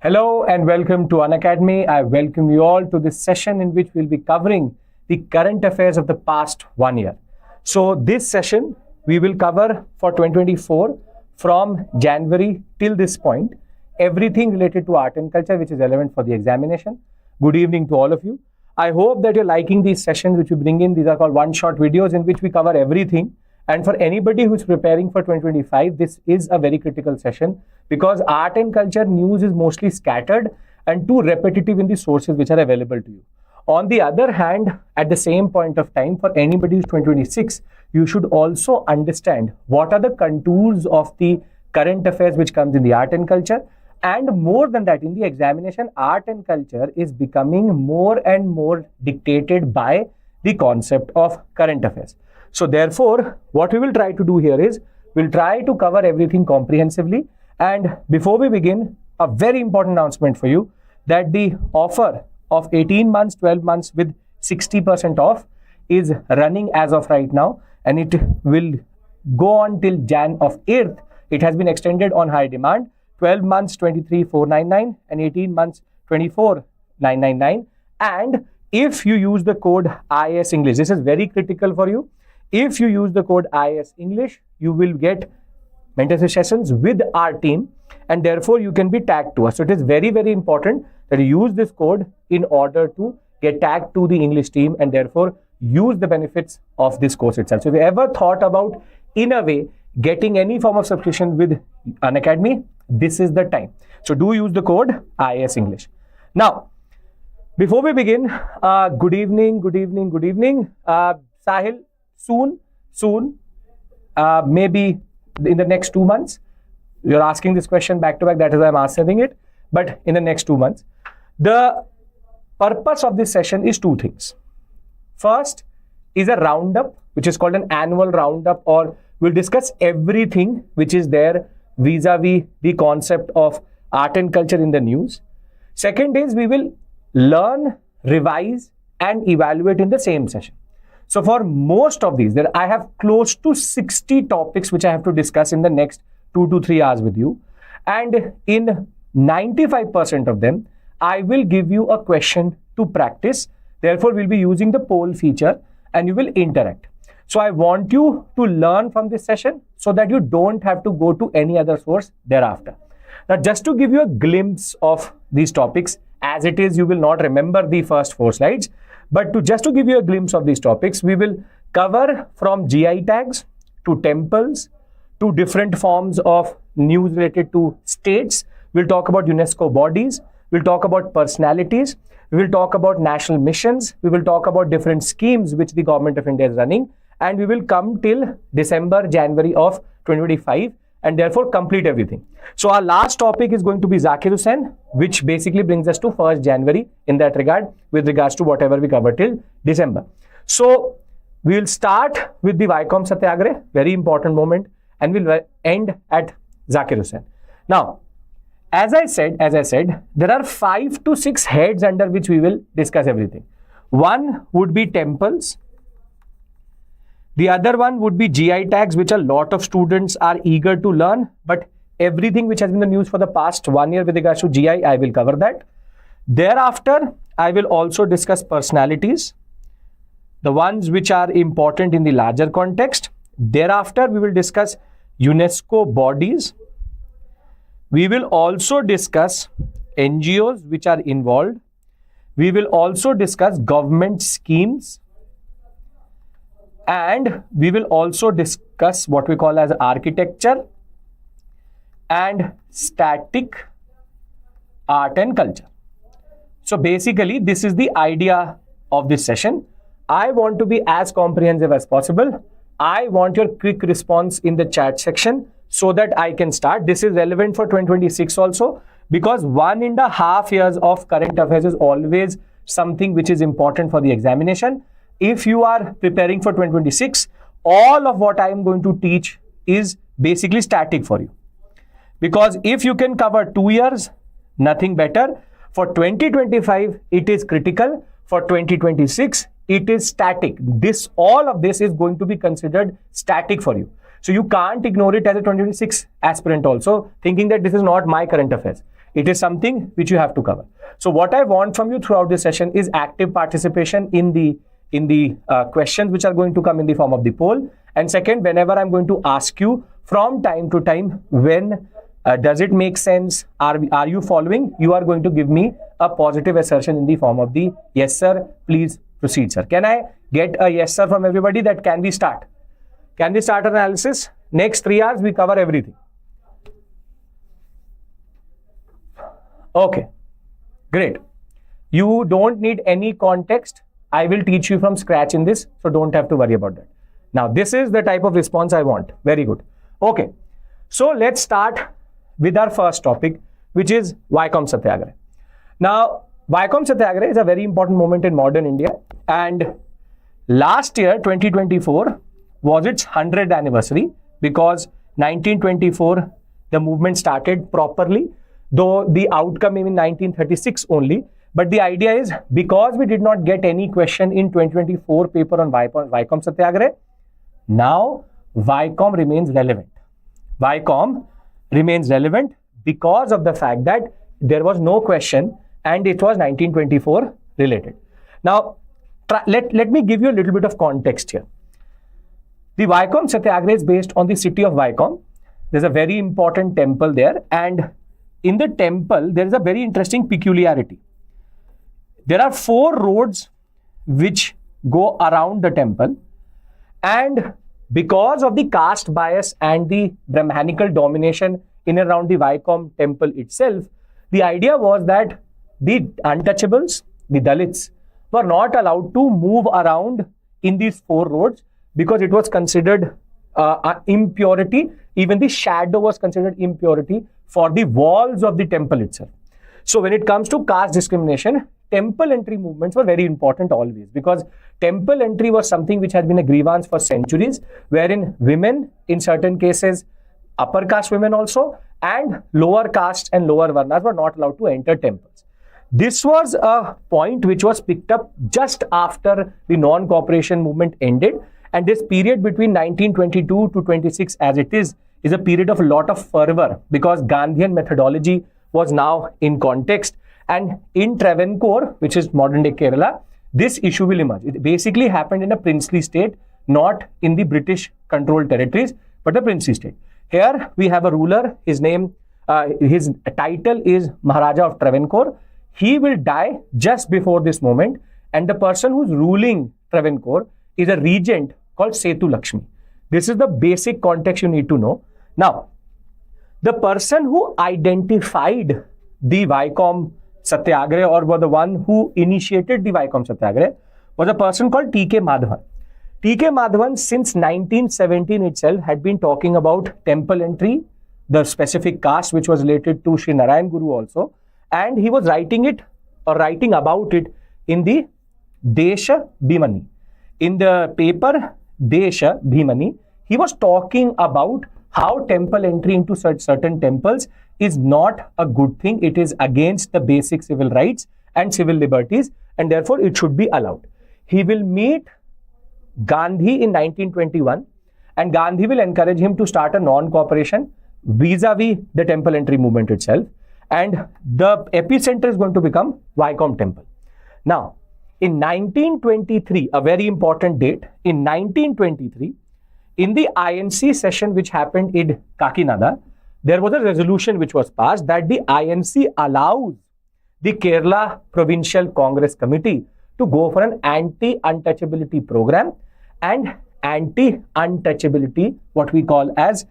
Hello and welcome to Unacademy. I welcome you all to this session in which we'll be covering the current affairs of the past 1 year. So this session we will cover for 2024 from January till this point, everything related to art and culture which is relevant for the examination. Good evening to all of you. I hope that you're liking these sessions which we bring in. These are called one-shot videos in which we cover everything. And for anybody who's preparing for 2025, this is a very critical session because art and culture news is mostly scattered and too repetitive in the sources which are available to you. On the other hand, at the same point of time, for anybody who's 2026, you should also understand what are the contours of the current affairs which comes in the art and culture. And more than that, in the examination, art and culture is becoming more and more dictated by the concept of current affairs. So therefore, what we will try to do here is, we'll try to cover everything comprehensively. And before we begin, a very important announcement for you that the offer of 18 months, 12 months with 60% off is running as of right now. And it will go on till Jan of 8th. It has been extended on high demand. 12 months, 23,499 and 18 months, 24,999. And if you use the code IAS English, this is very critical for you. If you use the code IAS English, you will get mentorship sessions with our team and therefore you can be tagged to us. So it is very, very important that you use this code in order to get tagged to the English team and therefore use the benefits of this course itself. So if you ever thought about, in a way, getting any form of subscription with Unacademy, this is the time. So do use the code IAS English. Now, before we begin, good evening. Sahil, soon, maybe in the next 2 months. You're asking this question back to back, that is why I'm answering it. But in the next 2 months, the purpose of this session is two things. First is a roundup, which is called an annual roundup, or we'll discuss everything which is there vis-a-vis the concept of art and culture in the news. Second is we will learn, revise, and evaluate in the same session. So for most of these, I have close to 60 topics which I have to discuss in the next 2 to 3 hours with you. And in 95% of them, I will give you a question to practice. Therefore, we'll be using the poll feature and you will interact. So I want you to learn from this session so that you don't have to go to any other source thereafter. Now, just to give you a glimpse of these topics, as it is, you will not remember the first 4 slides. But just to give you a glimpse of these topics, we will cover from GI tags to temples to different forms of news related to states. We'll talk about UNESCO bodies. We'll talk about personalities. We will talk about national missions. We will talk about different schemes which the government of India is running. And we will come till December, January of 2025 and therefore complete everything. So our last topic is going to be Zakir Hussain, which basically brings us to 1st January in that regard with regards to whatever we cover till December. So we will start with the Vaikom Satyagraha, very important moment, and we'll end at Zakir Hussain. Now, as I said, there are 5 to 6 heads under which we will discuss everything. One would be temples. The other one would be GI tags, which a lot of students are eager to learn, but everything which has been the news for the past 1 year with regards to GI, I will cover that. Thereafter, I will also discuss personalities, the ones which are important in the larger context. Thereafter, we will discuss UNESCO bodies. We will also discuss NGOs which are involved. We will also discuss government schemes. And we will also discuss what we call as architecture and static art and culture. So basically, this is the idea of this session. I want to be as comprehensive as possible. I want your quick response in the chat section so that I can start. This is relevant for 2026 also because 1.5 years of current affairs is always something which is important for the examination. If you are preparing for 2026, all of what I am going to teach is basically static for you. Because if you can cover 2 years, nothing better. For 2025, it is critical. For 2026, it is static. All of this is going to be considered static for you. So you can't ignore it as a 2026 aspirant also, thinking that this is not my current affairs. It is something which you have to cover. So what I want from you throughout this session is active participation in the questions which are going to come in the form of the poll. And second, whenever I'm going to ask you from time to time, when does it make sense? Are you following? You are going to give me a positive assertion in the form of the yes, sir. Please proceed, sir. Can I get a yes, sir from everybody that can we start? Can we start analysis? Next 3 hours, we cover everything. Okay, great. You don't need any context. I will teach you from scratch in this, so don't have to worry about that. Now, this is the type of response I want. Very good. Okay, so let's start with our first topic, which is Vaikom Satyagraha. Now, Vaikom Satyagraha is a very important moment in modern India, and last year, 2024, was its 100th anniversary, because 1924, the movement started properly, though the outcome came in 1936 only. But the idea is, because we did not get any question in 2024 paper on Vaikom Satyagraha, now Vaikom remains relevant. Vaikom remains relevant because of the fact that there was no question and it was 1924 related. Now, let me give you a little bit of context here. The Vaikom Satyagraha is based on the city of Vaikom. There's a very important temple there, and in the temple, there is a very interesting peculiarity. There are 4 roads which go around the temple, and because of the caste bias and the Brahmanical domination in and around the Vaikom temple itself, the idea was that the untouchables, the Dalits, were not allowed to move around in these 4 roads because it was considered impurity. Even the shadow was considered impurity for the walls of the temple itself. So when it comes to caste discrimination, temple entry movements were very important always, because temple entry was something which had been a grievance for centuries, wherein women, in certain cases, upper caste women also, and lower caste and lower varnas were not allowed to enter temples. This was a point which was picked up just after the non-cooperation movement ended, and this period between 1922 to 26 as it is a period of a lot of fervor, because Gandhian methodology was now in context. And in Travancore, which is modern day Kerala, this issue will emerge. It basically happened in a princely state, not in the British controlled territories, but a princely state. Here we have a ruler, his title is Maharaja of Travancore. He will die just before this moment, and the person who's ruling Travancore is a regent called Setu Lakshmi. This is the basic context you need to know. Now, the person who identified the Vaikom Satyagraha, or was the one who initiated the Vaikom Satyagraha, was a person called T.K. Madhavan. T.K. Madhavan, since 1917 itself, had been talking about temple entry, the specific caste which was related to Sri Narayan Guru also, and he was writing about it in the Desha Bhimani. In the paper Desha Bhimani, he was talking about how temple entry into certain temples is not a good thing. It is against the basic civil rights and civil liberties, and therefore it should be allowed. He will meet Gandhi in 1921, and Gandhi will encourage him to start a non-cooperation vis-a-vis the temple entry movement itself, and the epicenter is going to become Vaikom Temple. Now, in 1923, a very important date, in 1923, in the INC session which happened in Kakinada, there was a resolution which was passed that the INC allows the Kerala Provincial Congress Committee to go for an anti-untouchability program, and anti-untouchability, what we call as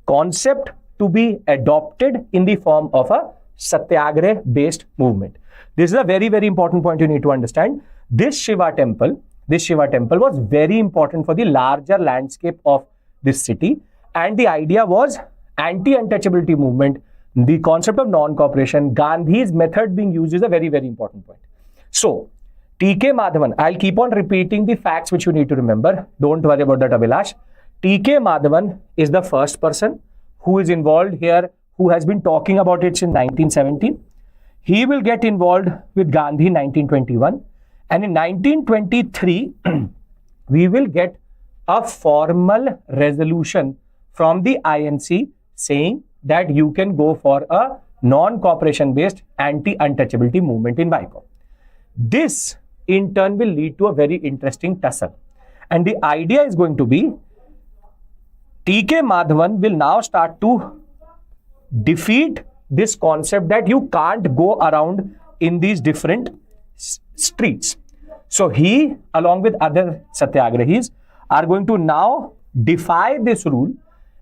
concept, to be adopted in the form of a Satyagraha based movement. This is a very, very important point you need to understand. This Shiva temple was very important for the larger landscape of this city, and the idea was anti-untouchability movement, the concept of non-cooperation, Gandhi's method being used is a very, very important point. So, T.K. Madhavan, I'll keep on repeating the facts which you need to remember. Don't worry about that, Abhilash. T.K. Madhavan is the first person who is involved here, who has been talking about it since 1917. He will get involved with Gandhi in 1921. And in 1923, we will get a formal resolution from the INC saying that you can go for a non-cooperation based anti-untouchability movement in Vaikom. This in turn will lead to a very interesting tussle. And the idea is going to be T.K. Madhavan will now start to defeat this concept that you can't go around in these different streets. So he, along with other Satyagrahis, are going to now defy this rule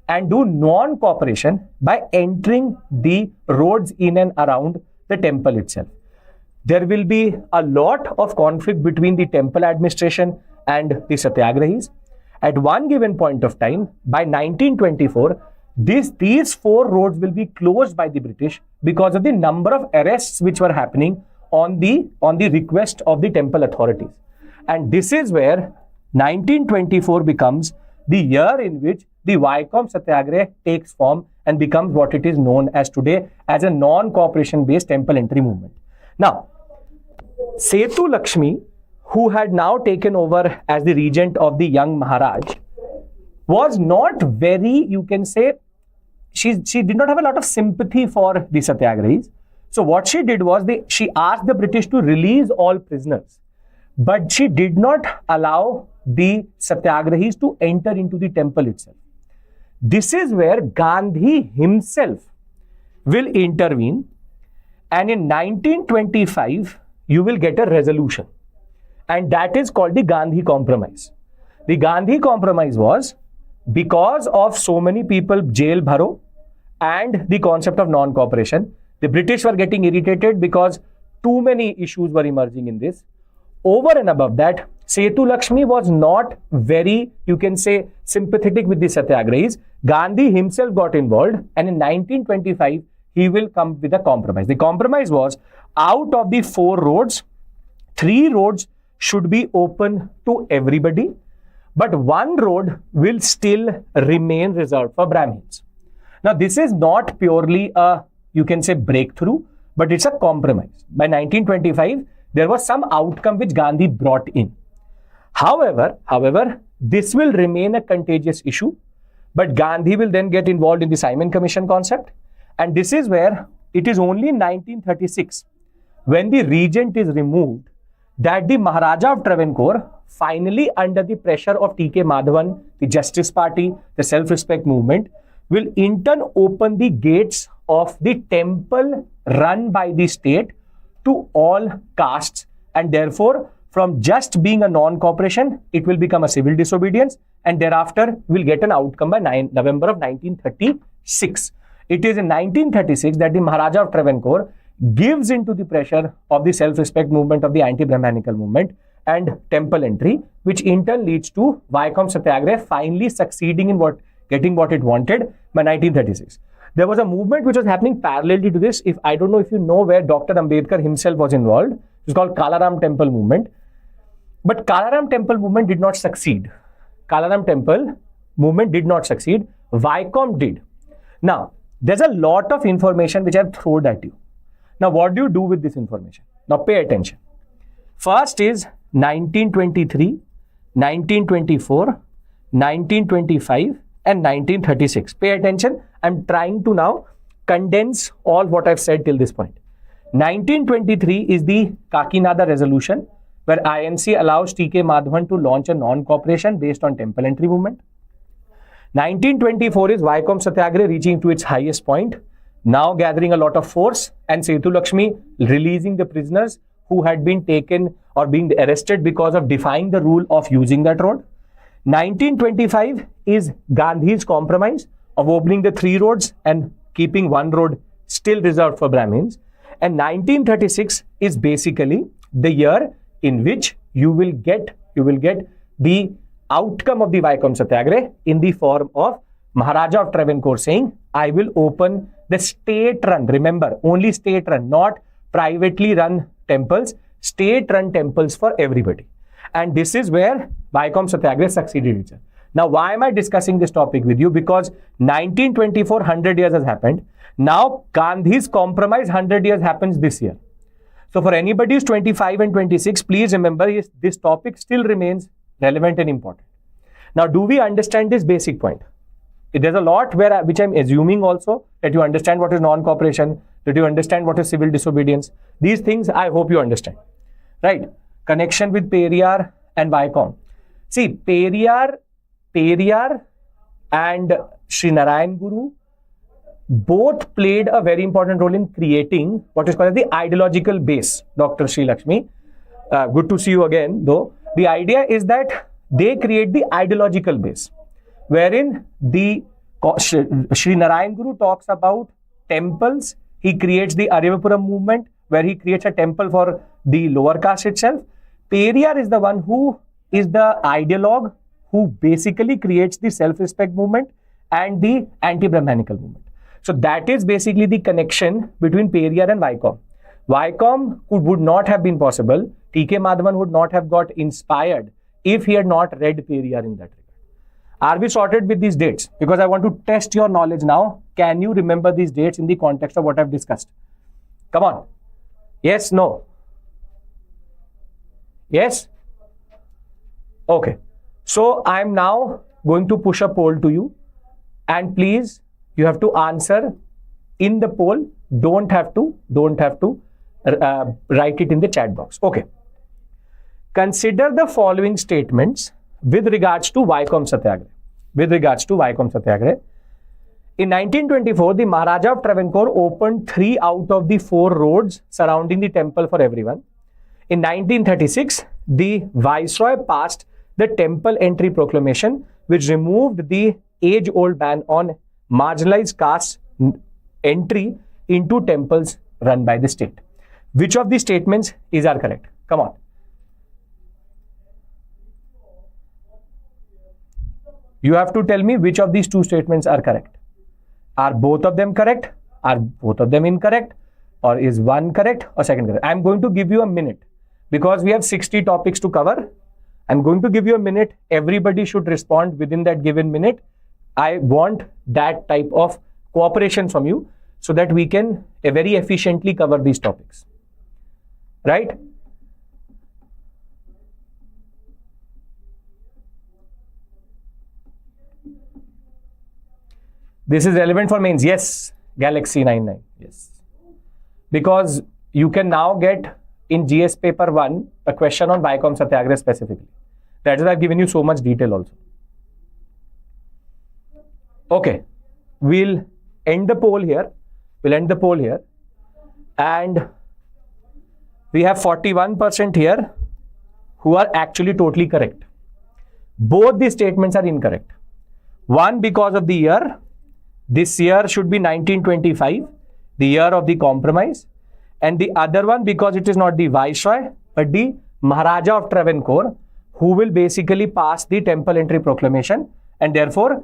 and do non-cooperation by entering the roads in and around the temple itself. There will be a lot of conflict between the temple administration and the Satyagrahis. At one given point of time, by 1924, these 4 roads will be closed by the British because of the number of arrests which were happening on the request of the temple authorities. And this is where 1924 becomes the year in which the Vaikom Satyagraha takes form and becomes what it is known as today as a non-cooperation based temple entry movement. Now, Sethu Lakshmi, who had now taken over as the regent of the young Maharaj, was not very, you can say, she did not have a lot of sympathy for the Satyagrahis. So what she did was she asked the British to release all prisoners, but she did not allow the Satyagrahis to enter into the temple itself. This is where Gandhi himself will intervene, and in 1925 you will get a resolution, and that is called the Gandhi Compromise. The Gandhi Compromise was because of so many people jail bharo and the concept of non-cooperation. The British were getting irritated because too many issues were emerging in this. Over and above that, Sethu Lakshmi was not very, you can say, sympathetic with the Satyagrahis. Gandhi himself got involved, and in 1925, he will come with a compromise. The compromise was, out of the 4 roads, 3 roads should be open to everybody, but 1 road will still remain reserved for Brahmins. Now, this is not purely a, you can say, breakthrough, but it's a compromise. By 1925, there was some outcome which Gandhi brought in. However, this will remain a contagious issue, but Gandhi will then get involved in the Simon Commission concept. And this is where it is only in 1936, when the regent is removed, that the Maharaja of Travancore, finally under the pressure of T.K. Madhavan, the Justice Party, the self-respect movement, will in turn open the gates of the temple run by the state to all castes, and therefore from just being a non-cooperation, it will become a civil disobedience, and thereafter will get an outcome by November of 1936. It is in 1936 that the Maharaja of Travancore gives into the pressure of the self-respect movement, of the anti-Brahmanical movement, and temple entry, which in turn leads to Vaikom Satyagraha finally succeeding in getting what it wanted by 1936. There was a movement which was happening parallelly to this. I don't know if you know where Dr. Ambedkar himself was involved. It's called Kalaram Temple movement. But Kalaram Temple movement did not succeed. Kalaram Temple movement did not succeed. Vaikom did. Now, there's a lot of information which I've thrown at you. Now, what do you do with this information? Now, pay attention. First is 1923, 1924, 1925, and 1936. Pay attention. I'm trying to now condense all what I've said till this point. 1923 is the Kakinada resolution, where INC allows T.K. Madhavan to launch a non-cooperation based on temple entry movement. 1924 is Vaikom Satyagraha reaching to its highest point, now gathering a lot of force, and Sethu Lakshmi releasing the prisoners who had been taken or being arrested because of defying the rule of using that road. 1925 is Gandhi's compromise of opening the 3 roads and keeping 1 road still reserved for Brahmins. And 1936 is basically the year in which you will get the outcome of the Vaikom Satyagraha in the form of Maharaja of Travancore saying, I will open the state-run, remember, only state-run, not privately run temples, state-run temples for everybody. And this is where Vaikom Satyagraha succeeded itself. Now, why am I discussing this topic with you? Because 1924, 100 years has happened. Now, Gandhi's compromise, 100 years happens this year. So, for anybody who's 25 and 26, please remember this topic still remains relevant and important. Now, do we understand this basic point? there's a lot which I'm assuming also that you understand what is non-cooperation, that you understand what is civil disobedience. These things I hope you understand, right? Connection with Periyar and Vaikom. See, Periyar and Sri Narayan Guru both played a very important role in creating what is called as the ideological base. Dr. Sri Lakshmi, good to see you again though. The idea is that they create the ideological base, wherein the Sri Narayan Guru talks about temples. He creates the Aryapuram movement, where he creates a temple for the lower caste itself. Periyar is the one who is the ideologue who basically creates the self-respect movement and the anti-Brahmanical movement. So that is basically the connection between Periyar and Vaikom. Vaikom would not have been possible. T.K. Madhavan would not have got inspired if he had not read Periyar in that regard. Are we sorted with these dates? Because I want to test your knowledge now. Can you remember these dates in the context of what I've discussed? Come on. Yes, no. Yes? Okay. So I'm now going to push a poll to you, and please, you have to answer in the poll. Don't have to write it in the chat box. Okay. Consider the following statements with regards to Vaikom Satyagraha. In 1924, the Maharaja of Travancore opened 3 out of the 4 roads surrounding the temple for everyone. In 1936, the Viceroy passed the Temple Entry Proclamation, which removed the age-old ban on marginalized caste entry into temples run by the state. Which of these statements are correct? Come on. You have to tell me which of these 2 statements are correct. Are both of them correct? Are both of them incorrect? Or is one correct or second correct? I'm going to give you a minute because we have 60 topics to cover. I'm going to give you a minute. Everybody should respond within that given minute. I want that type of cooperation from you so that we can very efficiently cover these topics. Right? This is relevant for mains. Yes. Galaxy 99. Yes. Because you can now get in GS paper 1 a question on Vaikom Satyagraha specifically. That is why I've given you so much detail also. Okay. We'll end the poll here. And we have 41% here who are actually totally correct. Both these statements are incorrect. One, because of the year. This year should be 1925, the year of the compromise. And the other one, because it is not the Viceroy, but the Maharaja of Travancore, who will basically pass the Temple Entry Proclamation. And therefore,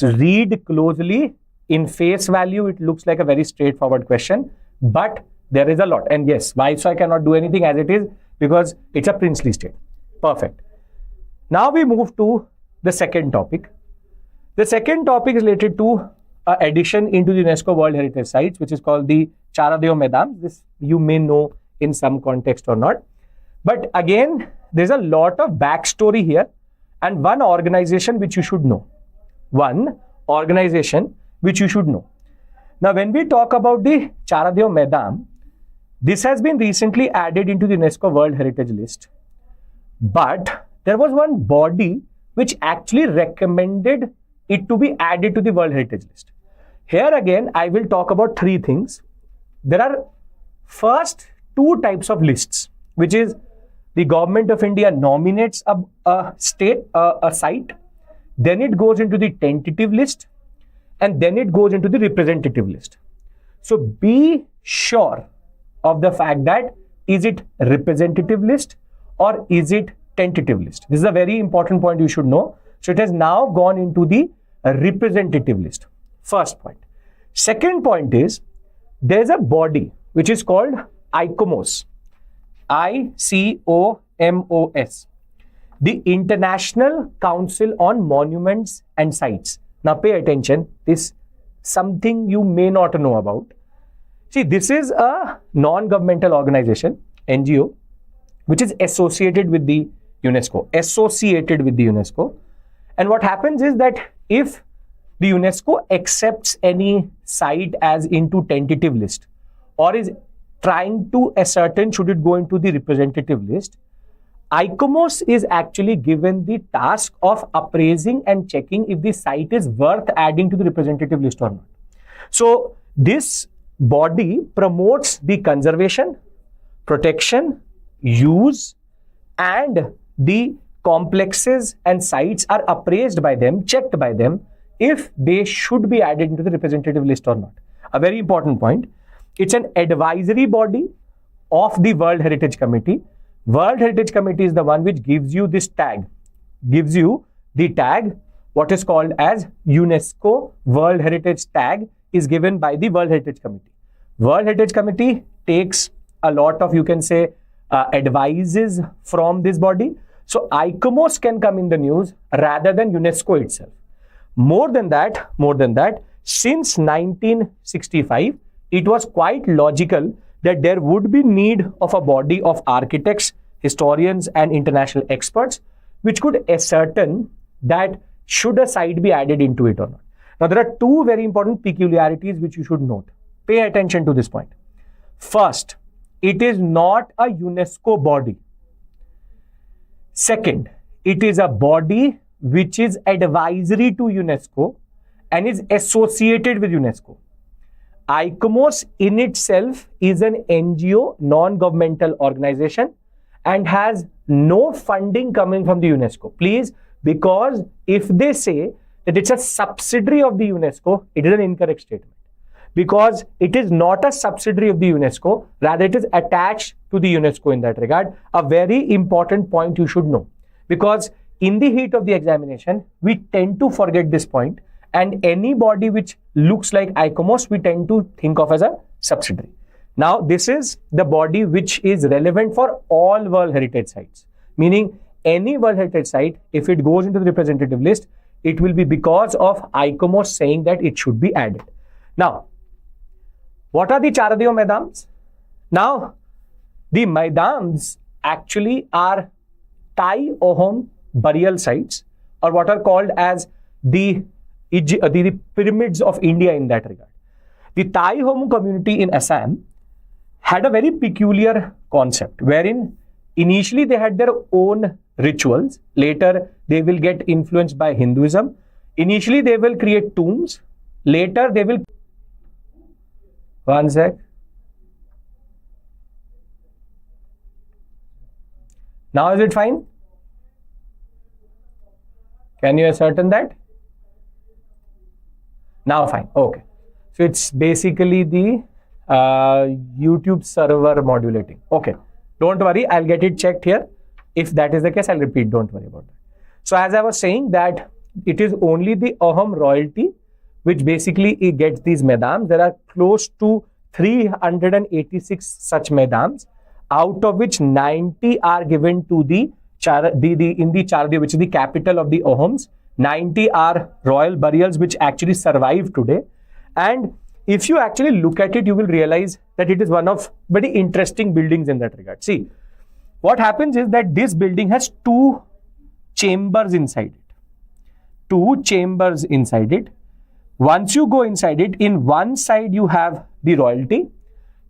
read closely. In face value, it looks like a very straightforward question. But there is a lot. And yes, Viceroy cannot do anything as it is because it's a princely state. Perfect. Now we move to the second topic. The second topic is related to addition into the UNESCO World Heritage Sites, which is called the Charaideo Maidams. This you may know in some context or not. But again, there's a lot of backstory here and one organization which you should know. Now, when we talk about the Charaideo Maidam, this has been recently added into the UNESCO World Heritage List. But there was one body which actually recommended it to be added to the World Heritage List. Here again, I will talk about 3 things. There are first 2 types of lists, which is the Government of India nominates a site, then it goes into the tentative list, and then it goes into the representative list. So be sure of the fact that is it representative list or is it tentative list? This is a very important point you should know. So it has now gone into the representative list. First point. Second point is there's a body which is called ICOMOS. ICOMOS. The International Council on Monuments and Sites. Now pay attention. This is something you may not know about. See, this is a non-governmental organization, NGO, which is associated with the UNESCO. And what happens is that if the UNESCO accepts any site as into tentative list or is trying to ascertain should it go into the representative list, ICOMOS is actually given the task of appraising and checking if the site is worth adding to the representative list or not. So this body promotes the conservation, protection, use, and the complexes and sites are appraised by them, checked by them, if they should be added into the representative list or not. A very important point. It's an advisory body of the World Heritage Committee. World Heritage Committee is the one which gives you this tag, gives you the tag, what is called as UNESCO World Heritage Tag is given by the World Heritage Committee. World Heritage Committee takes a lot of, you can say, advices from this body. So ICOMOS can come in the news rather than UNESCO itself. More than that, since 1965, it was quite logical that there would be need of a body of architects, historians, and international experts, which could ascertain that should a site be added into it or not. Now, there are two very important peculiarities which you should note. Pay attention to this point. First, it is not a UNESCO body. Second, it is a body which is advisory to UNESCO and is associated with UNESCO. ICOMOS in itself is an NGO, non-governmental organization, and has no funding coming from the UNESCO. Please, because if they say that it's a subsidiary of the UNESCO, it is an incorrect statement. Because it is not a subsidiary of the UNESCO, rather it is attached to the UNESCO in that regard. A very important point you should know. Because in the heat of the examination, we tend to forget this point, and any body which looks like ICOMOS, we tend to think of as a subsidiary. Now, this is the body which is relevant for all World Heritage Sites. Meaning, any World Heritage Site, if it goes into the representative list, it will be because of ICOMOS saying that it should be added. Now, what are the Charaideo Maidams? Now, the Maidams actually are Thai Ahom burial sites, or what are called as the pyramids of India in that regard. The Thai Ahom community in Assam had a very peculiar concept, wherein initially they had their own rituals. Later, they will get influenced by Hinduism. Initially, they will create tombs. Later, they will... One sec. Now, is it fine? Can you ascertain that? Now, fine. Okay. So, it's basically the YouTube server modulating. Okay. Don't worry. I'll get it checked here. If that is the case, I'll repeat. Don't worry about that. So, as I was saying that it is only the Ahom royalty which basically gets these Maidams. There are close to 386 such Maidams, out of which 90 are given to the Charaideo, which is the capital of the Ahoms. 90 are royal burials which actually survive today. And if you actually look at it, you will realize that it is one of very interesting buildings in that regard. See, what happens is that this building has two chambers inside it. Two chambers inside it. Once you go inside it, in one side you have the royalty.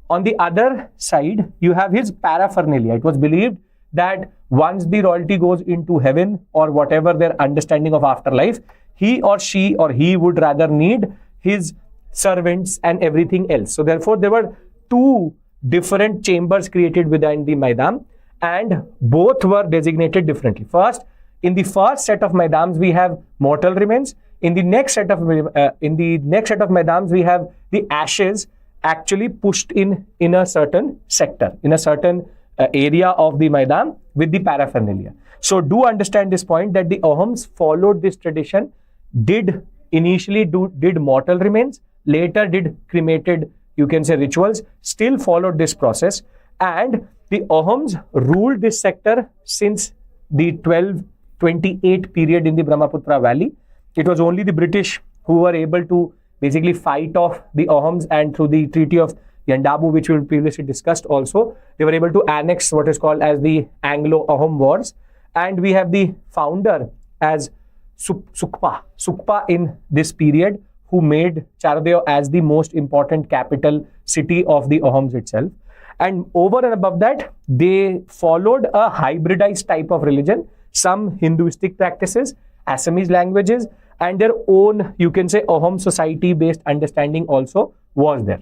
On the other side, you have his paraphernalia. It was believed that once the royalty goes into heaven or whatever their understanding of afterlife, he or she or he would rather need his servants and everything else. So therefore, there were two different chambers created within the Maidam, and both were designated differently. First, in the first set of Maidams, we have mortal remains. In the next set of Maidams, we have the ashes actually pushed in a certain sector, in a certain area of the Maidam with the paraphernalia. So do understand this point that the Ahoms followed this tradition, did mortal remains, later did cremated, you can say, rituals, still followed this process. And the Ahoms ruled this sector since the 1228 period in the Brahmaputra Valley. It was only the British who were able to basically fight off the Ahoms, and through the Treaty of Yandabu, which we previously discussed also, they were able to annex what is called as the Anglo-Ahom Wars. And we have the founder as Sukpa in this period, who made Charaideo as the most important capital city of the Ahoms itself. And over and above that, they followed a hybridized type of religion, some Hinduistic practices, Assamese languages, and their own, you can say, Ahom society-based understanding also was there.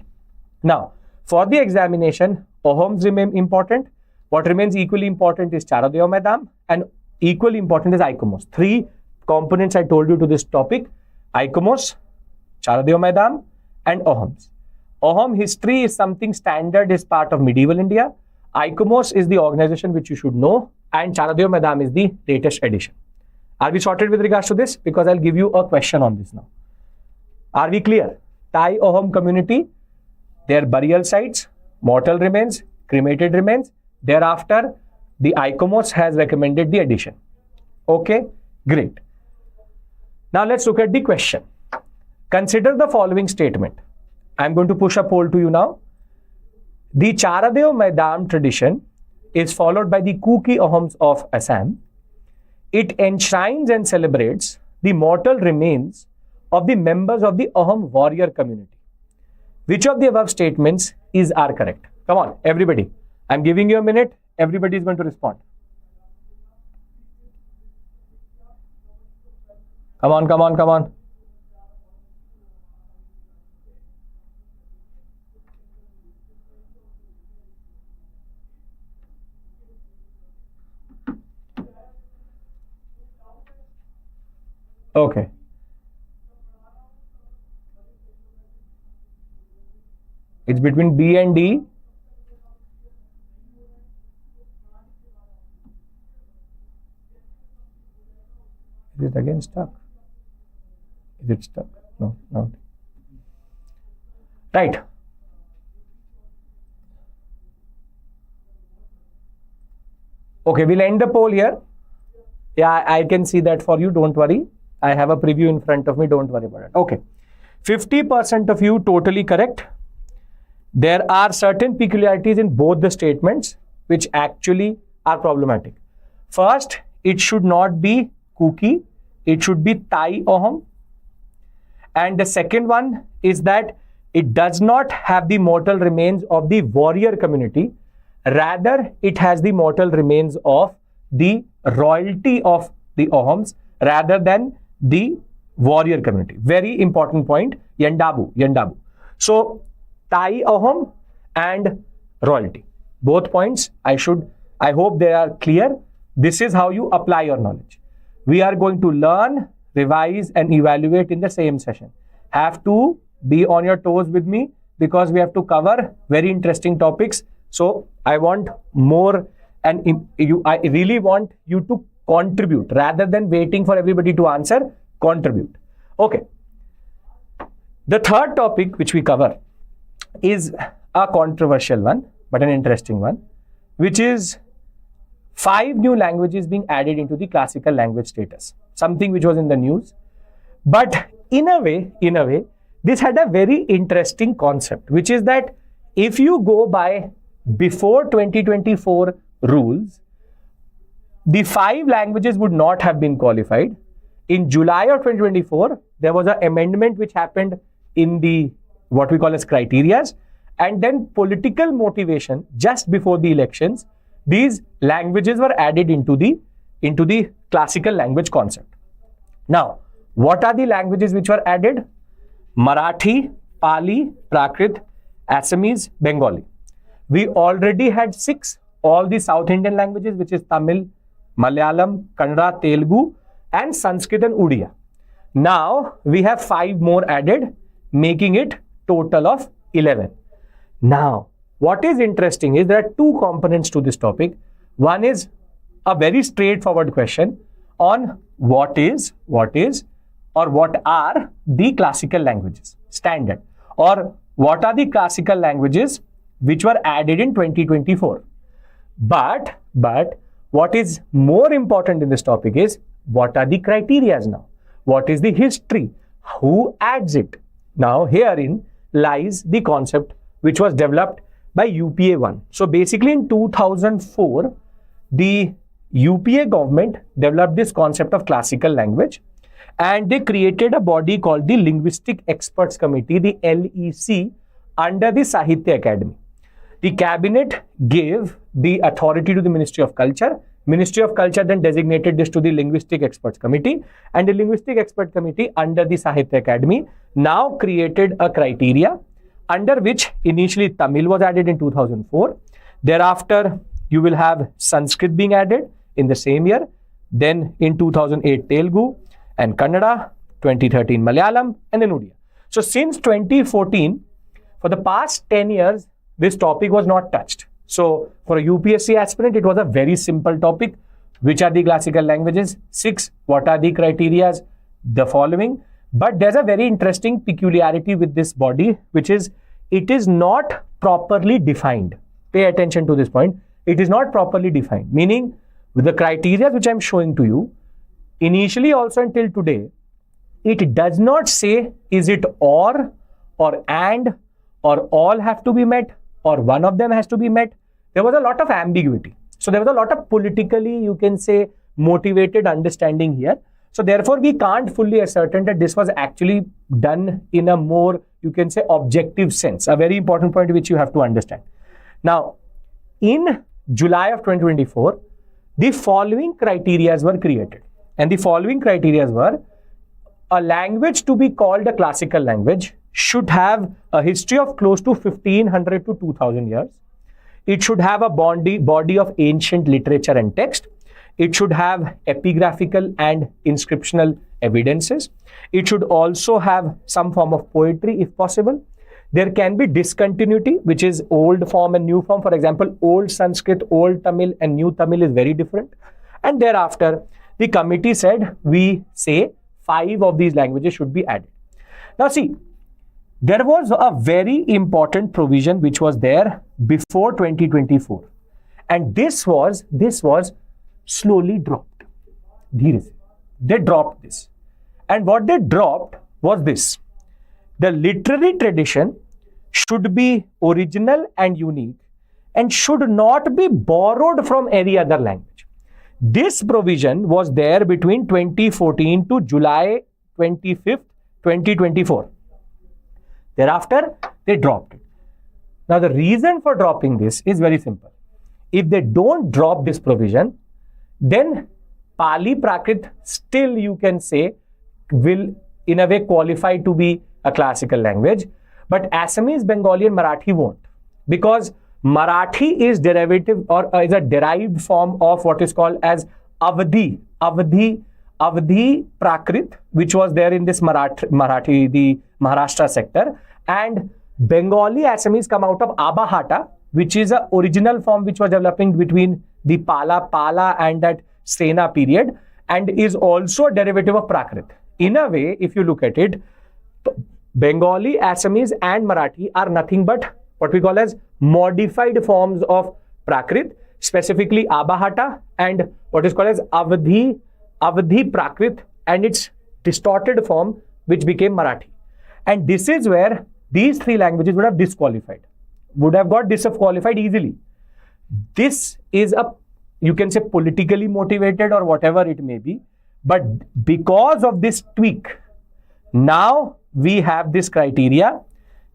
Now, for the examination, Ahoms remain important. What remains equally important is Charaideo Maidam, and equally important is Ikomos. Three components I told you to this topic: Ikomos, Charaideo Maidam, and Ahoms. Ahom history is something standard, is part of medieval India. Ikomos is the organization which you should know, and Charaideo Maidam is the latest edition. Are we sorted with regards to this? Because I'll give you a question on this now. Are we clear? Thai Ahom community, their burial sites, mortal remains, cremated remains. Thereafter, the Ikomos has recommended the addition. Okay, great. Now let's look at the question. Consider the following statement. I'm going to push a poll to you now. The Charaideo Maidam tradition is followed by the Kuki Ahoms of Assam. It enshrines and celebrates the mortal remains of the members of the Ahom warrior community. Which of the above statements are correct? Come on, everybody. I'm giving you a minute. Everybody is going to respond. Come on, come on, come on. Okay. It's between B and D. Is it again stuck? Is it stuck? No, no. Right. Okay, we'll end the poll here. Yeah, I can see that for you. Don't worry. I have a preview in front of me. Don't worry about it. Okay. 50% of you totally correct. There are certain peculiarities in both the statements which actually are problematic. First, it should not be Kuki. It should be Thai Ahom. And the second one is that it does not have the mortal remains of the warrior community. Rather, it has the mortal remains of the royalty of the Ahoms rather than the warrior community. Very important point. Yandabu. So, Thai Ahom and royalty. Both points I hope they are clear. This is how you apply your knowledge. We are going to learn, revise and evaluate in the same session. Have to be on your toes with me because we have to cover very interesting topics. So I want more and I really want you to contribute rather than waiting for everybody to answer. Contribute. Okay. The third topic which we cover is a controversial one, but an interesting one, which is 5 new languages being added into the classical language status. Something which was in the news. But in a way, this had a very interesting concept, which is that if you go by before 2024 rules, the 5 languages would not have been qualified. In July of 2024, there was an amendment which happened in the what we call as criterias, and then political motivation just before the elections, these languages were added into the classical language concept. Now, what are the languages which were added? Marathi, Pali, Prakrit, Assamese, Bengali. We already had 6, all the South Indian languages, which is Tamil, Malayalam, Kannada, Telugu, and Sanskrit and Odia. Now, we have 5 more added, making it total of 11. Now, what is interesting is there are 2 components to this topic. One is a very straightforward question on what are the classical languages, standard, or what are the classical languages which were added in 2024. But what is more important in this topic is what are the criteria now? What is the history? Who adds it? Now, herein lies the concept which was developed by UPA 1. So, basically in 2004, the UPA government developed this concept of classical language, and they created a body called the Linguistic Experts Committee, the LEC, under the Sahitya Academy. The cabinet gave the authority to the Ministry of Culture. Ministry of Culture then designated this to the Linguistic Experts Committee, and the Linguistic Expert Committee under the Sahitya Academy now created a criteria under which initially Tamil was added in 2004. Thereafter, you will have Sanskrit being added in the same year. Then in 2008, Telugu and Kannada, 2013, Malayalam, and then Odia. So since 2014, for the past 10 years, this topic was not touched. So for a UPSC aspirant, it was a very simple topic. Which are the classical languages? 6. What are the criteria? The following. But there's a very interesting peculiarity with this body, which is it is not properly defined. Pay attention to this point. It is not properly defined, meaning with the criteria which I'm showing to you, initially also until today, it does not say is it or and, or all have to be met, or one of them has to be met. There was a lot of ambiguity. So there was a lot of politically, you can say, motivated understanding here. So therefore, we can't fully ascertain that this was actually done in a more, you can say, objective sense. A very important point which you have to understand. Now, in July of 2024, the following criteria were created. And the following criteria were: a language to be called a classical language should have a history of close to 1500 to 2000 years. It should have a body of ancient literature and text. It should have epigraphical and inscriptional evidences. It should also have some form of poetry if possible. There can be discontinuity, which is old form and new form. For example, old Sanskrit, old Tamil and new Tamil is very different. And thereafter, the committee said, we say 5 of these languages should be added. Now see, there was a very important provision which was there before 2024. And this was slowly dropped. They dropped this. And what they dropped was this: the literary tradition should be original and unique and should not be borrowed from any other language. This provision was there between 2014 to July 25th, 2024. Thereafter, they dropped it. Now, the reason for dropping this is very simple. If they don't drop this provision, then Pali Prakrit still, you can say, will in a way qualify to be a classical language, but Assamese, Bengali and Marathi won't, because Marathi is derivative or is a derived form of what is called as Avadhi Prakrit, which was there in this Marathi, the Maharashtra sector, and Bengali Assamese come out of Abahata, which is an original form which was developing between the Pala and that Sena period, and is also a derivative of Prakrit. In a way, if you look at it, Bengali, Assamese and Marathi are nothing but what we call as modified forms of Prakrit, specifically Abahata and what is called as Avadhi Prakrit and its distorted form which became Marathi. And this is where these 3 languages would have got disqualified easily. This is a, you can say, politically motivated or whatever it may be, but because of this tweak, now we have this criteria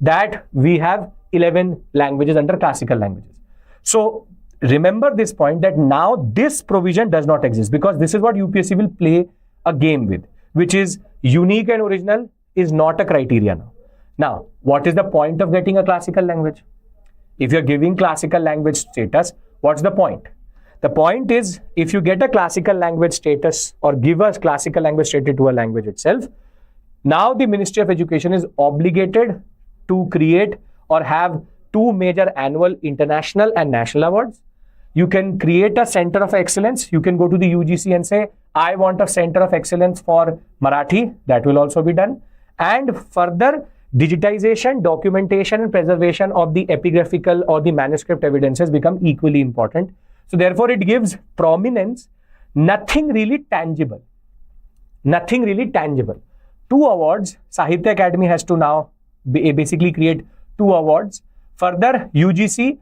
that we have 11 languages under classical languages. So remember this point, that now this provision does not exist, because this is what UPSC will play a game with, which is unique and original is not a criteria now. Now, what is the point of getting a classical language? If you're giving classical language status, what's the point? The point is, if you get a classical language status or give a classical language status to a language itself, now the Ministry of Education is obligated to create or have 2 major annual international and national awards. You can create a center of excellence. You can go to the UGC and say, I want a center of excellence for Marathi. That will also be done. And further, digitization, documentation and preservation of the epigraphical or the manuscript evidences become equally important. So therefore, it gives prominence, nothing really tangible. 2 awards, Sahitya Academy has to now basically create 2 awards. Further, UGC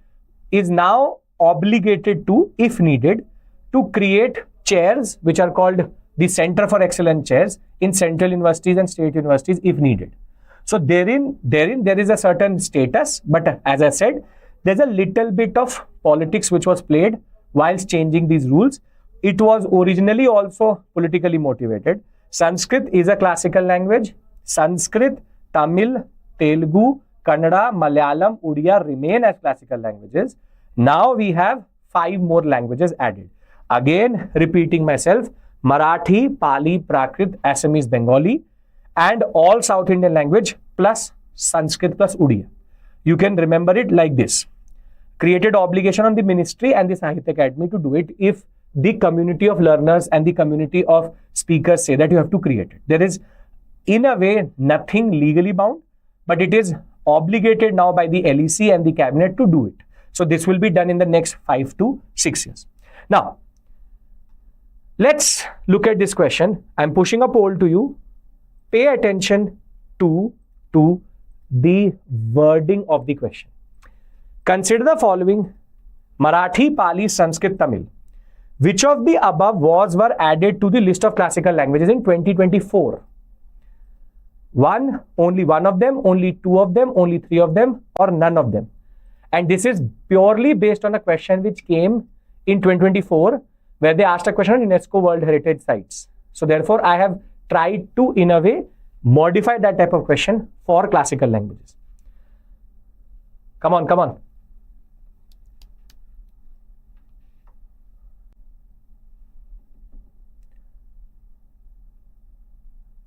is now obligated to, if needed, to create chairs which are called the Center for Excellence chairs in central universities and state universities if needed. So therein there is a certain status, but as I said, there's a little bit of politics which was played whilst changing these rules. It was originally also politically motivated. Sanskrit is a classical language. Sanskrit, Tamil, Telugu, Kannada, Malayalam, Odia remain as classical languages. Now we have 5 more languages added. Again, repeating myself, Marathi, Pali, Prakrit, Assamese, Bengali, and all South Indian language plus Sanskrit plus Odia. You can remember it like this. Created obligation on the ministry and the Sahitya Academy to do it if the community of learners and the community of speakers say that you have to create it. There is, in a way, nothing legally bound, but it is obligated now by the LEC and the cabinet to do it. So this will be done in the next 5 to 6 years. Now, let's look at this question. I'm pushing a poll to you. Pay attention to the wording of the question. Consider the following: Marathi, Pali, Sanskrit, Tamil. Which of the above were added to the list of classical languages in 2024? Only one of them, only 2 of them, only 3 of them, or none of them. And this is purely based on a question which came in 2024, where they asked a question on UNESCO World Heritage Sites. So therefore, I have tried to, in a way, modify that type of question for classical languages. Come on, come on.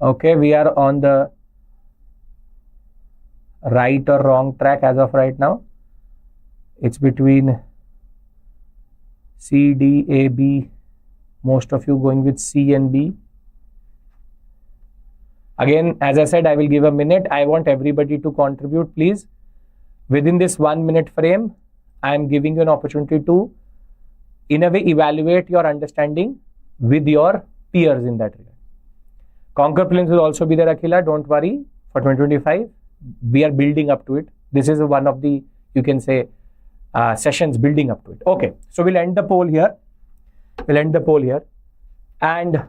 Okay, we are on the right or wrong track as of right now. It's between C, D, A, B. Most of you going with C and B. Again, as I said, I will give a minute. I want everybody to contribute, please. Within this 1 minute frame, I am giving you an opportunity to, in a way, evaluate your understanding with your peers in that regard. Conquer Prelims will also be there, Akhila. Don't worry. For 2025, we are building up to it. This is one of the, you can say, sessions building up to it. Okay, so we'll end the poll here. And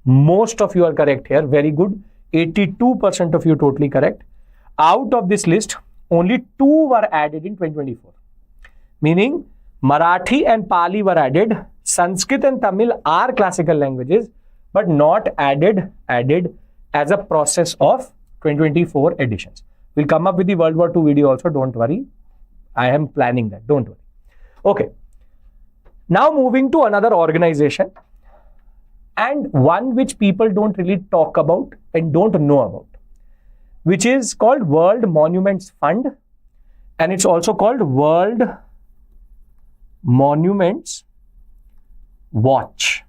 most of you are correct here. Very good. 82% of you totally correct. Out of this list, only 2 were added in 2024. Meaning, Marathi and Pali were added. Sanskrit and Tamil are classical languages, but not added as a process of 2024 editions. We'll come up with the World War II video also, don't worry. I am planning that, don't worry. Okay. Now moving to another organization, and one which people don't really talk about and don't know about, which is called World Monuments Fund, and it's also called World Monuments Watch.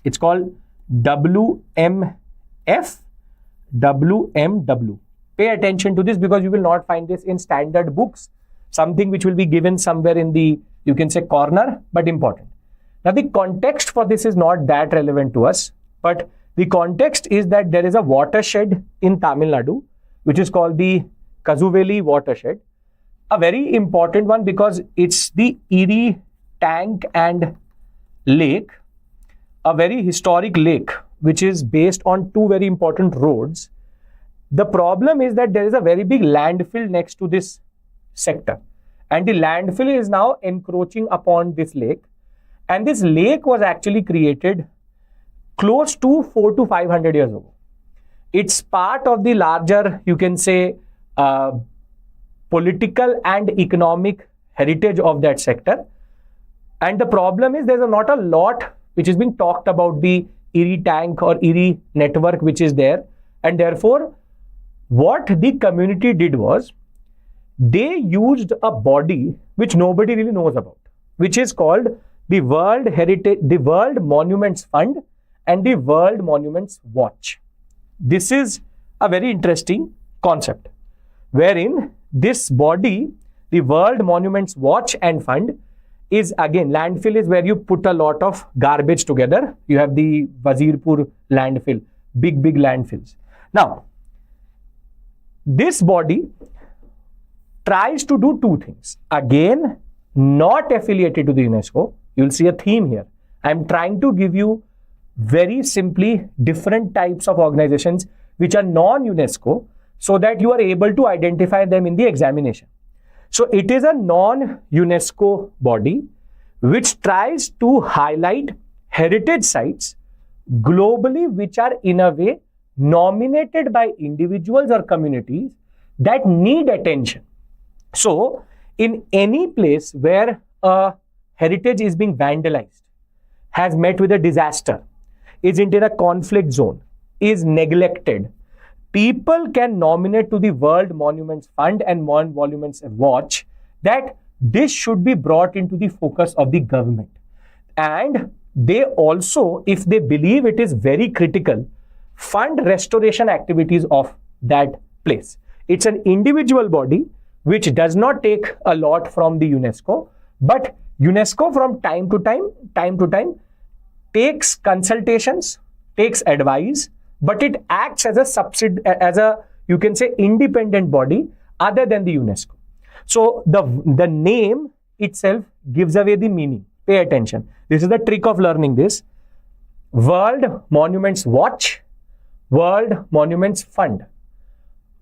It's called WMF, WMW. Pay attention to this because you will not find this in standard books, something which will be given somewhere in the, you can say, corner, but important. Now, the context for this is not that relevant to us, but the context is that there is a watershed in Tamil Nadu, which is called the Kazuveli watershed. A very important one because it's the Erie Tank and Lake, a very historic lake, which is based on 2 very important roads. The problem is that there is a very big landfill next to this sector, and the landfill is now encroaching upon this lake. And this lake was actually created close to 400 to 500 years ago. It's part of the larger, you can say, political and economic heritage of that sector. And the problem is there's not a lot which is being talked about the Erie Tank or Erie network which is there. And therefore, what the community did was, they used a body which nobody really knows about, which is called the World Monuments Fund and the World Monuments Watch. This is a very interesting concept, wherein this body, the World Monuments Watch and Fund, is again, landfill is where you put a lot of garbage together. You have the Wazirpur landfill, big landfills. Now, this body tries to do 2 things. Again, not affiliated to the UNESCO. You'll see a theme here. I'm trying to give you very simply different types of organizations which are non-UNESCO so that you are able to identify them in the examination. So it is a non-UNESCO body which tries to highlight heritage sites globally which are in a way nominated by individuals or communities that need attention. So in any place where a heritage is being vandalized, has met with a disaster, is in a conflict zone, is neglected, people can nominate to the World Monuments Fund and World Monuments Watch that this should be brought into the focus of the government. And they also, if they believe it is very critical, fund restoration activities of that place. It's an individual body which does not take a lot from the UNESCO, but UNESCO from time to time takes consultations, takes advice, but it acts as a you can say independent body other than the UNESCO. So the name itself gives away the meaning. Pay attention. This is the trick of learning this. World Monuments Watch, World Monuments Fund.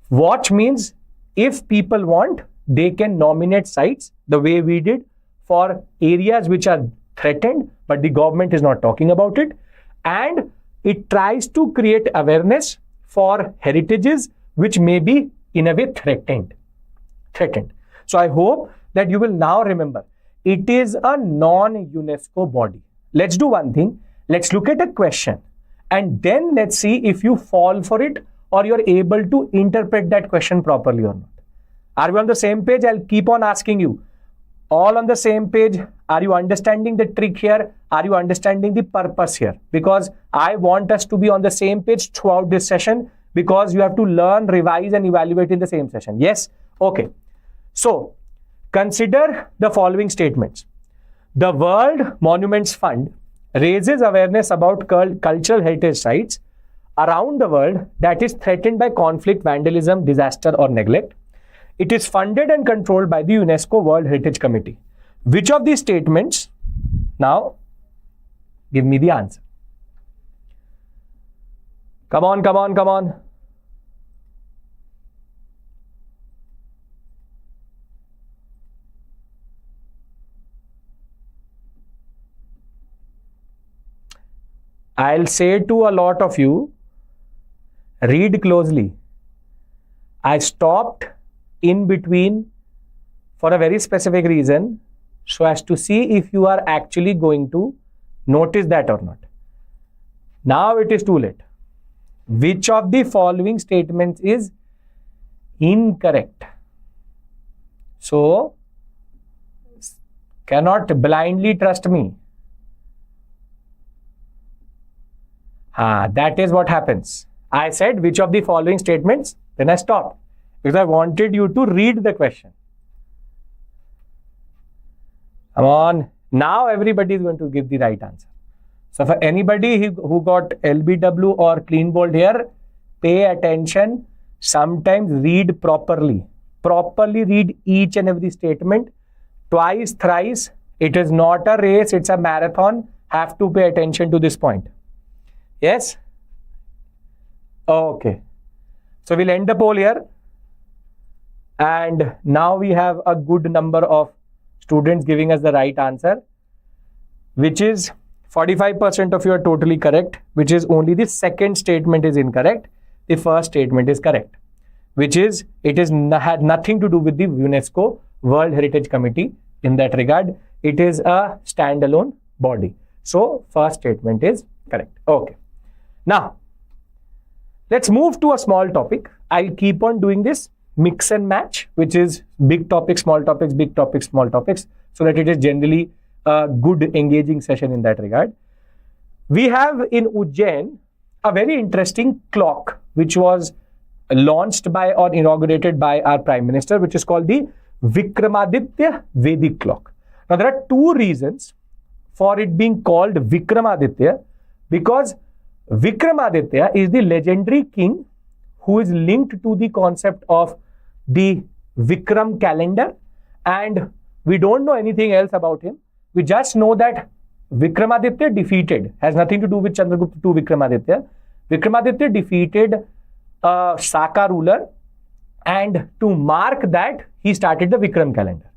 Watch means if people want, they can nominate sites the way we did for areas which are threatened, but the government is not talking about it. And it tries to create awareness for heritages which may be in a way threatened. So I hope that you will now remember it is a non-UNESCO body. Let's do one thing. Let's look at a question and then let's see if you fall for it or you're able to interpret that question properly or not. Are we on the same page? I'll keep on asking you. All on the same page? Are you understanding the trick here? Are you understanding the purpose here? Because I want us to be on the same page throughout this session because you have to learn, revise and evaluate in the same session. Yes? Okay. So, consider the following statements. The World Monuments Fund raises awareness about cultural heritage sites around the world that is threatened by conflict, vandalism, disaster or neglect. It is funded and controlled by the UNESCO World Heritage Committee. Which of these statements? Now, give me the answer. Come on. I'll say to a lot of you, read closely. I stopped in between for a very specific reason so as to see if you are actually going to notice that or not. Now it is too late. Which of the following statements is incorrect? So, cannot blindly trust me. That is what happens. I said which of the following statements, then I stopped because I wanted you to read the question. Come on. Now everybody is going to give the right answer. So for anybody who got LBW or clean bold here, pay attention. Sometimes read properly. Properly read each and every statement. Twice, thrice. It is not a race, it's a marathon. Have to pay attention to this point. Yes? Okay. So we'll end the poll here. And now we have a good number of students giving us the right answer, which is 45% of you are totally correct, which is only the second statement is incorrect. The first statement is correct, which is it is had nothing to do with the UNESCO World Heritage Committee in that regard. It is a standalone body. So first statement is correct. Okay. Now, let's move to a small topic. I'll keep on doing this mix and match, which is big topics, small topics, big topics, small topics, so that it is generally a good engaging session in that regard. We have in Ujjain a very interesting clock, which was launched by or inaugurated by our Prime Minister, which is called the Vikramaditya Vedic clock. Now, there are two reasons for it being called Vikramaditya, because Vikramaditya is the legendary king who is linked to the concept of the Vikram calendar, and we don't know anything else about him. We just know that Vikramaditya defeated, has nothing to do with Chandragupta to Vikramaditya. Vikramaditya defeated a Saka ruler, and to mark that, he started the Vikram calendar.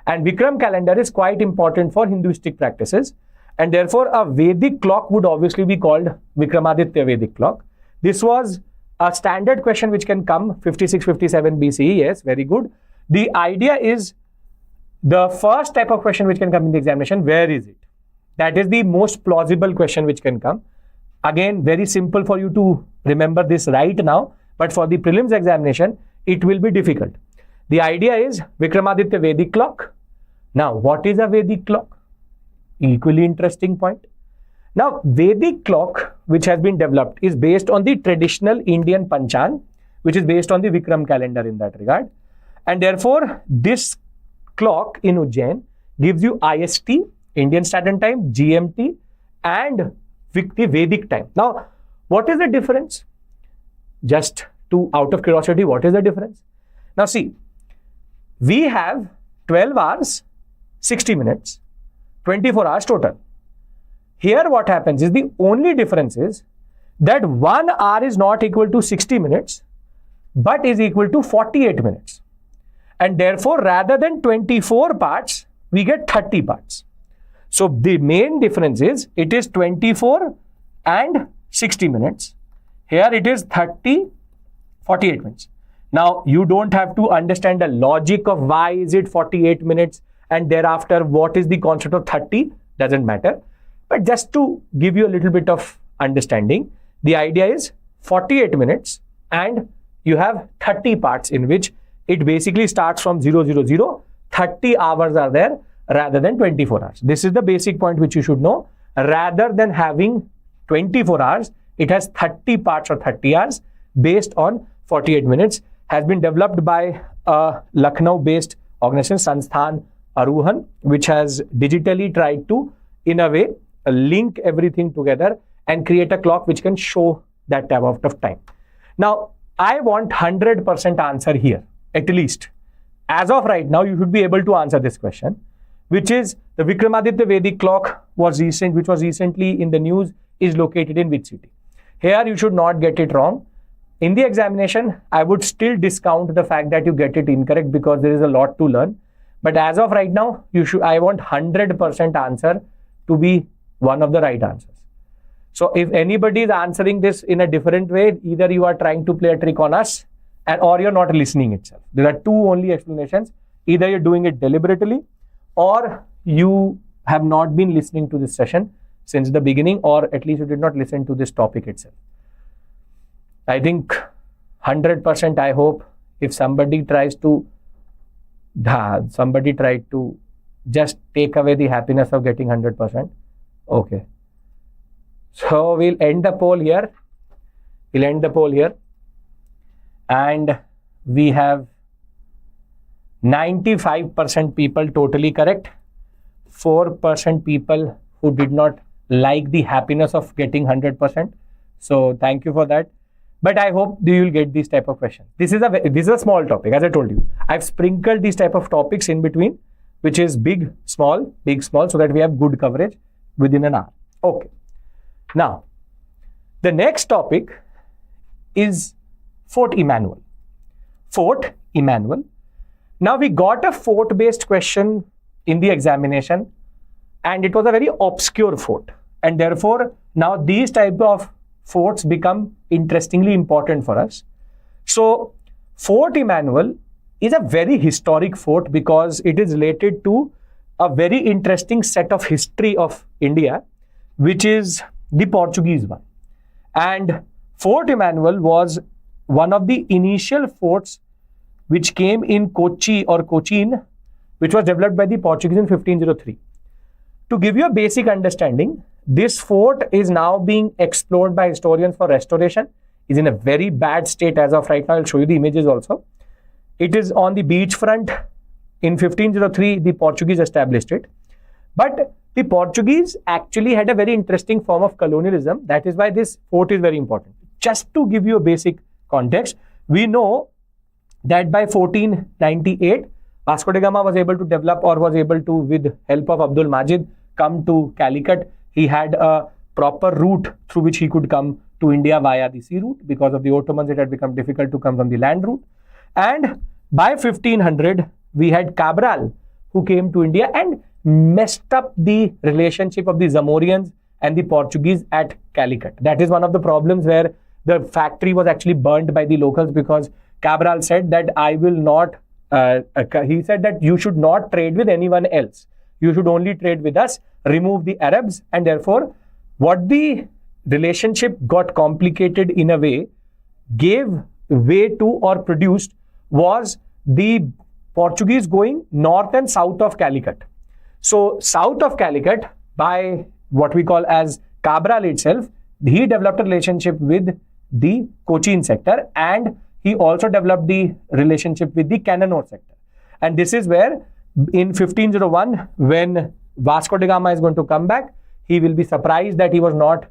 And Vikram calendar is quite important for Hinduistic practices, and therefore a Vedic clock would obviously be called Vikramaditya Vedic clock. This was a standard question which can come 56, 57 BCE. Yes, very good. The idea is the first type of question which can come in the examination, where is it? That is the most plausible question which can come. Again, very simple for you to remember this right now, but for the prelims examination, it will be difficult. The idea is Vikramaditya Vedic clock. Now, what is a Vedic clock? Equally interesting point. Now, Vedic clock, which has been developed, is based on the traditional Indian Panchang, which is based on the Vikram calendar in that regard. And therefore, this clock in Ujjain gives you IST, Indian Standard Time, GMT, and the Vedic time. Now, what is the difference? Just out of curiosity, what is the difference? Now, see, we have 12 hours, 60 minutes, 24 hours total. Here what happens is the only difference is that 1 hour is not equal to 60 minutes, but is equal to 48 minutes. And therefore, rather than 24 parts, we get 30 parts. So the main difference is it is 24 and 60 minutes. Here it is 30, 48 minutes. Now, you don't have to understand the logic of why is it 48 minutes and thereafter what is the concept of 30, doesn't matter. But just to give you a little bit of understanding, the idea is 48 minutes and you have 30 parts in which it basically starts from 000, 30 hours are there rather than 24 hours. This is the basic point which you should know. Rather than having 24 hours, it has 30 parts or 30 hours based on 48 minutes. Has been developed by a Lucknow-based organization, Sansthan Aruhan, which has digitally tried to, in a way, link everything together and create a clock which can show that type of time. Now, I want 100% answer here, at least. As of right now, you should be able to answer this question, which is the Vikramaditya Vedic clock which was recently in the news, is located in which city? Here, you should not get it wrong. In the examination, I would still discount the fact that you get it incorrect because there is a lot to learn. But as of right now, I want 100% answer to be one of the right answers. So if anybody is answering this in a different way, either you are trying to play a trick on us or you're not listening itself. There are two only explanations. Either you're doing it deliberately or you have not been listening to this session since the beginning, or at least you did not listen to this topic itself. I think 100% I hope if somebody tried to just take away the happiness of getting 100%. Okay. So we'll end the poll here. And we have 95% people totally correct. 4% people who did not like the happiness of getting 100%. So thank you for that. But I hope you will get these type of questions. This is a small topic, as I told you. I've sprinkled these type of topics in between, which is big, small, so that we have good coverage within an hour. Okay. Now, the next topic is Fort Emmanuel. Fort Emmanuel. Now, we got a fort-based question in the examination, and it was a very obscure fort. And therefore, now these type of forts become interestingly important for us. So, Fort Emmanuel is a very historic fort because it is related to a very interesting set of history of India, which is the Portuguese one. And Fort Emmanuel was one of the initial forts which came in Kochi or Cochin, which was developed by the Portuguese in 1503. To give you a basic understanding, this fort is now being explored by historians for restoration. It's in a very bad state as of right now. I'll show you the images also. It is on the beach front. In 1503, the Portuguese established it. But the Portuguese actually had a very interesting form of colonialism. That is why this fort is very important. Just to give you a basic context, we know that by 1498, Vasco da Gama was able to develop, or was able to, with help of Abdul Majid, come to Calicut. He had a proper route through which he could come to India via the sea route. Because of the Ottomans, it had become difficult to come from the land route. And by 1500, we had Cabral, who came to India and messed up the relationship of the Zamorians and the Portuguese at Calicut. That is one of the problems where the factory was actually burned by the locals, because Cabral said that I will not, he said that you should not trade with anyone else. You should only trade with us, remove the Arabs, and therefore what the relationship got complicated in a way, gave way to or produced was the Portuguese going north and south of Calicut. So south of Calicut, by what we call as Cabral itself, he developed a relationship with the Cochin sector, and he also developed the relationship with the Cannanore sector. And this is where in 1501, when Vasco da Gama is going to come back, he will be surprised that he was not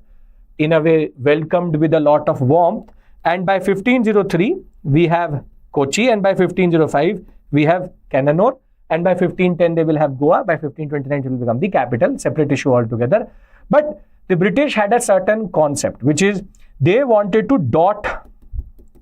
in a way welcomed with a lot of warmth. And by 1503, we have Kochi, and by 1505, we have Cannanore, and by 1510, they will have Goa. By 1529, it will become the capital, separate issue altogether. But the British had a certain concept, which is they wanted to dot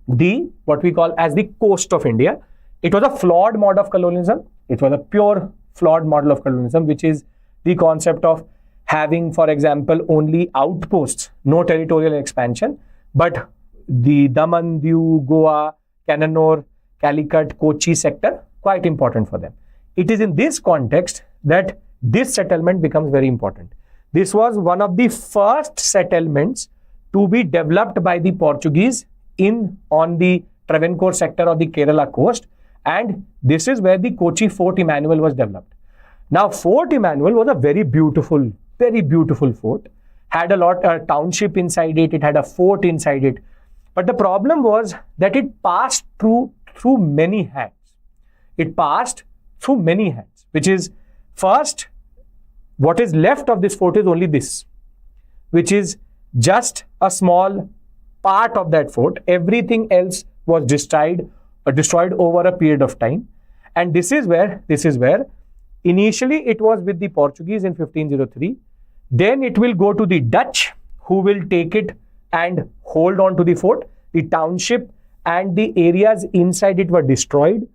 the, what we call as the coast of India. It was a flawed model of colonialism. It was a pure flawed model of colonialism, which is the concept of having, for example, only outposts, no territorial expansion, but the Daman, Diu, Goa, Cannanore, Calicut, Kochi sector, quite important for them. It is in this context that this settlement becomes very important. This was one of the first settlements to be developed by the Portuguese on the Travancore sector or the Kerala coast, and this is where the Kochi Fort Emmanuel was developed. Now, Fort Emmanuel was a very beautiful fort. Had a township inside it. It had a fort inside it. But the problem was that it passed through many hands. It passed through many hands, which is first, what is left of this fort is only this, which is just a small part of that fort. Everything else was destroyed over a period of time. And this is where initially it was with the Portuguese in 1503. Then it will go to the Dutch, who will take it and hold on to the fort. The township and the areas inside it were destroyed.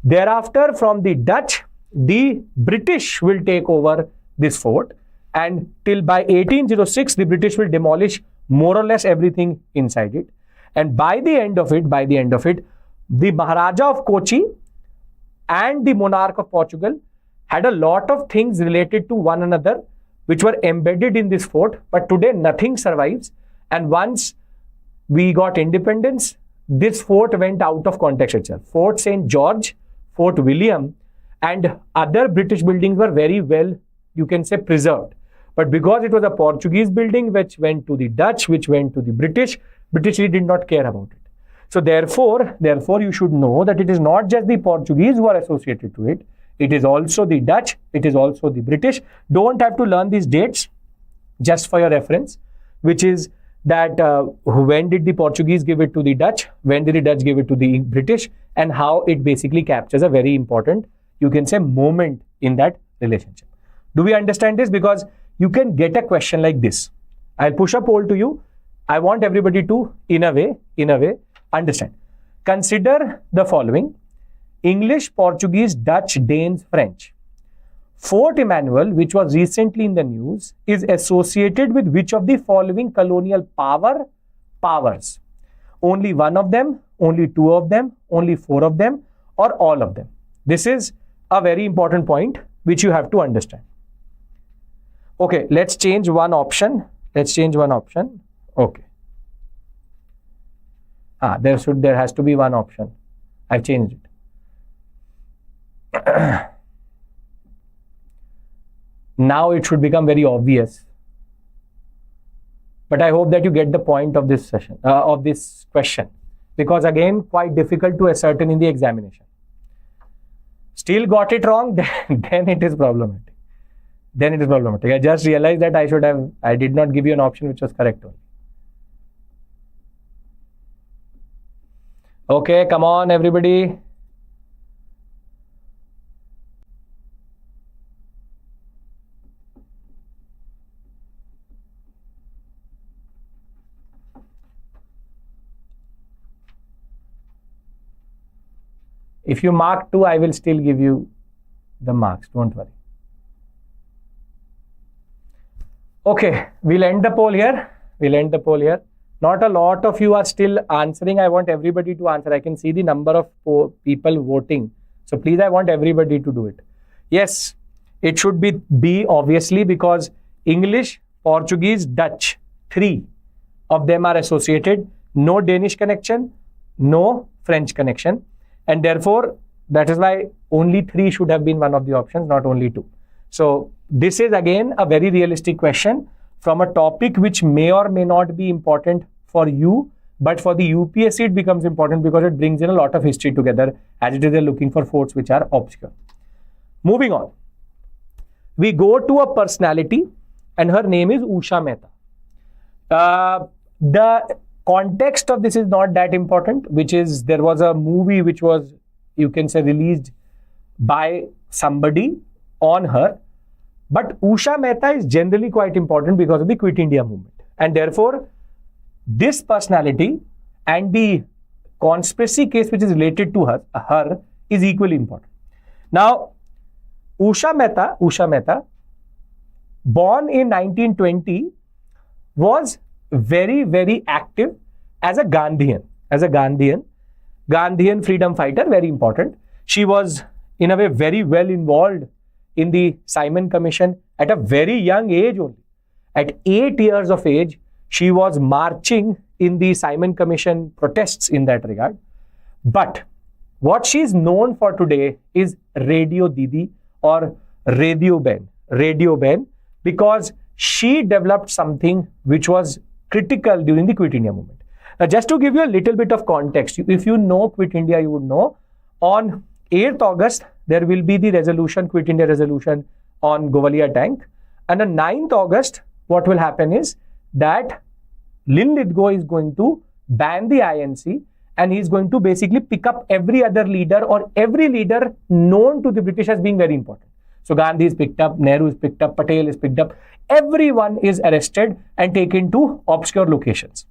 Thereafter, from the Dutch, the British will take over this fort, and till by 1806, the British will demolish more or less everything inside it. And by the end of it, the Maharaja of Kochi and the monarch of Portugal had a lot of things related to one another, which were embedded in this fort, but today nothing survives. And once we got independence, this fort went out of context itself. Fort St. George, Fort William, and other British buildings were very well, you can say, preserved. But because it was a Portuguese building which went to the Dutch, which went to the British really did not care about it. So therefore, you should know that it is not just the Portuguese who are associated to it. It is also the Dutch. It is also the British. Don't have to learn these dates, just for your reference, which is that when did the Portuguese give it to the Dutch? When did the Dutch give it to the British? And how it basically captures a very important, you can say, moment in that relationship. Do we understand this? Because you can get a question like this. I'll push a poll to you. I want everybody to, in a way, understand. Consider the following: English, Portuguese, Dutch, Danes, French. Fort Emmanuel, which was recently in the news, is associated with which of the following colonial powers? Only one of them, only two of them, only four of them, or all of them? This is a very important point which you have to understand. Okay, let's change one option. Okay. There has to be one option. I've changed it. Now it should become very obvious. But I hope that you get the point of this session, of this question, because again, quite difficult to ascertain in the examination. Still got it wrong, then it is problematic. I just realized that I did not give you an option which was correct only. Okay, come on, everybody. If you mark 2, I will still give you the marks. Don't worry. Okay, we'll end the poll here. Not a lot of you are still answering. I want everybody to answer. I can see the number of people voting. So please, I want everybody to do it. Yes, it should be B, obviously, because English, Portuguese, Dutch, 3 of them are associated. No Danish connection, no French connection. And therefore, that is why only 3 should have been one of the options, not only 2. So this is again a very realistic question from a topic which may or may not be important for you, but for the UPSC it becomes important because it brings in a lot of history together, as it is they're looking for forts which are obscure. Moving on, we go to a personality and her name is Usha Mehta. The context of this is not that important, which is there was a movie which was, you can say, released by somebody on her. But Usha Mehta is generally quite important because of the Quit India movement. And therefore, this personality and the conspiracy case which is related to her is equally important. Now, Usha Mehta, born in 1920, was very, very active as a Gandhian. Gandhian freedom fighter, very important. She was, in a way, very well involved in the Simon Commission at a very young age only. At 8 years of age, she was marching in the Simon Commission protests in that regard. But what she is known for today is Radio Didi or Radio Ben, because she developed something which was critical during the Quit India movement. Now, just to give you a little bit of context, if you know Quit India, you would know on 8th August, there will be the resolution, Quit India resolution on Govalia tank. And on 9th August, what will happen is that Lin Lithgow is going to ban the INC and he's going to basically pick up every other leader or every leader known to the British as being very important. So Gandhi is picked up, Nehru is picked up, Patel is picked up. Everyone is arrested and taken to obscure locations.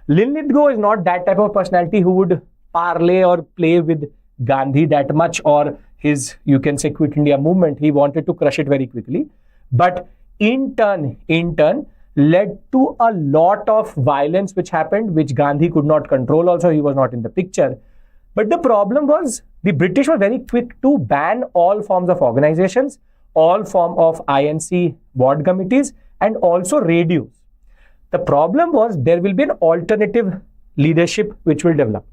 Lin Lithgow is not that type of personality who would parlay or play with Gandhi that much or his, you can say, Quit India movement. He wanted to crush it very quickly. But in turn, led to a lot of violence which happened, which Gandhi could not control also. He was not in the picture. But the problem was the British were very quick to ban all forms of organizations, all form of INC ward committees and also radios. The problem was there will be an alternative leadership which will develop.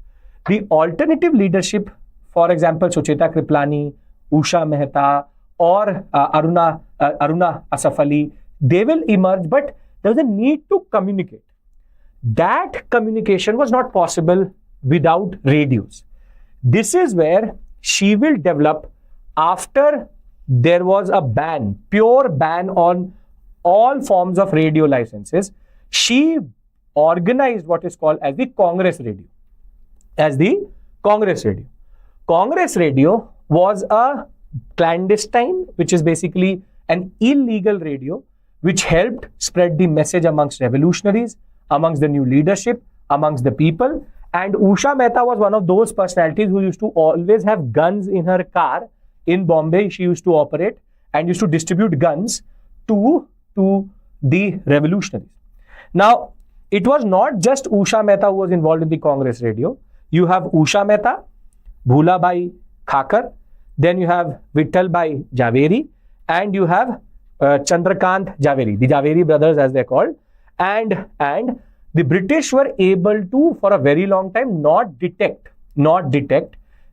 The alternative leadership, for example, Sucheta Kriplani, Usha Mehta or Aruna Asaf Ali, they will emerge, but there was a need to communicate. That communication was not possible without radios. This is where she will develop after there was a ban, pure ban on all forms of radio licenses. She organized what is called as the Congress Radio. Congress Radio was a clandestine, which is basically an illegal radio, which helped spread the message amongst revolutionaries, amongst the new leadership, amongst the people. And Usha Mehta was one of those personalities who used to always have guns in her car. In Bombay, she used to operate and used to distribute guns to the revolutionaries. Now, it was not just Usha Mehta who was involved in the Congress Radio. You have Usha Mehta, Bhulabai Khakar, then you have Vittalbai Javeri, and you have Chandrakant Javeri, the Javeri brothers as they're called. And the British were able to, for a very long time, not detect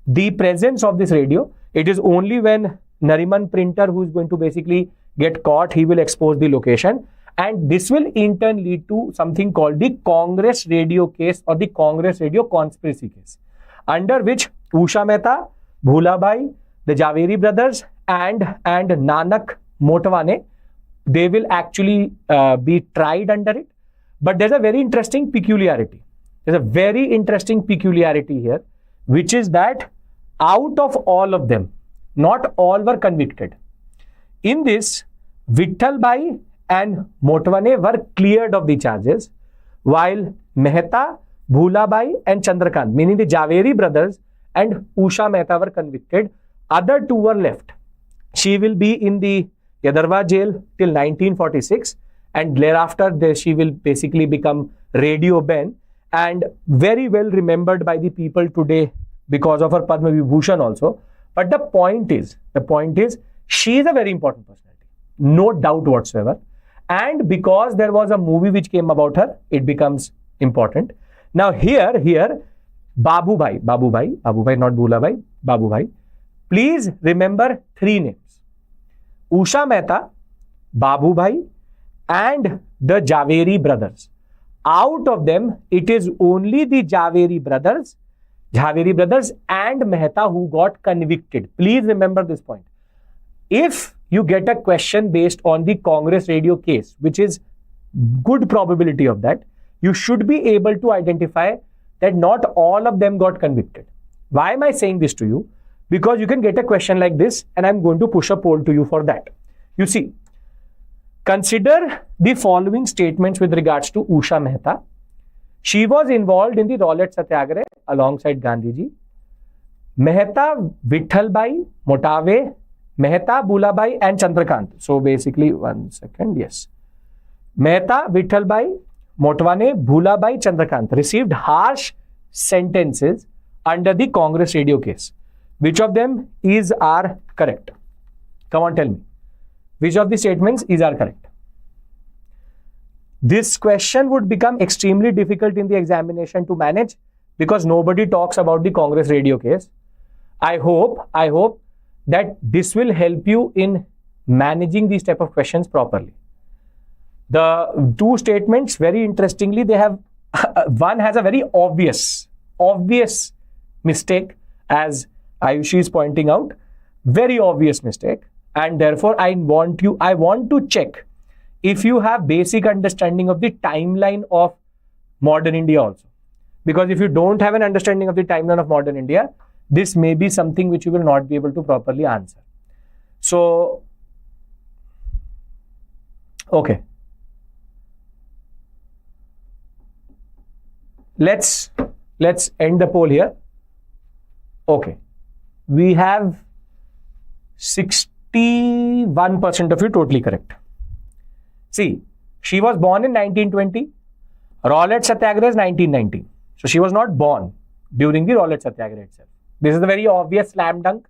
the presence of this radio. It is only when Nariman Printer, who is going to basically get caught, he will expose the location. And this will in turn lead to something called the Congress Radio case or the Congress Radio conspiracy case, under which Usha Mehta, Bhulabai, the Javeri brothers and Nanak Motwane, they will actually be tried under it. But there's a very interesting peculiarity. There's a very interesting peculiarity here, which is that out of all of them, not all were convicted. In this, Vittalbai and Motwane were cleared of the charges, while Mehta, Bhulabai and Chandrakant, meaning the Javeri brothers and Usha Mehta were convicted. Other two were left. She will be in the Yadarwa jail till 1946, and thereafter she will basically become Radio Ben and very well remembered by the people today because of her Padma Vibhushan also. But the point is, she is a very important personality, no doubt whatsoever. And because there was a movie which came about her, it becomes important. Now here, Babu Bhai, not Bhula Bhai, Babu Bhai. Please remember three names: Usha Mehta, Babu Bhai, and the Javeri brothers. Out of them, it is only the Javeri brothers and Mehta who got convicted. Please remember this point. If you get a question based on the Congress radio case, which is good probability of that, you should be able to identify that not all of them got convicted. Why am I saying this to you? Because you can get a question like this, and I'm going to push a poll to you for that. You see, consider the following statements with regards to Usha Mehta. She was involved in the Rowlatt Satyagraha alongside Gandhiji. Mehta, Vithalbai, Motave, Mehta, Bulabai, and Chandrakant. So basically, one second, yes. Mehta, Vithalbai, Motwane, Bhulabai, Chandrakant received harsh sentences under the Congress radio case. Which of them are correct? Come on, tell me. Which of the statements are correct? This question would become extremely difficult in the examination to manage because nobody talks about the Congress radio case. I hope that this will help you in managing these type of questions properly. The two statements, very interestingly, they have one has a very obvious mistake, as Ayushi is pointing out, very obvious mistake, and therefore I want to check if you have basic understanding of the timeline of modern India also. Because if you don't have an understanding of the timeline of modern India, this may be something which you will not be able to properly answer. So, okay. Let's end the poll here. Okay. We have 61% of you totally correct. See, she was born in 1920. Rowlatt Satyagraha is 1919. So she was not born during the Rowlatt Satyagraha itself. This is a very obvious slam dunk.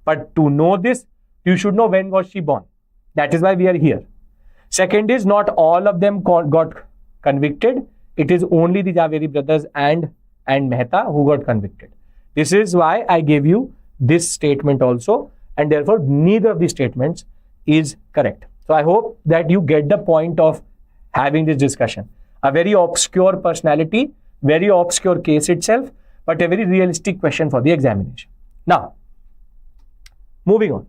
But to know this, you should know when was she born. That is why we are here. Second is, not all of them got convicted. It is only the Javeri brothers and Mehta who got convicted. This is why I gave you this statement also, and therefore neither of these statements is correct. So I hope that you get the point of having this discussion. A very obscure personality, very obscure case itself, but a very realistic question for the examination. Now, moving on.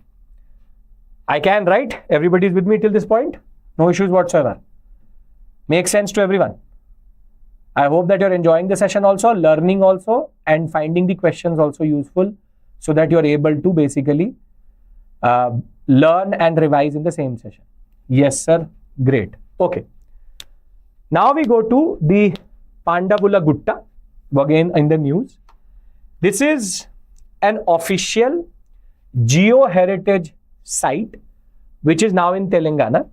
I can write. Everybody is with me till this point? No issues whatsoever. Makes sense to everyone. I hope that you're enjoying the session also, learning also, and finding the questions also useful so that you're able to basically learn and revise in the same session. Yes, sir. Great. Okay. Now we go to the Pandavula Gutta, again in the news. This is an official geo-heritage site which is now in Telangana.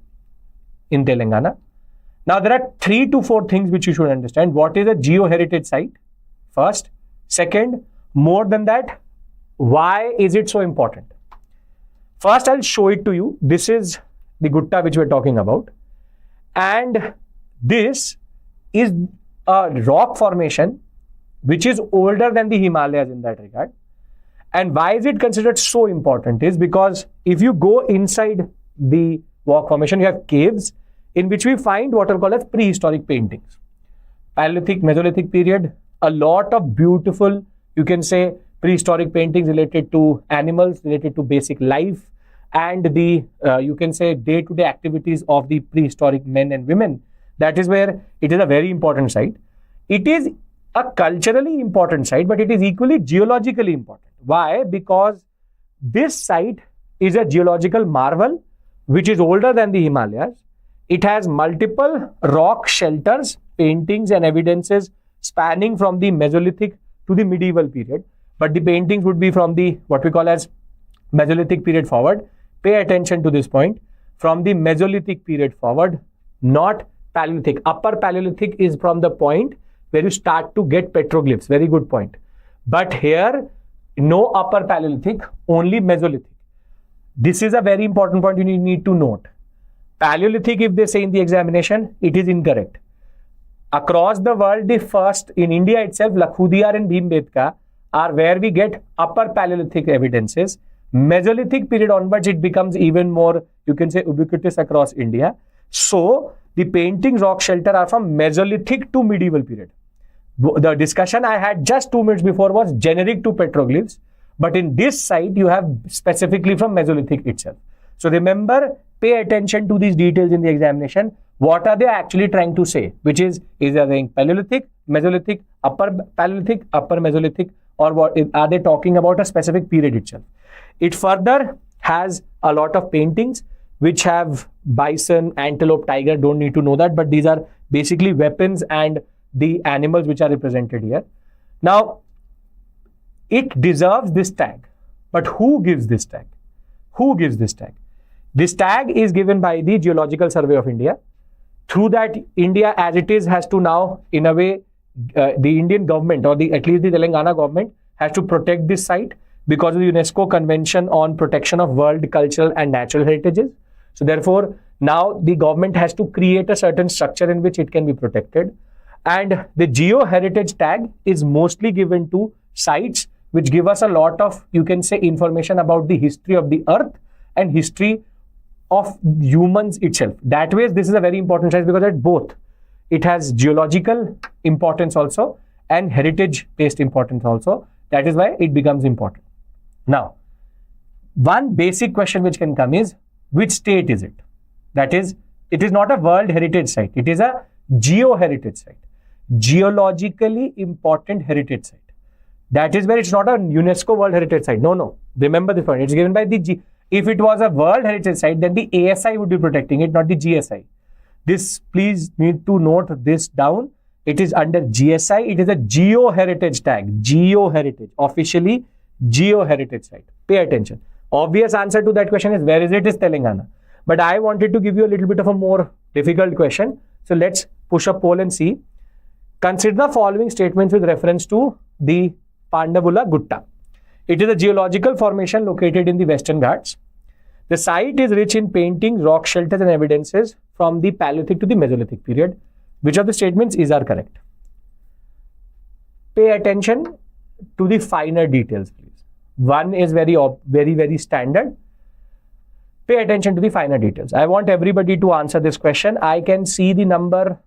Now, there are 3 to 4 things which you should understand. What is a geo-heritage site? First. Second, more than that, why is it so important? First, I'll show it to you. This is the Gutta which we're talking about. And this is a rock formation which is older than the Himalayas in that regard. And why is it considered so important is because if you go inside the rock formation, you have caves in which we find what are called as prehistoric paintings. Paleolithic, Mesolithic period, a lot of beautiful, you can say, prehistoric paintings related to animals, related to basic life, and the, you can say, day-to-day activities of the prehistoric men and women. That is where it is a very important site. It is a culturally important site, but it is equally geologically important. Why? Because this site is a geological marvel which is older than the Himalayas. It has multiple rock shelters, paintings and evidences spanning from the Mesolithic to the medieval period. but the paintings would be from the what we call as Mesolithic period forward. Pay attention to this point. From the Mesolithic period forward, not Paleolithic. Upper Paleolithic is from the point where you start to get petroglyphs. Very good point. But here, no upper Paleolithic, only Mesolithic. This is a very important point you need to note. Paleolithic, if they say in the examination, it is incorrect. Across the world, the first, in India itself, Lakhudiyar and Bhimbetka are where we get upper Paleolithic evidences. Mesolithic period onwards, it becomes even more, you can say, ubiquitous across India. So, the paintings rock shelter are from Mesolithic to medieval period. The discussion I had just 2 minutes before was generic to petroglyphs. But in this site, you have specifically from Mesolithic itself. So remember, pay attention to these details in the examination. What are they actually trying to say? Which is they saying Paleolithic, Mesolithic, upper Paleolithic, upper Mesolithic, or what are they talking about a specific period itself? It further has a lot of paintings which have bison, antelope, tiger, don't need to know that, but these are basically weapons and the animals which are represented here. Now, it deserves this tag, but who gives this tag? Who gives this tag? This tag is given by the Geological Survey of India. Through that, India as it is has to now, in a way, the Indian government or at least the Telangana government has to protect this site because of the UNESCO Convention on Protection of World Cultural and Natural Heritages. So therefore, now the government has to create a certain structure in which it can be protected. And the Geo Heritage tag is mostly given to sites which give us a lot of, you can say, information about the history of the earth and history of humans itself. That way, this is a very important site because it both. It has geological importance also and heritage-based importance also. That is why it becomes important. Now, one basic question which can come is, which state is it? That is, it is not a World Heritage Site. It is a Geo Heritage Site. Geologically important heritage site. That is where it's not a UNESCO World Heritage Site. No. Remember this point. It's given by the If it was a World Heritage Site, then the ASI would be protecting it, not the GSI. This, please need to note this down. It is under GSI. It is a Geo Heritage tag. Geo Heritage. Officially, Geo Heritage Site. Pay attention. Obvious answer to that question is, where is it? Is Telangana. But I wanted to give you a little bit of a more difficult question. So let's push a poll and see. Consider the following statements with reference to the Pandavula Gutta. It is a geological formation located in the Western Ghats. The site is rich in paintings, rock shelters and evidences from the Paleolithic to the Mesolithic period. Which of the statements are correct? Pay attention to the finer details, please. One is very standard. Pay attention to the finer details. I want everybody to answer this question. I can see the number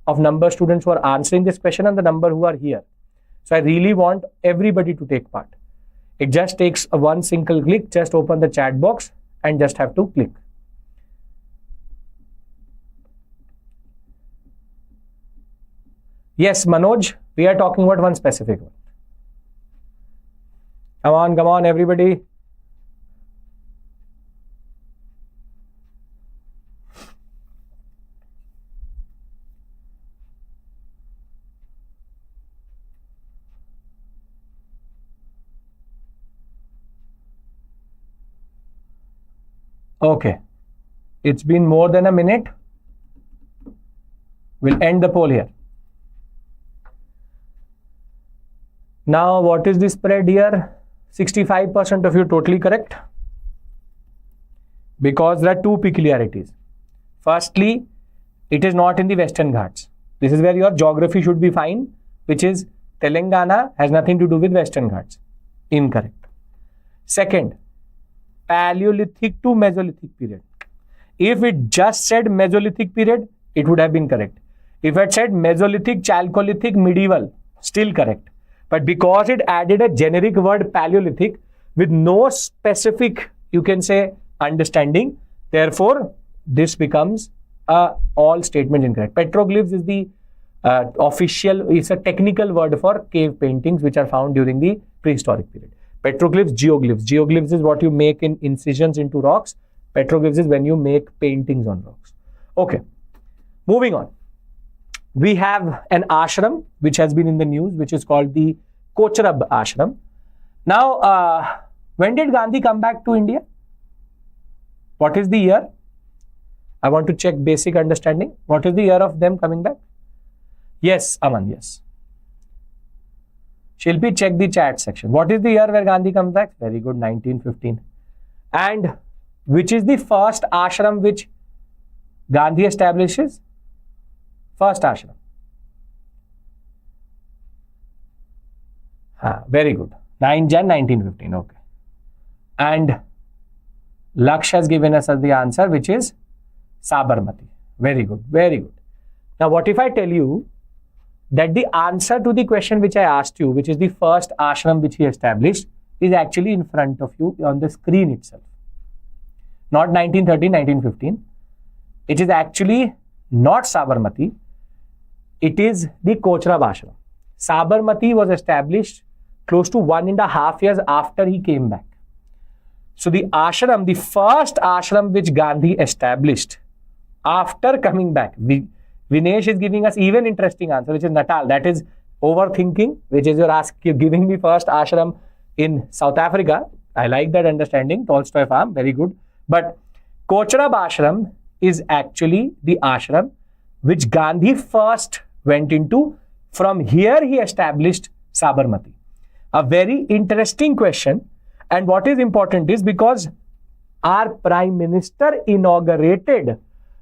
of students who are answering this question and the number who are here. So I really want everybody to take part. It just takes one single click. Just open the chat box and just have to click. Yes, Manoj, we are talking about one specific one. Come on, everybody. Okay, it's been more than a minute. We'll end the poll here. Now, what is the spread here? 65% of you totally correct. Because there are two peculiarities. Firstly, it is not in the Western Ghats. This is where your geography should be fine, which is Telangana has nothing to do with Western Ghats. Incorrect. Second, Paleolithic to Mesolithic period. If it just said Mesolithic period, it would have been correct. If it said Mesolithic, Chalcolithic, medieval, still correct. But because it added a generic word Paleolithic with no specific, you can say, understanding, therefore, this becomes all statement incorrect. Petroglyphs is the official, it's a technical word for cave paintings which are found during the prehistoric period. Petroglyphs, geoglyphs. Geoglyphs is what you make in incisions into rocks. Petroglyphs is when you make paintings on rocks. Okay, moving on. We have an ashram which has been in the news, which is called the Kochrab Ashram. Now, when did Gandhi come back to India? What is the year? I want to check basic understanding. What is the year of them coming back? Yes, Aman, yes. Shilpi, check the chat section. What is the year where Gandhi comes back? Very good, 1915. And which is the first ashram which Gandhi establishes? First ashram. Very good. 9 Jan 1915. Okay. And Laksh has given us the answer, which is Sabarmati. Very good. Very good. Now, what if I tell you that the answer to the question which I asked you, which is the first ashram which he established, is actually in front of you on the screen itself? Not 1913, 1915. It is actually not Sabarmati. It is the Kochrab Ashram. Sabarmati was established close to 1.5 years after he came back. So the ashram, the first ashram which Gandhi established after coming back, Vinesh is giving us even interesting answer, which is Natal. That is overthinking, which is you're giving me first ashram in South Africa. I like that understanding. Tolstoy farm, very good. But Kochrab Ashram is actually the ashram which Gandhi first went into. From here, he established Sabarmati. A very interesting question. And what is important is because our Prime Minister inaugurated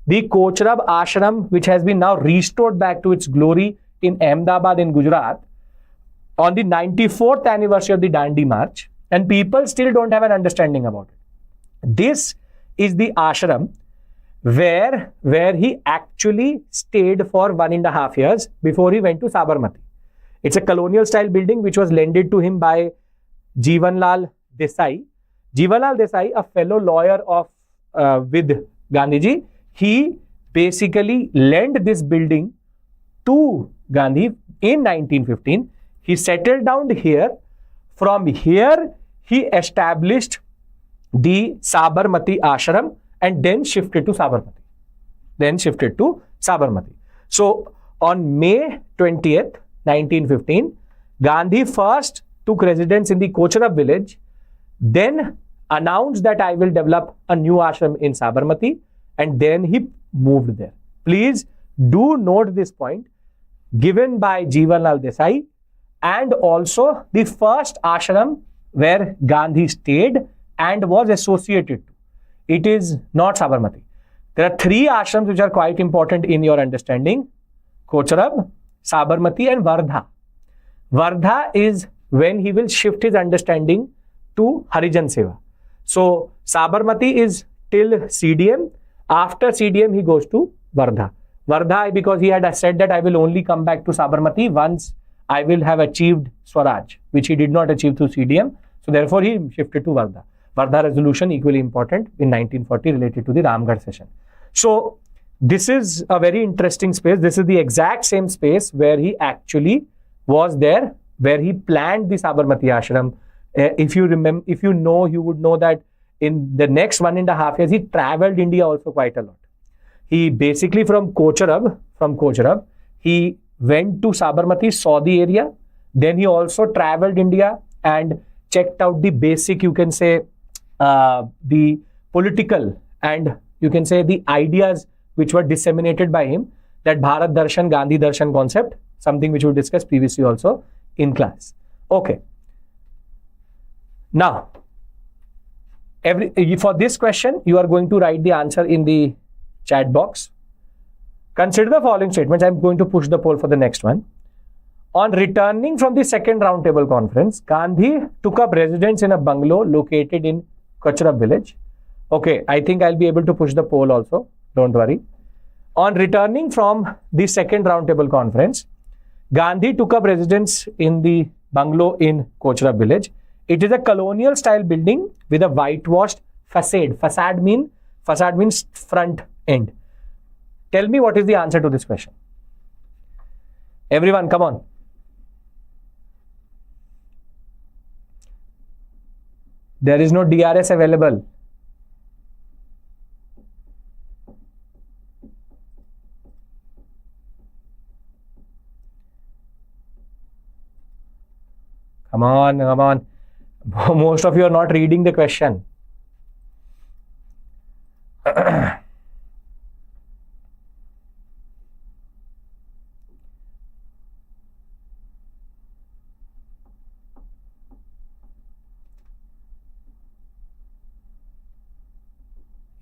the Kochrab Ashram, which has been now restored back to its glory in Ahmedabad in Gujarat, on the 94th anniversary of the Dandi March, and people still don't have an understanding about it. This is the ashram where he actually stayed for 1.5 years before he went to Sabarmati. It's a colonial style building which was lended to him by Jivanlal Desai. Jivanlal Desai, a fellow lawyer of with Gandhiji, he basically lent this building to Gandhi in 1915. He settled down here. From here, he established the Sabarmati Ashram and then shifted to Sabarmati. So, on May 20th, 1915, Gandhi first took residence in the Kochrab village, then announced that I will develop a new ashram in Sabarmati, and then he moved there. Please do note this point, given by Jivanlal Desai, and also the first ashram where Gandhi stayed and was associated to. It is not Sabarmati. There are 3 ashrams which are quite important in your understanding: Kochrab, Sabarmati and Wardha. Wardha is when he will shift his understanding to Harijan Seva. So Sabarmati is till CDM. After CDM, he goes to Wardha. Wardha, because he had said that I will only come back to Sabarmati once I will have achieved Swaraj, which he did not achieve through CDM. So therefore, he shifted to Wardha. Wardha resolution equally important in 1940 related to the Ramgarh session. So this is a very interesting space. This is the exact same space where he actually was there, where he planned the Sabarmati ashram. If you remember, if you know, you would know that in the next 1.5 years, he traveled India also quite a lot. He basically from Kochrab, he went to Sabarmati, saw the area. Then he also traveled India and checked out the basic, you can say, the political and you can say the ideas which were disseminated by him, that Bharat Darshan, Gandhi Darshan concept, something which we discussed previously also in class. Okay. Now, for this question, you are going to write the answer in the chat box. Consider the following statements. I'm going to push the poll for the next one. On returning from the second roundtable conference, Gandhi took up residence in a bungalow located in Kochrab village. Okay, I think I'll be able to push the poll also. Don't worry. On returning from the second roundtable conference, Gandhi took up residence in the bungalow in Kochrab village. It is a colonial style building with a whitewashed facade. Facade means front end. Tell me what is the answer to this question. Everyone, come on. There is no DRS available. Come on, come on. Most of you are not reading the question.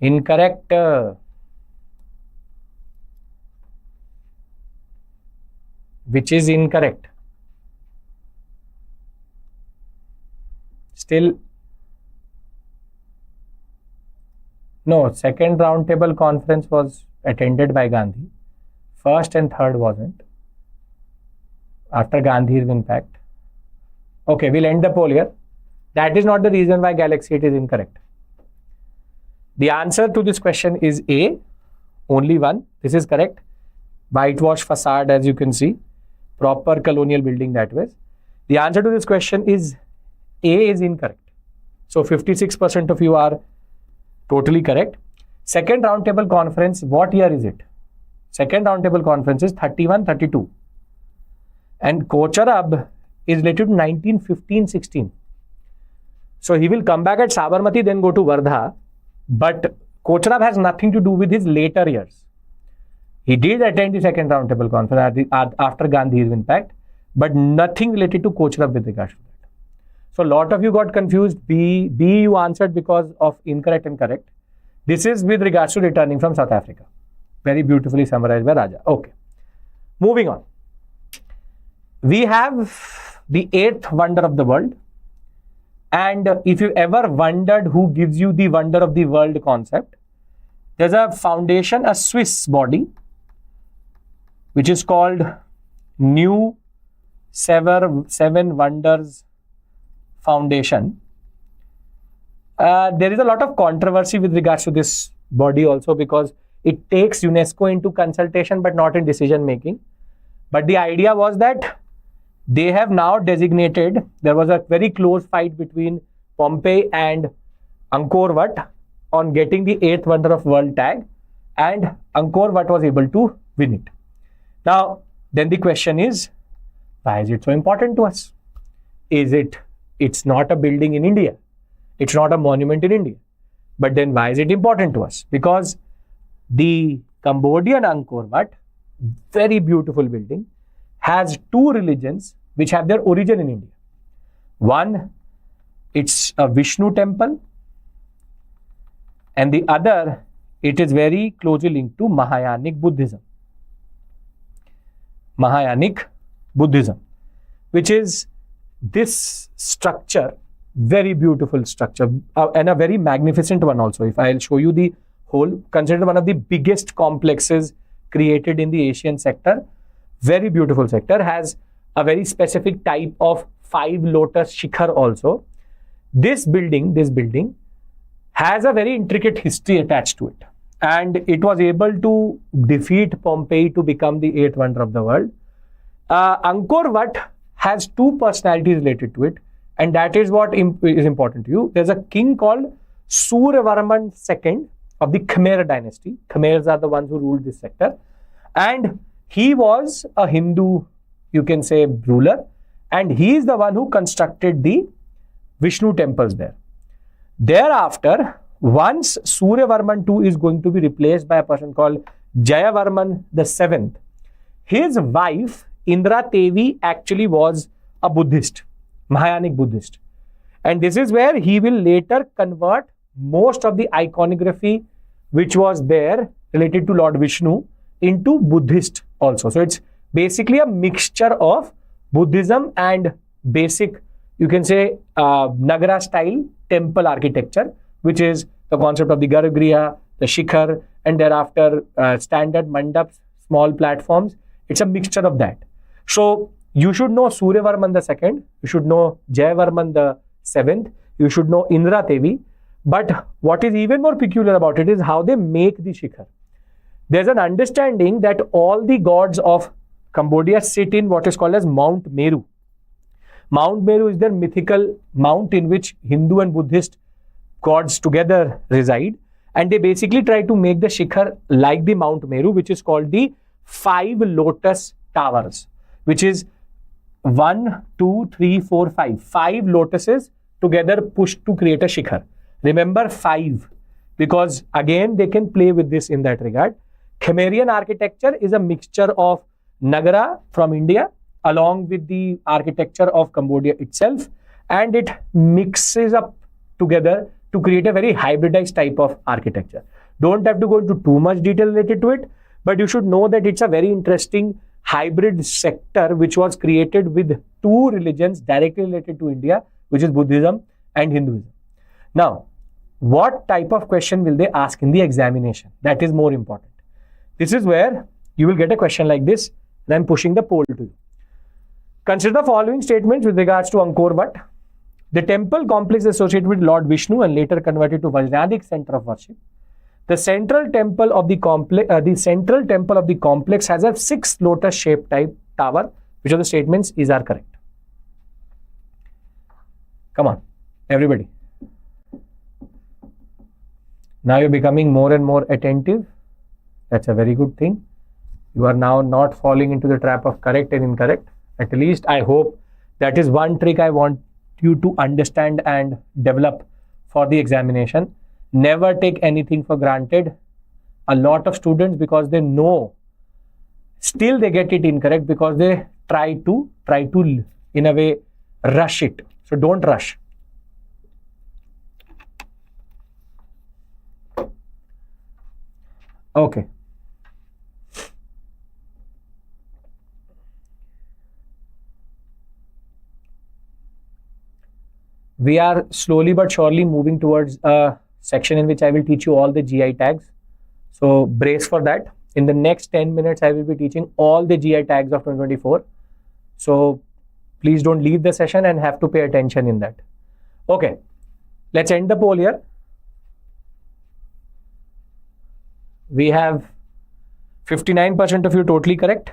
Incorrect. Which is incorrect? Still, no, second roundtable conference was attended by Gandhi. First and third wasn't. After Gandhi's impact. Okay, we'll end the poll here. That is not the reason why Galaxy 8 is incorrect. The answer to this question is A, only one. This is correct. Whitewash facade, as you can see. Proper colonial building that was. The answer to this question is A is incorrect. So 56% of you are totally correct. Second roundtable conference, what year is it? Second roundtable conference is 31-32. And Kochrab is related to 1915-16. So he will come back at Sabarmati, then go to Wardha. But Kochrab has nothing to do with his later years. He did attend the second roundtable conference after Gandhi's impact, but nothing related to Kochrab with regards to that. So a lot of you got confused. B you answered because of incorrect and correct. This is with regards to returning from South Africa. Very beautifully summarized by Raja. Okay. Moving on. We have the 8th wonder of the world. And if you ever wondered who gives you the wonder of the world concept, there's a foundation, a Swiss body, which is called New Seven Wonders Foundation. There is a lot of controversy with regards to this body also, because it takes UNESCO into consultation but not in decision making. But the idea was that they have now designated, there was a very close fight between Pompeii and Angkor Wat on getting the 8th wonder of world tag, and Angkor Wat was able to win it. Now, then the question is, why is it so important to us? It's not a building in India. It's not a monument in India. But then why is it important to us? Because the Cambodian Angkor Wat, very beautiful building, has two religions which have their origin in India. One, it's a Vishnu temple, and the other, it is very closely linked to Mahayanic Buddhism. Mahayanic Buddhism, which is this structure, very beautiful structure, and a very magnificent one also. If I'll show you the whole, considered one of the biggest complexes created in the Asian sector. Very beautiful sector, has a very specific type of 5 lotus shikhar also. This building has a very intricate history attached to it. And it was able to defeat Pompeii to become the 8th wonder of the world. Angkor Wat has 2 personalities related to it. And that is what is important to you. There's a king called Suryavarman II of the Khmer dynasty. Khmers are the ones who ruled this sector. And he was a Hindu, you can say, ruler, and he is the one who constructed the Vishnu temples there. Thereafter, once Suryavarman II is going to be replaced by a person called Jayavarman VII, his wife, Indra Devi, actually was a Buddhist, Mahayanic Buddhist. And this is where he will later convert most of the iconography which was there related to Lord Vishnu into Buddhist also. So it's basically a mixture of Buddhism and basic, you can say, Nagara style temple architecture, which is the concept of the Garbhagriha, the Shikhar, and thereafter standard mandaps, small platforms. It's a mixture of that. So you should know Suryavarman II, you should know Jayavarman VII, you should know Indra Devi. But what is even more peculiar about it is how they make the Shikhar. There's an understanding that all the gods of Cambodia sit in what is called as Mount Meru. Mount Meru is their mythical mount in which Hindu and Buddhist gods together reside. And they basically try to make the Shikhar like the Mount Meru, which is called the 5 lotus towers, which is 1, 2, 3, 4, 5. 5 lotuses together pushed to create a shikhar. Remember 5, because again they can play with this in that regard. Khmerian architecture is a mixture of Nagara from India along with the architecture of Cambodia itself, and it mixes up together to create a very hybridized type of architecture. Don't have to go into too much detail related to it, but you should know that it's a very interesting hybrid sector which was created with 2 religions directly related to India, which is Buddhism and Hinduism. Now, what type of question will they ask in the examination? That is more important. This is where you will get a question like this, and I'm pushing the poll to you. Consider the following statements with regards to Angkor Wat. The temple complex associated with Lord Vishnu and later converted to Vajrayanic center of worship. The central temple of the complex has a 6 lotus shaped type tower. Which of the statements are correct? Come on, everybody. Now you're becoming more and more attentive. That's a very good thing. You are now not falling into the trap of correct and incorrect. At least I hope that is one trick I want you to understand and develop for the examination. Never take anything for granted. A lot of students, because they know, still they get it incorrect because they try to in a way rush it. So don't rush. Okay. We are slowly but surely moving towards a section in which I will teach you all the GI tags. So brace for that. In the next 10 minutes, I will be teaching all the GI tags of 2024. So please don't leave the session and have to pay attention in that. Okay, let's end the poll here. We have 59% of you totally correct.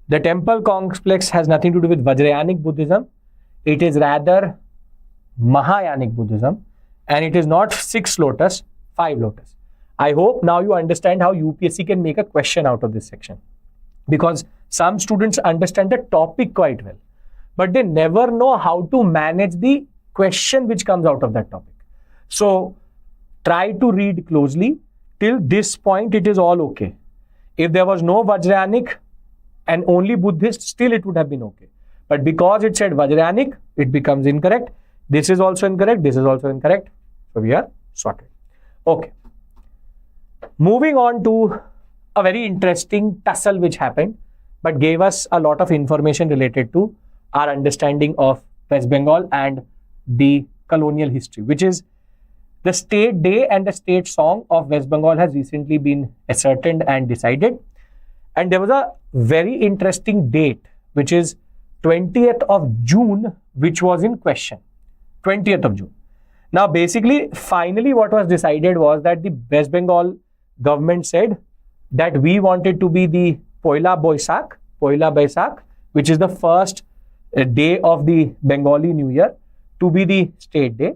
The temple complex has nothing to do with Vajrayanic Buddhism. It is rather Mahayanic Buddhism, and it is not 6 lotus, 5 lotus. I hope now you understand how UPSC can make a question out of this section, because some students understand the topic quite well, but they never know how to manage the question which comes out of that topic. So try to read closely. Till this point, it is all okay. If there was no Vajrayanic and only Buddhist, still it would have been okay. But because it said Vajrayanic, it becomes incorrect. This is also incorrect. This is also incorrect. So we are sorted. Okay. Moving on to a very interesting tussle which happened, but gave us a lot of information related to our understanding of West Bengal and the colonial history, which is the state day and the state song of West Bengal has recently been ascertained and decided. And there was a very interesting date, which is 20th of June, which was in question. 20th of June. Now, basically, finally, what was decided was that the West Bengal government said that we wanted to be the Poila Baisakh, which is the first day of the Bengali New Year, to be the state day.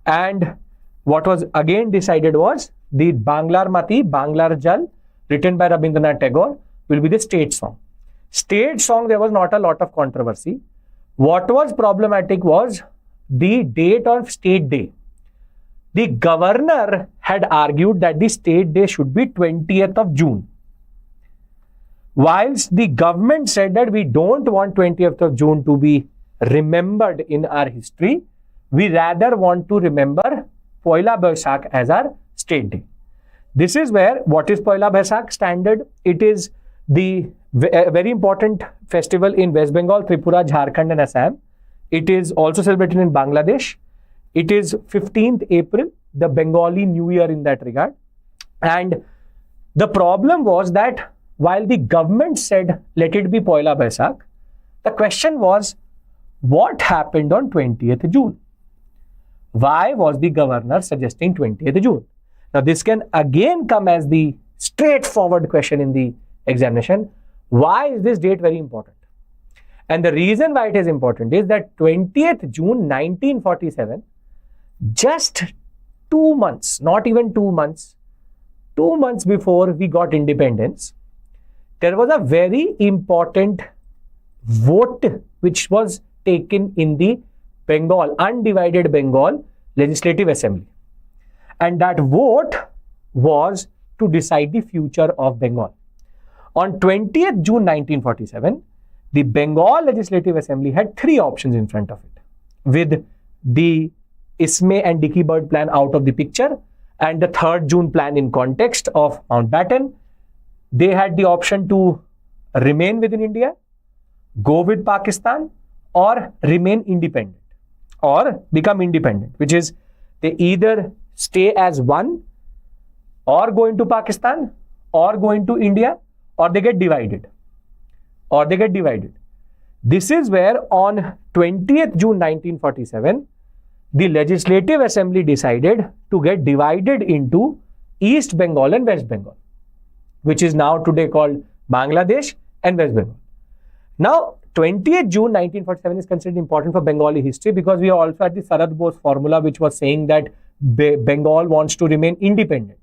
And what was again decided was the Banglar Mati, Banglar Jal, written by Rabindranath Tagore, will be the state song. State song, there was not a lot of controversy. What was problematic was the date of state day. The governor had argued that the state day should be 20th of June. Whilst the government said that we don't want 20th of June to be remembered in our history, we rather want to remember Poila Baisakh as our state day. This is where, what is Poila Baisakh standard? It is the very important festival in West Bengal, Tripura, Jharkhand and Assam. It is also celebrated in Bangladesh. It is 15th April, the Bengali New Year in that regard. And the problem was that while the government said, let it be Poila Baisakh, the question was, what happened on 20th June? Why was the governor suggesting 20th June? Now, this can again come as the straightforward question in the examination. Why is this date very important? And the reason why it is important is that 20th June 1947, just 2 months, not even 2 months, 2 months before we got independence, there was a very important vote which was taken in the Bengal, undivided Bengal Legislative Assembly. And that vote was to decide the future of Bengal. On 20th June 1947, the Bengal Legislative Assembly had three options in front of it, with the Ismay and Dickey Bird plan out of the picture and the 3rd June plan in context of Mountbatten. They had the option to remain within India, go with Pakistan, or remain independent or become independent, which is they either stay as one or go into Pakistan or go into India, or they get divided. This is where on 20th June 1947, the Legislative Assembly decided to get divided into East Bengal and West Bengal, which is now today called Bangladesh and West Bengal. Now, 20th June 1947 is considered important for Bengali history because we also had the Sarad Bose formula, which was saying that Bengal wants to remain independent.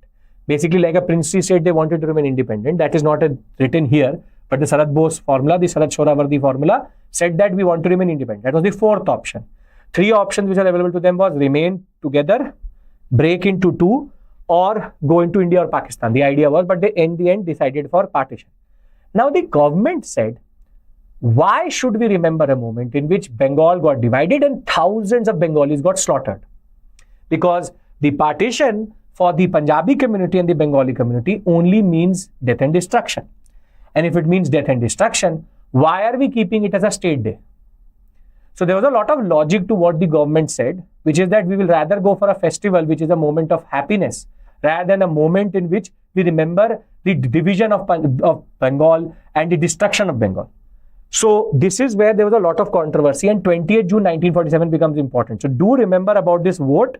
Basically, like a princely state, they wanted to remain independent. That is not written here, but the Sarad Bose formula, the Sarad Shoravardi formula, said that we want to remain independent. That was the 4th option. 3 options which are available to them was remain together, break into 2, or go into India or Pakistan. The idea was, but they in the end decided for partition. Now the government said, why should we remember a moment in which Bengal got divided and thousands of Bengalis got slaughtered? Because the partition for the Punjabi community and the Bengali community only means death and destruction. And if it means death and destruction, why are we keeping it as a state day? So there was a lot of logic to what the government said, which is that we will rather go for a festival, which is a moment of happiness, rather than a moment in which we remember the division of Bengal and the destruction of Bengal. So this is where there was a lot of controversy, and 20th June 1947 becomes important. So do remember about this vote.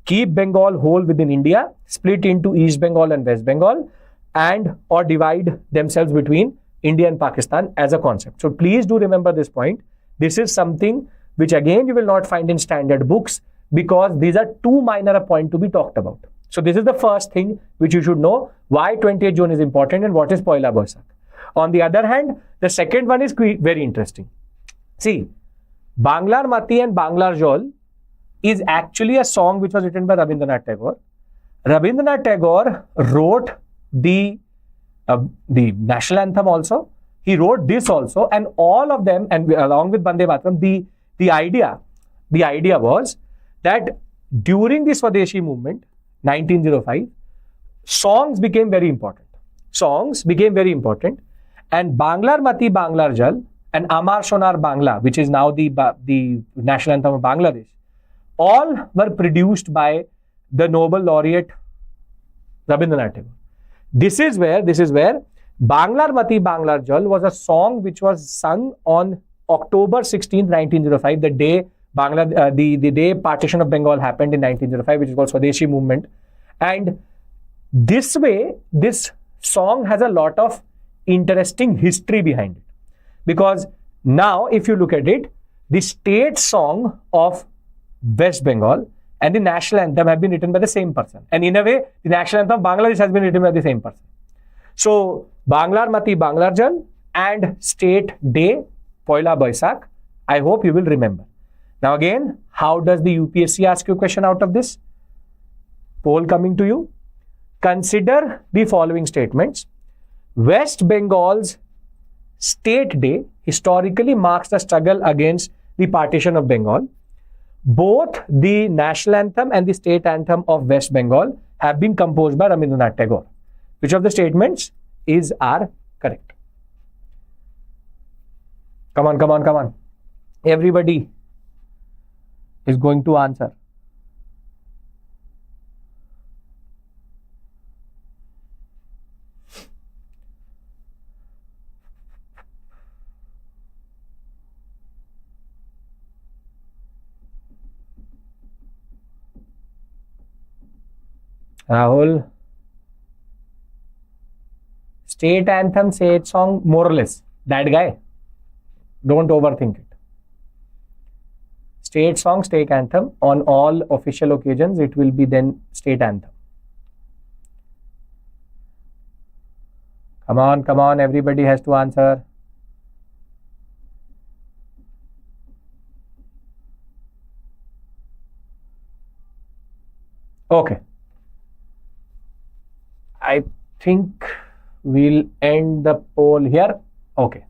Keep Bengal whole within India, split into East Bengal and West Bengal, and or divide themselves between India and Pakistan as a concept. So please do remember this point. This is something which again you will not find in standard books because these are too minor a point to be talked about. So this is the first thing which you should know, why 20th June is important and what is Poila Boisak. On the other hand, the second one is very interesting. See, Banglar Mati and Banglar Jol is actually a song which was written by Rabindranath Tagore. Rabindranath Tagore wrote the national anthem also. He wrote this also, and all of them, and along with Bande Mataram, the idea was that during the Swadeshi movement, 1905, songs became very important. And Banglar Mati Banglar Jal and Amar Sonar Bangla, which is now the national anthem of Bangladesh, all were produced by the Nobel laureate Rabindranath Tagore. This is where Banglar Mati Banglar Jal was a song which was sung on October 16, 1905, the day the day partition of Bengal happened in 1905, which is called Swadeshi movement. And this way, this song has a lot of interesting history behind it. Because now, if you look at it, the state song of West Bengal and the national anthem have been written by the same person. And in a way, the national anthem of Bangladesh has been written by the same person. So, Banglar Mati Banglar Jal and State Day, Poila Boisak, I hope you will remember. Now again, how does the UPSC ask you a question out of this? Poll coming to you. Consider the following statements. West Bengal's State Day historically marks the struggle against the partition of Bengal. Both the national anthem and the state anthem of West Bengal have been composed by Rabindranath Tagore. Which of the statements are correct? Come on. Everybody is going to answer. Rahul. State anthem, state song, more or less. That guy. Don't overthink it. State song, state anthem. On all official occasions, it will be then state anthem. Come on. Everybody has to answer. Okay. I think we'll end the poll here. Okay.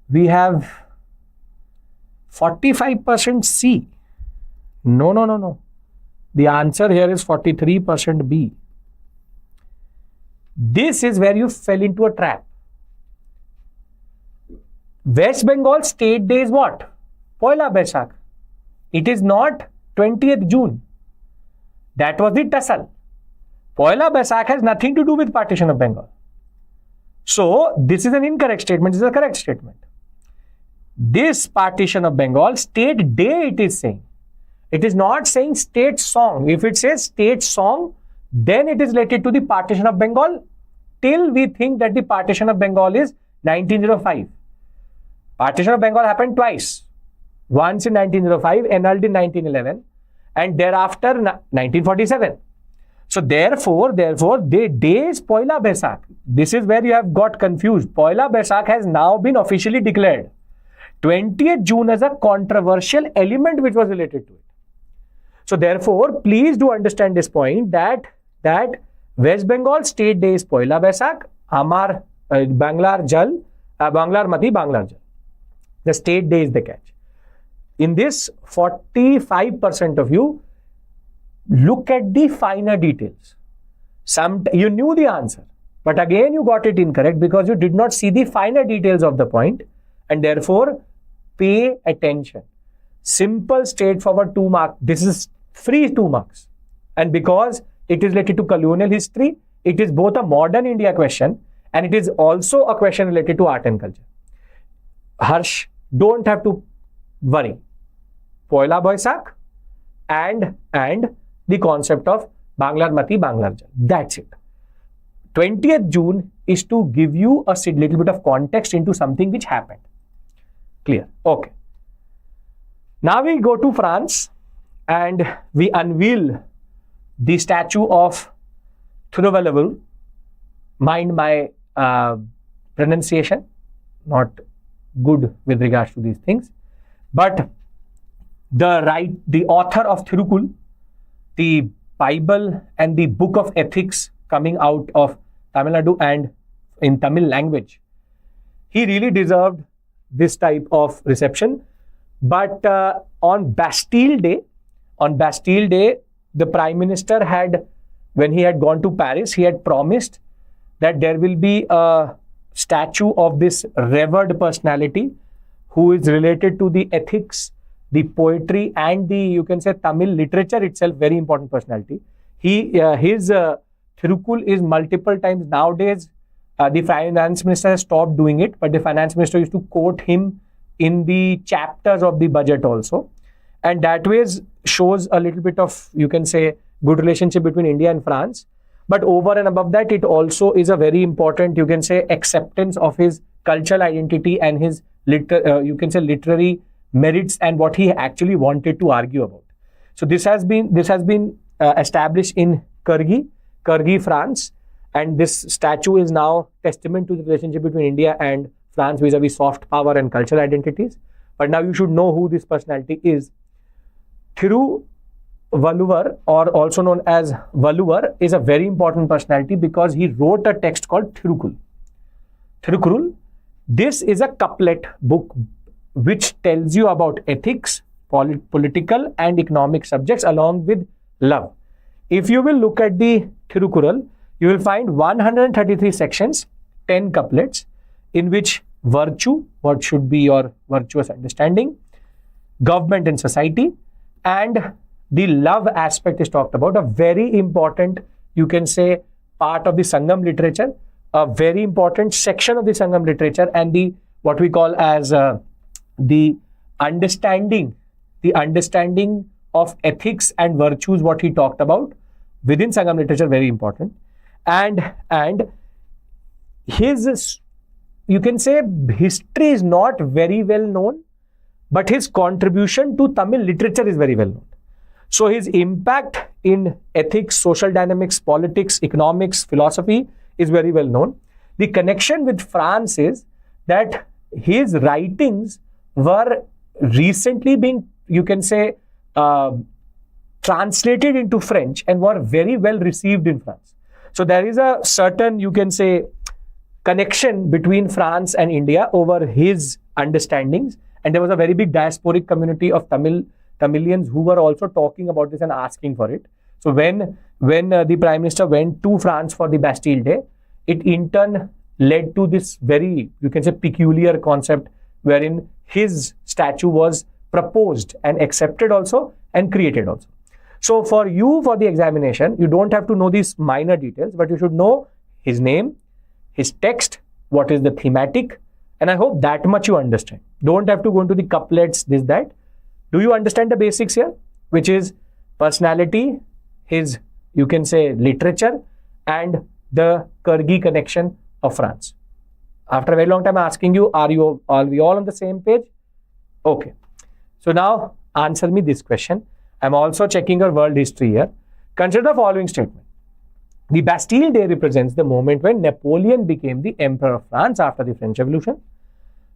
We have 45% C. No. The answer here is 43% B. This is where you fell into a trap. West Bengal State Day is what? Poila Baisakh. It is not 20th June. That was the tussle. Poila Baisakh has nothing to do with partition of Bengal. So, this is an incorrect statement. This is a correct statement. This partition of Bengal, State Day it is saying. It is not saying state song. If it says state song, then it is related to the partition of Bengal till we think that the partition of Bengal is 1905. Partition of Bengal happened twice. Once in 1905, annulled in 1911, and thereafter 1947. So therefore, the day is Poila Baisakh. This is where you have got confused. Poila Baisakh has now been officially declared. 20th June as a controversial element which was related to it. So therefore, please do understand this point that West Bengal State Day is Poila Baisakh, Amar Banglar Jal, Banglar Mati Banglar Jal. The state day is the catch. In this, 45% of you look at the finer details. You knew the answer, but again you got it incorrect because you did not see the finer details of the point, and therefore pay attention. Simple, straightforward 2 marks. This is free 2 marks. And because it is related to colonial history, it is both a modern India question and it is also a question related to art and culture. Harsh, don't have to worry. Poila Baisakh and the concept of Banglar Mati Banglar Jal. That's it. 20th June is to give you a little bit of context into something which happened. Clear? Okay. Now we go to France and we unveil the statue of Thiruvalluvar. Mind my pronunciation, not good with regards to these things, but the author of Thirukul, the Bible and the book of ethics coming out of Tamil Nadu and in Tamil language, he really deserved this type of reception. But on Bastille Day, the Prime Minister had, when he had gone to Paris, he had promised that there will be a statue of this revered personality who is related to the ethics, the poetry and the, you can say, Tamil literature itself, very important personality. His Thirukul is multiple times nowadays. The finance minister has stopped doing it, but the finance minister used to quote him in the chapters of the budget also. And that way shows a little bit of, you can say, good relationship between India and France. But over and above that, it also is a very important, you can say, acceptance of his cultural identity and his, you can say, literary merits and what he actually wanted to argue about. So this has been established in Cergy, France, and this statue is now testament to the relationship between India and France vis-a-vis soft power and cultural identities. But now you should know who this personality is. Thiruvalluvar, or also known as Valluvar, is a very important personality because he wrote a text called Thirukkurul. This is a couplet book which tells you about ethics, political and economic subjects along with love. If you will look at the Thirukkural, you will find 133 sections, 10 couplets, in which virtue, what should be your virtuous understanding, government and society, and the love aspect is talked about. A very important, you can say, part of the Sangam literature, a very important section of the Sangam literature, and the what we call as the understanding of ethics and virtues, what he talked about within Sangam literature, very important. And his, you can say, history is not very well known, but his contribution to Tamil literature is very well known. So his impact in ethics, social dynamics, politics, economics, philosophy is very well known. The connection with France is that his writings were recently being, you can say, translated into French and were very well received in France. So there is a certain, you can say, connection between France and India over his understandings. And there was a very big diasporic community of Tamilians who were also talking about this and asking for it. So when the Prime Minister went to France for the Bastille Day, it in turn led to this very, you can say, peculiar concept wherein his statue was proposed and accepted also and created also. So for you, for the examination, you don't have to know these minor details, but you should know his name, his text, what is the thematic, and I hope that much you understand. Don't have to go into the couplets, this, that. Do you understand the basics here? Which is personality, his, you can say, literature, and the Cergy connection of France. After a very long time asking you, are we all on the same page? Okay. So now answer me this question. I'm also checking your world history here. Consider the following statement. The Bastille Day represents the moment when Napoleon became the Emperor of France after the French Revolution.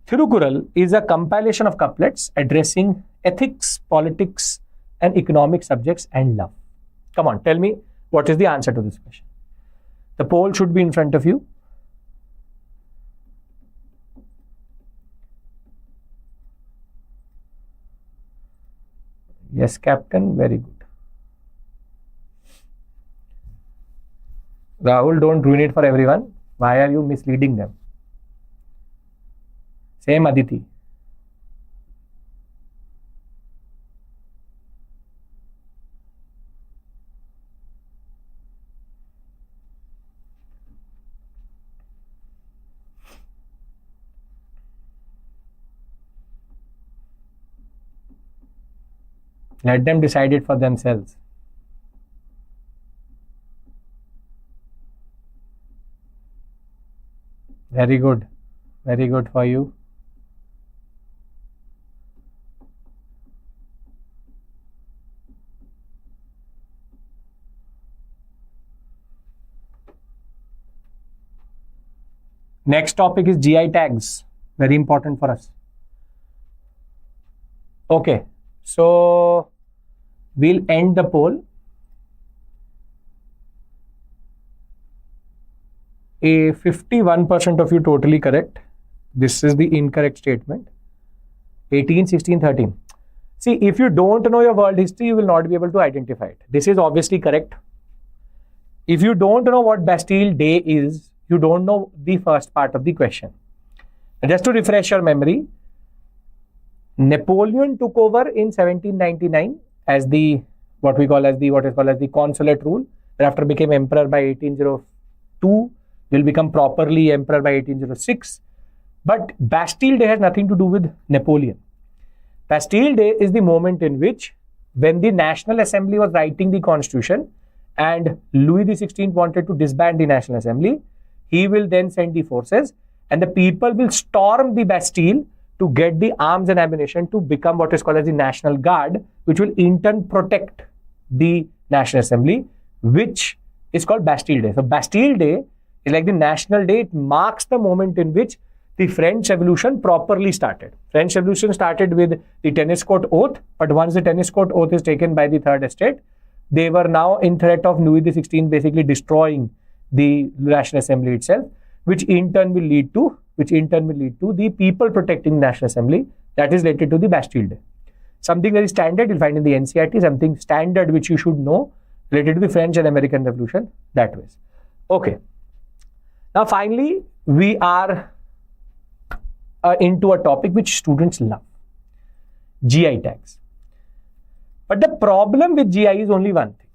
Thirukural is a compilation of couplets addressing ethics, politics, and economic subjects and love. Come on, tell me what is the answer to this question. The poll should be in front of you. Yes, Captain, very good. Rahul, don't ruin it for everyone. Why are you misleading them? Same Aditi. Let them decide it for themselves. Very good. Very good for you. Next topic is GI tags. Very important for us. Okay. So we'll end the poll. A 51% of you totally correct. This is the incorrect statement. 18, 16, 13. See, if you don't know your world history, you will not be able to identify it. This is obviously correct. If you don't know what Bastille Day is, you don't know the first part of the question. And just to refresh your memory, Napoleon took over in 1799 as the what is called as the consulate rule. Thereafter became emperor by 1802. Will become properly emperor by 1806. But Bastille Day has nothing to do with Napoleon. Bastille Day is the moment in which, when the National Assembly was writing the constitution and Louis XVI wanted to disband the National Assembly, he will then send the forces and the people will storm the Bastille to get the arms and ammunition to become what is called as the National Guard, which will in turn protect the National Assembly, which is called Bastille Day. So Bastille Day is like the National Day. It marks the moment in which the French Revolution properly started. French Revolution started with the Tennis Court Oath, but once the Tennis Court Oath is taken by the Third Estate, they were now in threat of Louis XVI basically destroying the National Assembly itself, which in turn will lead to the people protecting the National Assembly. That is related to the Bastille Day. Something very standard you'll find in the NCERT, something standard which you should know related to the French and American Revolution that way. Okay. Now finally, we are into a topic which students love. GI tags. But the problem with GI is only one thing.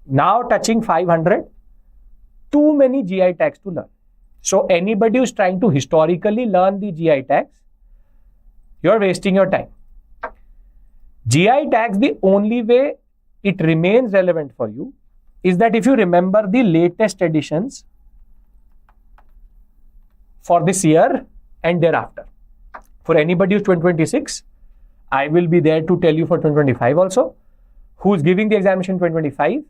Now touching 500, too many GI tags to learn. So anybody who's trying to historically learn the GI tags, you're wasting your time. GI tags, the only way it remains relevant for you is that if you remember the latest editions for this year and thereafter. For anybody who's 2026, I will be there to tell you for 2025 also. Who's giving the examination 2025,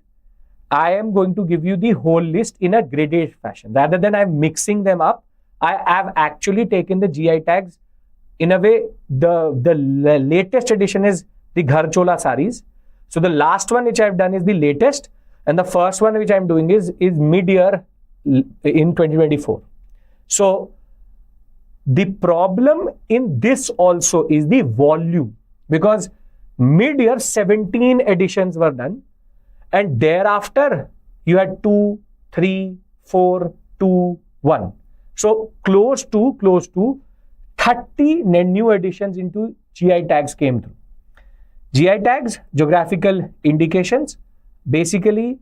I am going to give you the whole list in a graded fashion. Rather than I'm mixing them up, I have actually taken the GI tags in a way. The latest edition is the Ghar Chola saris. So the last one which I've done is the latest, and the first one which I'm doing is mid-year in 2024. So the problem in this also is the volume, because mid-year 17 editions were done, and thereafter you had 2, 3, 4, 2, 1. So close to 30 new additions into GI tags came through. GI tags, geographical indications, basically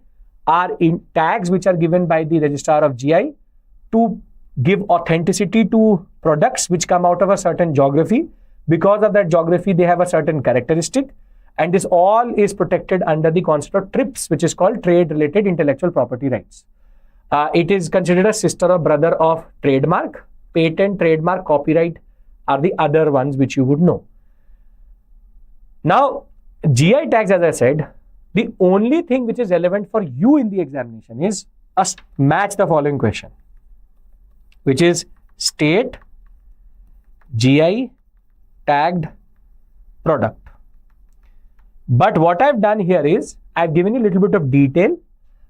are in tags which are given by the registrar of GI to give authenticity to products which come out of a certain geography. Because of that geography, they have a certain characteristic, and this all is protected under the concept of TRIPS, which is called Trade-Related Intellectual Property Rights. It is considered a sister or brother of trademark. Patent, trademark, copyright are the other ones which you would know. Now, GI tags, as I said, the only thing which is relevant for you in the examination is match the following question, which is state GI tagged product. But what I've done here is I've given you a little bit of detail.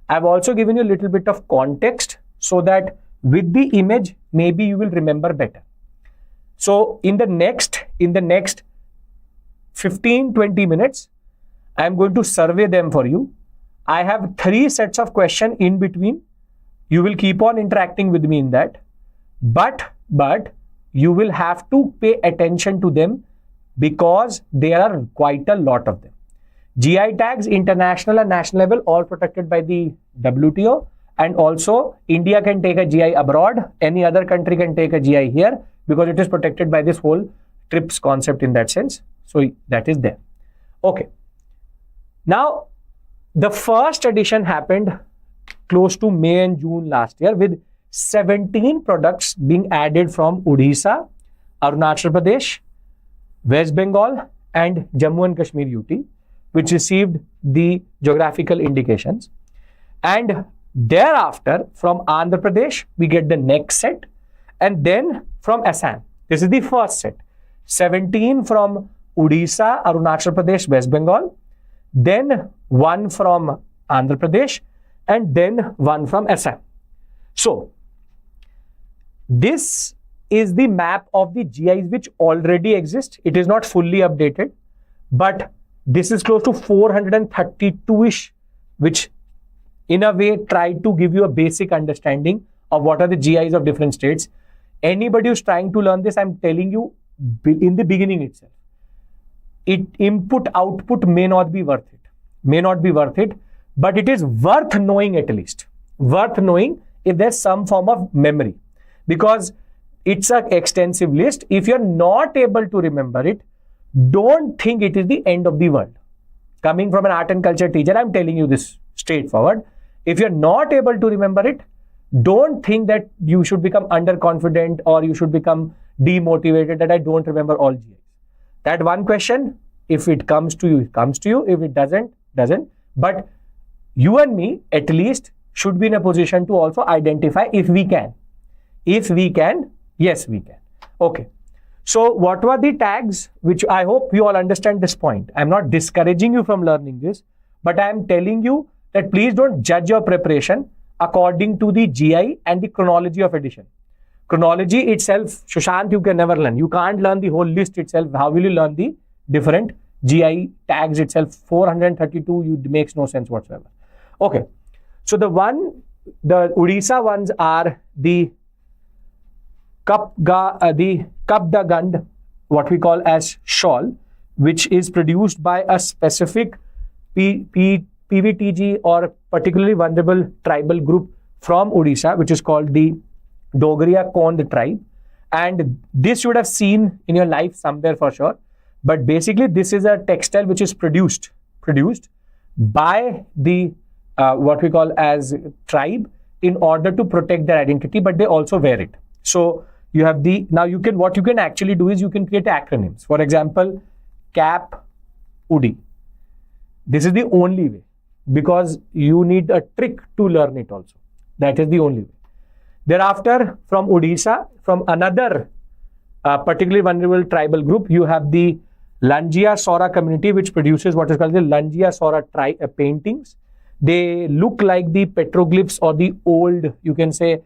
I've also given you a little bit of context so that with the image, maybe you will remember better. So in the next 15-20 minutes, I'm going to survey them for you. I have 3 sets of questions in between. You will keep on interacting with me in that. But you will have to pay attention to them because there are quite a lot of them. GI tags, international and national level, all protected by the WTO, and also India can take a GI abroad. Any other country can take a GI here because it is protected by this whole TRIPS concept in that sense. So that is there. Okay. Now, the first edition happened close to May and June last year with 17 products being added from Odisha, Arunachal Pradesh, West Bengal and Jammu and Kashmir UT, which received the geographical indications. And thereafter, from Andhra Pradesh, we get the next set. And then from Assam, this is the first set. 17 from Odisha, Arunachal Pradesh, West Bengal. Then 1 from Andhra Pradesh. And then 1 from Assam. So, this is the map of the GIs which already exist. It is not fully updated, but this is close to 432-ish, which in a way try to give you a basic understanding of what are the GIs of different states. Anybody who's trying to learn this, I'm telling you in the beginning itself, output may not be worth it, but it is worth knowing at least. Worth knowing if there's some form of memory, because it's an extensive list. If you're not able to remember it, don't think it is the end of the world. Coming from an art and culture teacher, I'm telling you this straightforward. If you're not able to remember it, don't think that you should become underconfident or you should become demotivated that I don't remember all GIs. That one question, if it comes to you, it comes to you. If it doesn't. But you and me, at least, should be in a position to also identify if we can. If we can, yes, we can. Okay. So what were the tags, which I hope you all understand this point. I'm not discouraging you from learning this, but I am telling you that please don't judge your preparation according to the GI and the chronology of edition. Chronology itself, Sushant, you can never learn. You can't learn the whole list itself. How will you learn the different GI tags itself? 432, it makes no sense whatsoever. Okay. So the Odisha ones are the Kabda Gand, what we call as shawl, which is produced by a specific PVTG or particularly vulnerable tribal group from Odisha, which is called the Dogriya Kond tribe. And this you would have seen in your life somewhere for sure. But basically, this is a textile which is produced by the what we call as tribe in order to protect their identity, but they also wear it. So you have what you can actually do is you can create acronyms. For example, CAP UDI. This is the only way, because you need a trick to learn it also. That is the only way. Thereafter, from Odisha, from another particularly vulnerable tribal group, you have the Langia Sora community, which produces what is called the Langia Sora paintings. They look like the petroglyphs or the old, you can say,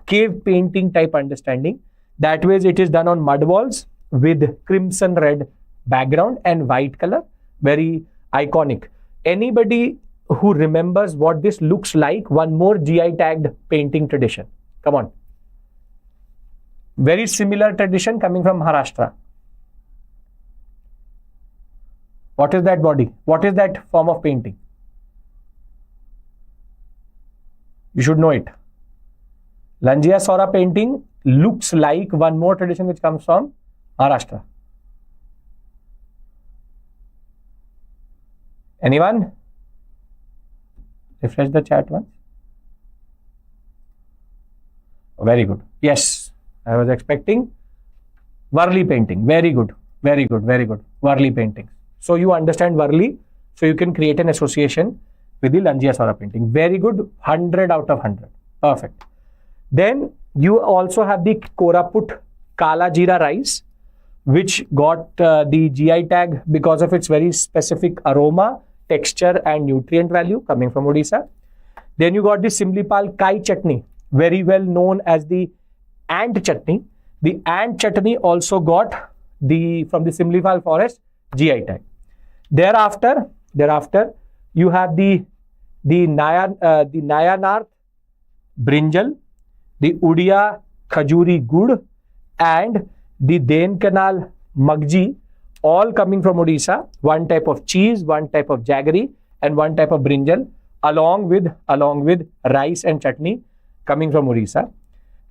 cave painting type understanding. That way it is done on mud walls with crimson red background and white color. Very iconic. Anybody who remembers what this looks like, one more GI tagged painting tradition. Come on. Very similar tradition coming from Maharashtra. What is that body? What is that form of painting? You should know it. Langia Sora painting looks like one more tradition which comes from Maharashtra. Anyone? Refresh the chat once. Very good. Yes, I was expecting Varli painting. Very good. Very good. Very good. Varli painting. So you understand Varli, so you can create an association with the Langia Sora painting. Very good. 100 out of 100. Perfect. Then you also have the Koraput Kala Jeera rice, which got the GI tag because of its very specific aroma, texture and nutrient value coming from Odisha. Then you got the Simlipal Kai chutney, very well known as the ant chutney. The ant chutney also got from the Simlipal forest GI tag. Thereafter you have the Nayanar brinjal, the Udia Khajuri Gud and the Denkanal Magji, all coming from Odisha. One type of cheese, one type of jaggery and one type of brinjal along with rice and chutney coming from Odisha.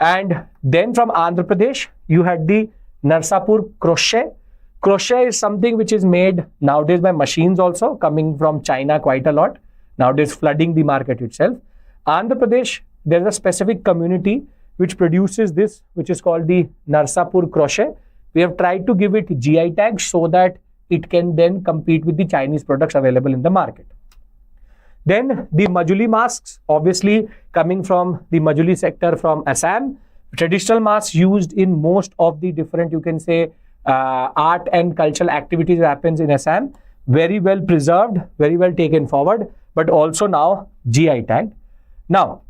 And then from Andhra Pradesh, you had the Narsapur crochet. Crochet is something which is made nowadays by machines also, coming from China quite a lot. Nowadays flooding the market itself. Andhra Pradesh, there is a specific community which produces this, which is called the Narsapur crochet. We have tried to give it GI tag so that it can then compete with the Chinese products available in the market. Then the Majuli masks, obviously coming from the Majuli sector from Assam. Traditional masks used in most of the different, you can say, art and cultural activities that happens in Assam. Very well preserved, very well taken forward, but also now GI tagged. Now,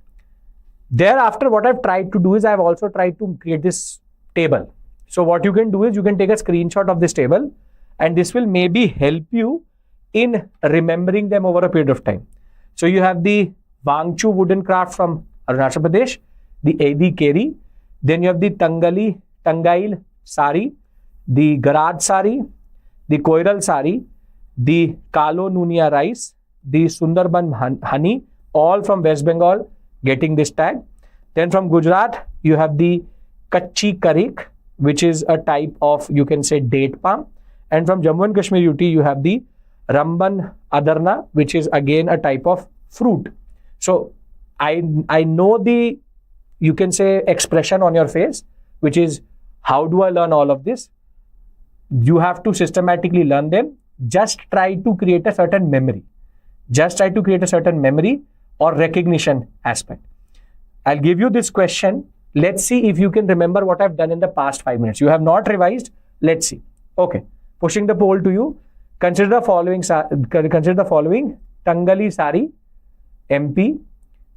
thereafter, what I've tried to do is I've also tried to create this table. So what you can do is you can take a screenshot of this table and this will maybe help you in remembering them over a period of time. So you have the Wangchu wooden craft from Arunachal Pradesh, the Edi Keri, then you have the Tangail sari, the Garad sari, the Koiral sari, the Kalo Nunia rice, the Sundarban honey, all from West Bengal getting this tag. Then from Gujarat, you have the Kachi Karik, which is a type of, you can say, date palm. And from Jammu and Kashmir UT, you have the Ramban Adarna, which is again a type of fruit. So I know the, you can say, expression on your face, which is, how do I learn all of this? You have to systematically learn them. Just try to create a certain memory. Just try to create a certain memory or recognition aspect. I'll give you this question. Let's see if you can remember what I've done in the past 5 minutes. You have not revised. Let's see. Okay. Pushing the poll to you. Consider the following. Tangali sari, MP.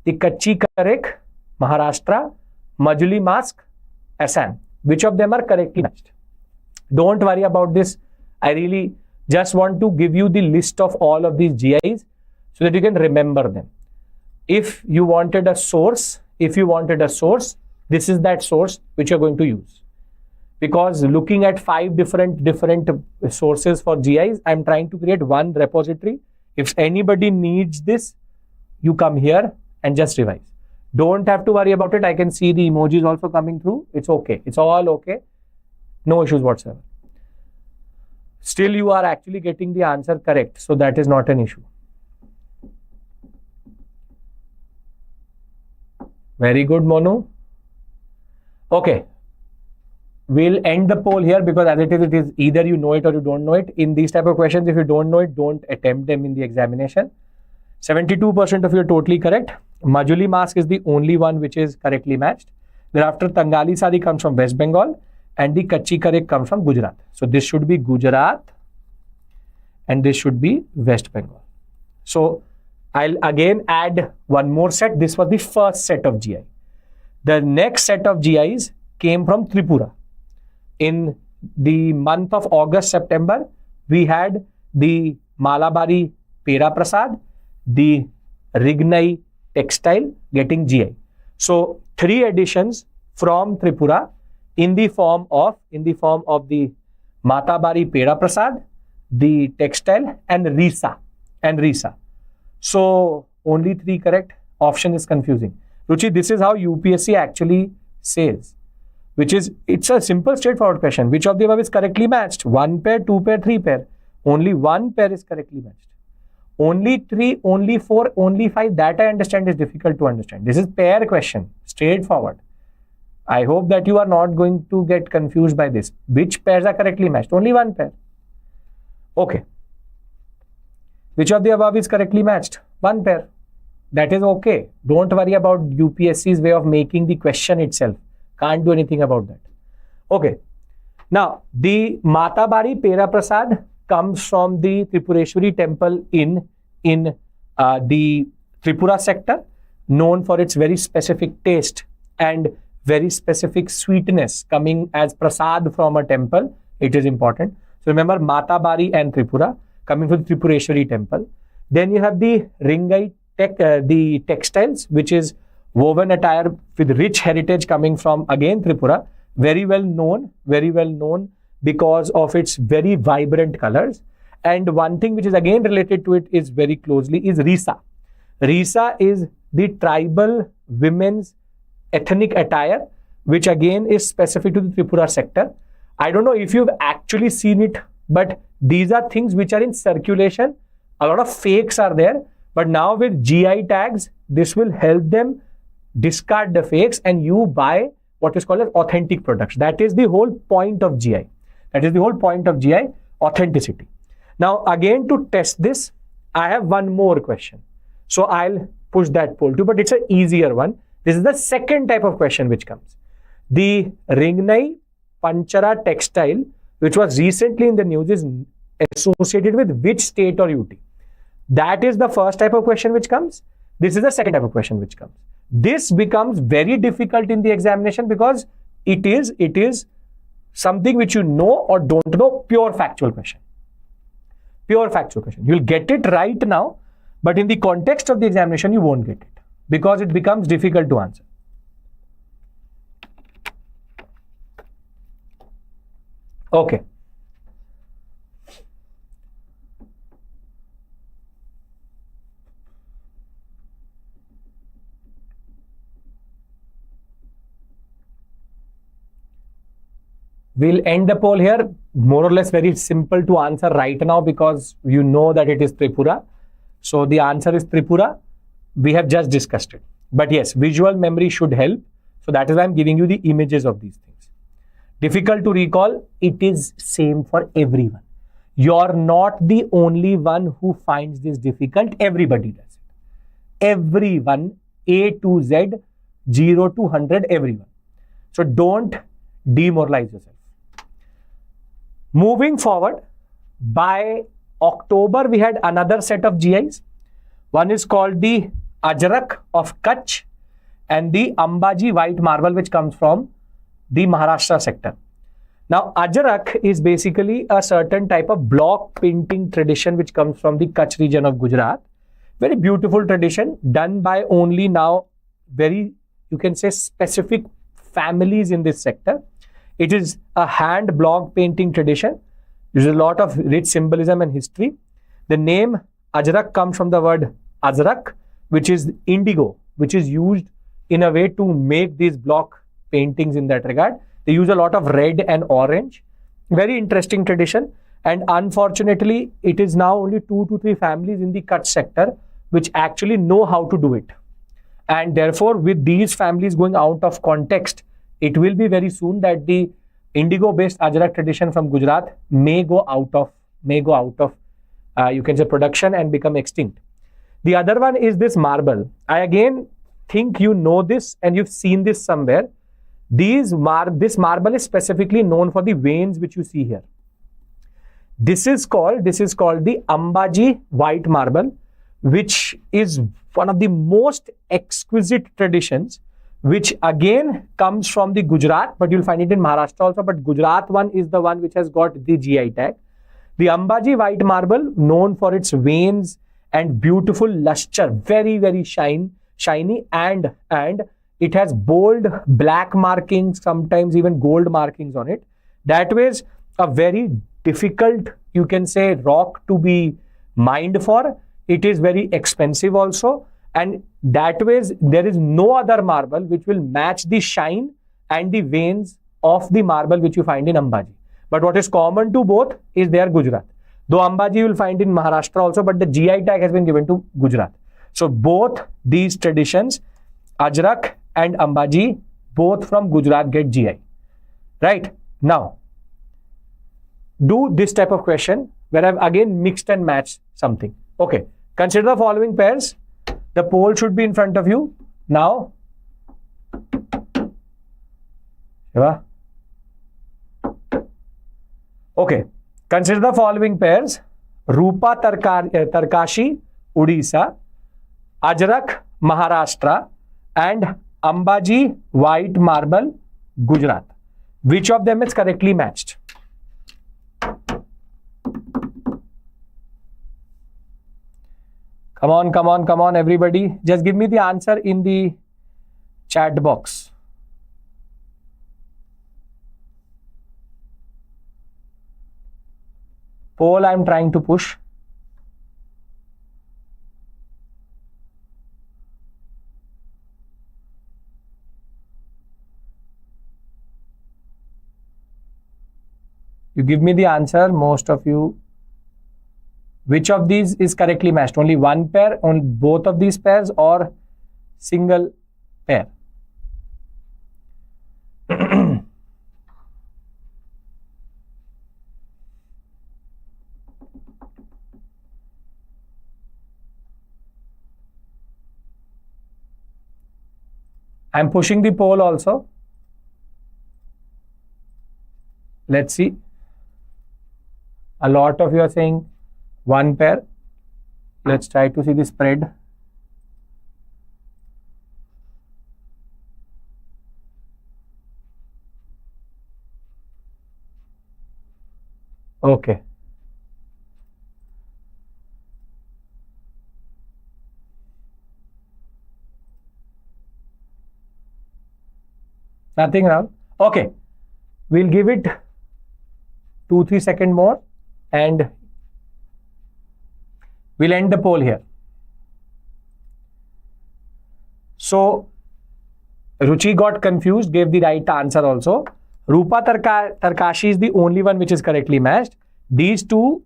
The Kachi Karek, Maharashtra. Majuli mask, Assam. Which of them are correctly matched? Don't worry about this. I really just want to give you the list of all of these GIs so that you can remember them. If you wanted a source, this is that source which you're going to use. Because looking at 5 different sources for GIs, I'm trying to create one repository. If anybody needs this, you come here and just revise. Don't have to worry about it. I can see the emojis also coming through. It's okay. It's all okay. No issues whatsoever. Still, you are actually getting the answer correct. So that is not an issue. Very good, Monu. Okay. We'll end the poll here because as it is either you know it or you don't know it. In these type of questions, if you don't know it, don't attempt them in the examination. 72% of you are totally correct. Majuli mask is the only one which is correctly matched. Thereafter, Tangali sari comes from West Bengal. and the Kachi Karik comes from Gujarat. So this should be Gujarat and this should be West Bengal. So I'll again add one more set. This was the first set of GI. The next set of GIs came from Tripura. In the month of August, September, we had the Malabari Pera Prasad, the Rignai textile getting GI. So 3 editions from Tripura in the form of the Matabari Pera Prasad, the textile and Risa. So only 3 correct. Option is confusing. Ruchi, this is how UPSC actually says, which is, it's a simple straightforward question. Which of the above is correctly matched? 1 pair, 2 pair, 3 pair. Only 1 pair is correctly matched. Only 3, only 4, only 5. That I understand is difficult to understand. This is pair question, straightforward. I hope that you are not going to get confused by this. Which pairs are correctly matched? Only 1 pair. Okay. Which of the above is correctly matched? 1 pair. That is okay. Don't worry about UPSC's way of making the question itself. Can't do anything about that. Okay. Now, the Matabari Pera Prasad comes from the Tripureshwari temple in the Tripura sector, known for its very specific taste and very specific sweetness coming as prasad from a temple. It is important. So remember Matabari and Tripura coming from the Tripureshwari temple. Then you have the Ringai the textiles, which is woven attire with rich heritage coming from again Tripura, very well known because of its very vibrant colors. And one thing which is again related to it is very closely is Risa. Risa is the tribal women's ethnic attire, which again is specific to the Tripura sector. I don't know if you've actually seen it, but these are things which are in circulation. A lot of fakes are there, but now with GI tags, this will help them discard the fakes and you buy what is called as authentic products. That is the whole point of GI. That is the whole point of GI, authenticity. Now again, to test this, I have one more question. So I'll push that poll too, but it's an easier one. This is the second type of question which comes. The Ringnai Panchara textile, which was recently in the news, is associated with which state or UT? That is the first type of question which comes. This is the second type of question which comes. This becomes very difficult in the examination because it is something which you know or don't know, pure factual question. Pure factual question. You'll get it right now, but in the context of the examination, you won't get it because it becomes difficult to answer. Okay. We'll end the poll here. More or less very simple to answer right now because you know that it is Tripura. So the answer is Tripura. We have just discussed it. But yes, visual memory should help. So that is why I'm giving you the images of these things. Difficult to recall. It is same for everyone. You're not the only one who finds this difficult. Everybody does it. Everyone, A to Z, 0 to 100, everyone. So don't demoralize yourself. Moving forward, by October, we had another set of GIs. One is called the Ajrak of Kutch and the Ambaji white marble, which comes from the Maharashtra sector. Now, Ajrak is basically a certain type of block painting tradition which comes from the Kutch region of Gujarat. Very beautiful tradition done by only now very, you can say, specific families in this sector. It is a hand block painting tradition. There's a lot of rich symbolism and history. The name Ajrak comes from the word Azrak, which is indigo, which is used in a way to make these block paintings in that regard. They use a lot of red and orange. Very interesting tradition. And unfortunately, it is now only 2 to 3 families in the Kutch sector which actually know how to do it. And therefore, with these families going out of context, it will be very soon that the indigo-based Ajrak tradition from Gujarat may go out of you can say production and become extinct. The other one is this marble. I again think you know this and you've seen this somewhere. This marble is specifically known for the veins which you see here. This is called the Ambaji white marble, which is one of the most exquisite traditions, which again comes from the Gujarat, but you'll find it in Maharashtra also, but Gujarat one is the one which has got the GI tag. The Ambaji white marble, known for its veins and beautiful luster, very, very shiny, and it has bold black markings, sometimes even gold markings on it. That was a very difficult, you can say, rock to be mined for. It is very expensive also, and that way there is no other marble which will match the shine and the veins of the marble which you find in Ambaji. But what is common to both is they are Gujarat. Though Ambaji you will find in Maharashtra also, but the GI tag has been given to Gujarat. So both these traditions, Ajrak and Ambaji, both from Gujarat, get GI. Right? Now, do this type of question where I've again mixed and matched something. Okay, consider the following pairs. The poll should be in front of you now. Shiva? Okay, consider the following pairs. Rupa Tarkashi, Odisha, Ajrak, Maharashtra, and Ambaji white marble, Gujarat. Which of them is correctly matched? Come on, everybody. Just give me the answer in the chat box. Poll I'm trying to push. You give me the answer, most of you. Which of these is correctly matched? Only one pair, on both of these pairs, or single pair? I'm pushing the poll also. Let's see. A lot of you are saying one pair. Let's try to see the spread. Okay. Nothing wrong. Okay. We'll give it 2-3 seconds more and we'll end the poll here. So, Ruchi got confused, gave the right answer also. Rupa Tarkashi is the only one which is correctly matched. These two,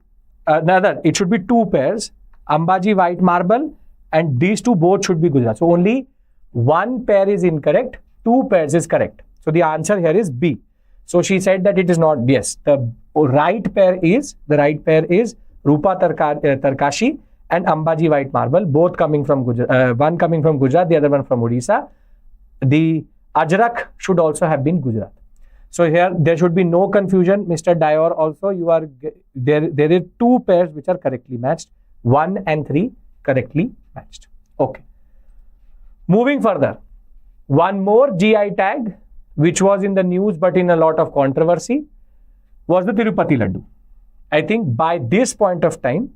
it should be two pairs, Ambaji white marble, and these two both should be Gujarat. So, only one pair is incorrect, two pairs is correct. So, the answer here is B. So, she said that it is not, yes, the right pair is Rupa Tarkashi and Ambaji white marble, both coming from Gujarat, one coming from Gujarat, the other one from Odisha. The Ajrak should also have been Gujarat. So here there should be no confusion. Mr. Dior also, you are there are two pairs which are correctly matched. 1 and 3 correctly matched. Okay. Moving further, one more GI tag which was in the news but in a lot of controversy was the Tirupati Laddu. I think by this point of time,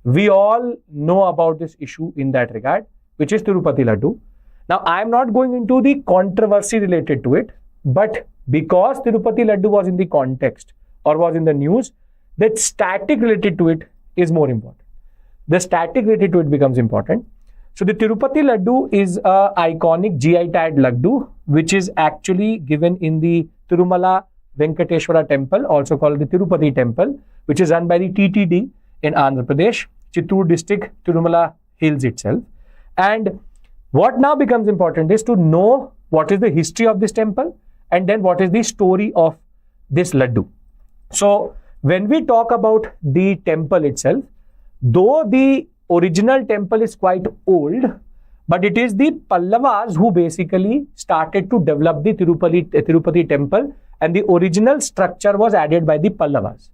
we all know about this issue in that regard, which is Tirupati Laddu. Now, I am not going into the controversy related to it, but because Tirupati Laddu was in the context or was in the news, the static related to it is more important. The static related to it becomes important. So, the Tirupati Laddu is a iconic GI tagged Laddu, which is actually given in the Tirumala Venkateshwara temple, also called the Tirupati temple, which is run by the TTD in Andhra Pradesh, Chittoor district, Tirumala hills itself. And what now becomes important is to know what is the history of this temple and then what is the story of this Laddu. So, when we talk about the temple itself, though the original temple is quite old, but it is the Pallavas who basically started to develop the Tirupati temple, and the original structure was added by the Pallavas.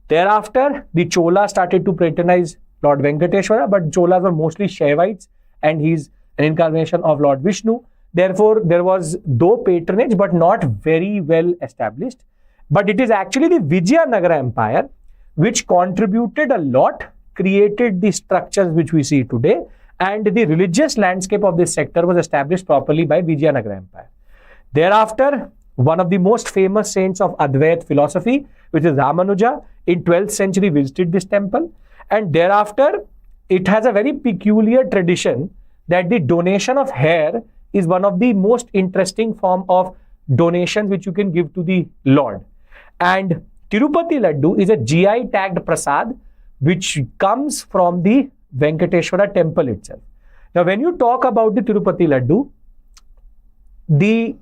Thereafter, the Cholas started to patronize Lord Venkateshwara, but Cholas were mostly Shaivites and he's an incarnation of Lord Vishnu. Therefore, there was though patronage but not very well established. But it is actually the Vijayanagara Empire which contributed a lot, created the structures which we see today, and the religious landscape of this sector was established properly by Vijayanagara Empire. Thereafter, one of the most famous saints of Advait philosophy, which is Ramanuja, in 12th century visited this temple, and thereafter it has a very peculiar tradition that the donation of hair is one of the most interesting form of donations which you can give to the Lord. And Tirupati Laddu is a GI tagged prasad which comes from the Venkateshwara temple itself. Now, when you talk about the Tirupati Laddu, the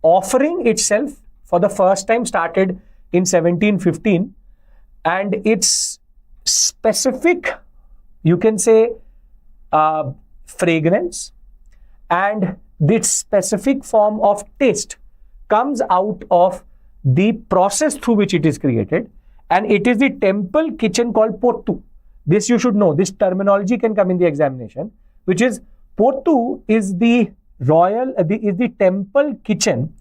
offering itself for the first time started in 1715, and its specific, you can say, fragrance and this specific form of taste comes out of the process through which it is created, and it is the temple kitchen called pottu. This you should know. This terminology can come in the examination, which is pottu is the temple kitchen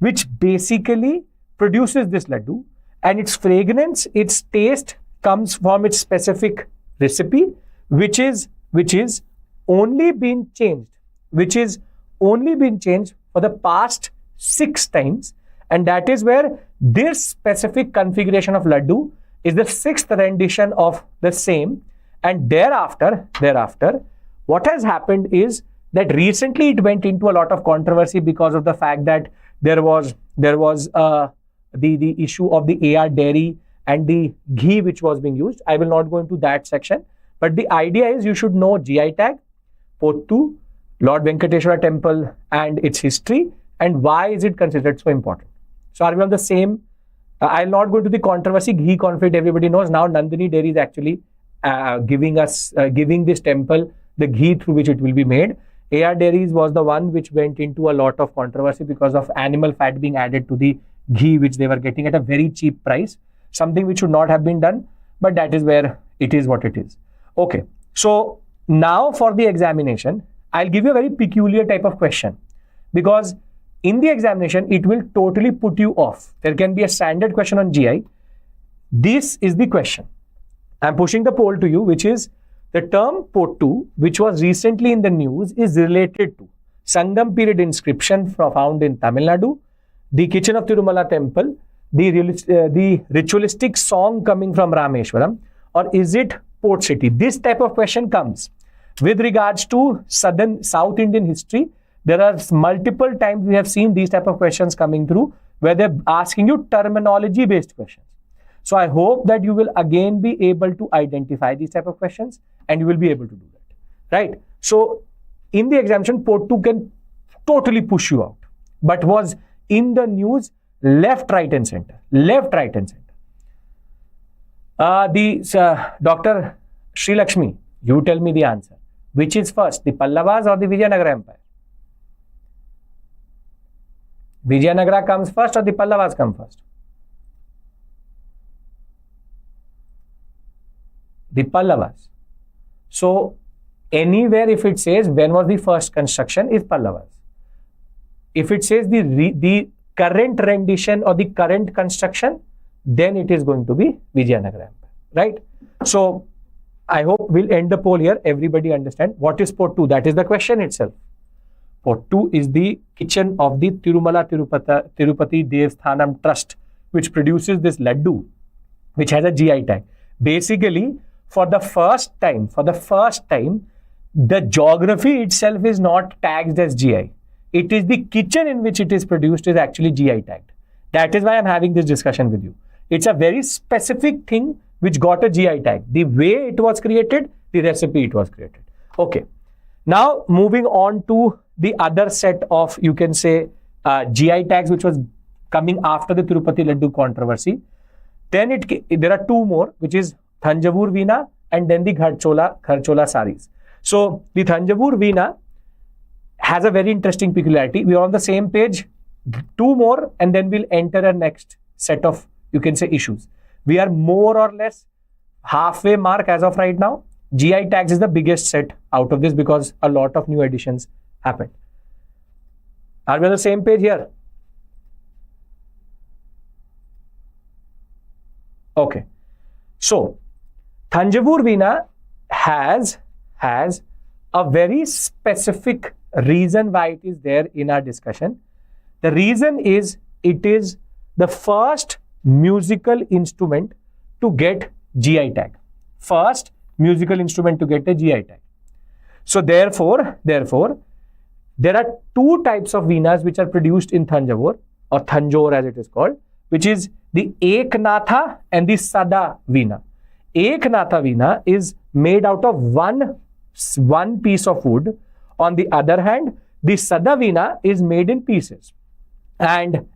which basically produces this laddu, and its fragrance, its taste comes from its specific recipe, which is only been changed for the past 6 times, and that is where this specific configuration of laddu is the 6th rendition of the same. And thereafter, what has happened is that recently it went into a lot of controversy because of the fact that there was the issue of the AR dairy and the ghee which was being used. I will not go into that section, but the idea is you should know GI tag, Pottu, Lord Venkateshwara temple and its history, and why is it considered so important. So are we on the same? I'll not go into the controversy, ghee conflict, everybody knows. Now Nandini dairy is actually giving this temple the ghee through which it will be made. AR Dairies was the one which went into a lot of controversy because of animal fat being added to the ghee which they were getting at a very cheap price, something which should not have been done, but that is where it is what it is. Okay, so now for the examination, I'll give you a very peculiar type of question, because in the examination, it will totally put you off. There can be a standard question on GI. This is the question. I'm pushing the poll to you, which is the term Pottu, which was recently in the news, is related to Sangam period inscription found in Tamil Nadu, the kitchen of Tirumala temple, the ritualistic song coming from Rameshwaram, or is it port city? This type of question comes with regards to South Indian history. There are multiple times we have seen these type of questions coming through where they're asking you terminology based questions. So I hope that you will again be able to identify these type of questions and you will be able to do that, right? So in the examination, Pottu can totally push you out, but was in the news left, right and center. Dr. Sri Lakshmi, you tell me the answer. Which is first, the Pallavas or the Vijayanagara Empire? Vijayanagara comes first or the Pallavas come first? The Pallavas. So anywhere if it says when was the first construction is Pallavas. If it says the current rendition or the current construction, then it is going to be Vijayanagara Empire, right? So I hope we'll end the poll here. Everybody understand what is Pottu? That is the question itself. Pottu is the kitchen of the Tirumala Tirupati Devasthanam Trust, which produces this laddu, which has a GI tag. Basically, for the first time, the geography itself is not tagged as GI. It is the kitchen in which it is produced is actually GI tagged. That is why I'm having this discussion with you. It's a very specific thing which got a GI tag. The way it was created, the recipe it was created. Okay. Now, moving on to the other set of, you can say, GI tags, which was coming after the Tirupati Laddu controversy. Then there are 2 more, which is Thanjavur Veena and then the Kharchola saris. So, the Thanjavur Veena has a very interesting peculiarity. We are on the same page. 2 more and then we'll enter a next set of, you can say, issues. We are more or less halfway mark as of right now. GI tags is the biggest set out of this because a lot of new additions happened. Are we on the same page here? Okay. So, Thanjavur Veena has a very specific reason why it is there in our discussion. The reason is it is the first musical instrument to get GI tag. First musical instrument to get a GI tag. So therefore, there are 2 types of Veenas which are produced in Thanjavur, or Thanjore as it is called, which is the Eknatha and the Sada Veena. Eknatha Veena is made out of one piece of wood. On the other hand, the Sada Veena is made in pieces. And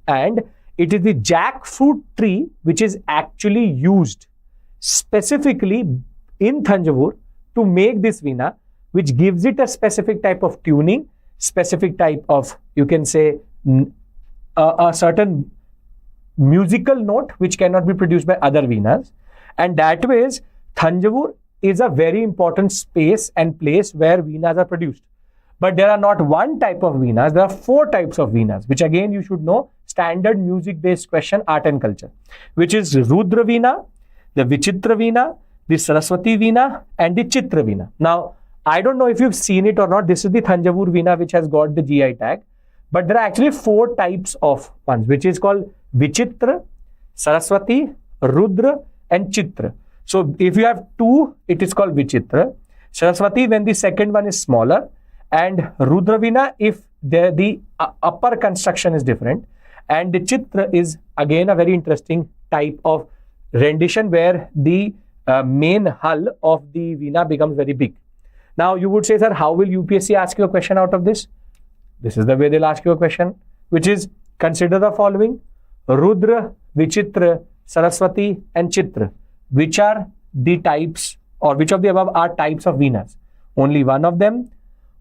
it is the jackfruit tree which is actually used specifically in Thanjavur to make this Veena, which gives it a specific type of tuning, specific type of, you can say, a certain musical note which cannot be produced by other Veenas. And that way, Thanjavur is a very important space and place where Veenas are produced. But there are not 1 type of Veenas, there are 4 types of Veenas, which again you should know, standard music-based question, art and culture, which is Rudra Veena, the Vichitra Veena, the Saraswati Veena, and the Chitra Veena. Now, I don't know if you've seen it or not, this is the Thanjavur Veena which has got the GI tag, but there are actually 4 types of ones, which is called Vichitra, Saraswati, Rudra, and Chitra. So, if you have 2, it is called Vichitra. Saraswati, when the second one is smaller, and Rudra Veena if the upper construction is different, and the Chitra is again a very interesting type of rendition where the main hull of the Veena becomes very big. Now you would say, sir, how will UPSC ask you a question out of this? This is the way they'll ask you a question, which is, consider the following: Rudra, Vichitra, Saraswati, and Chitra. Which are the types, or which of the above are types of Veenas? Only 1 of them,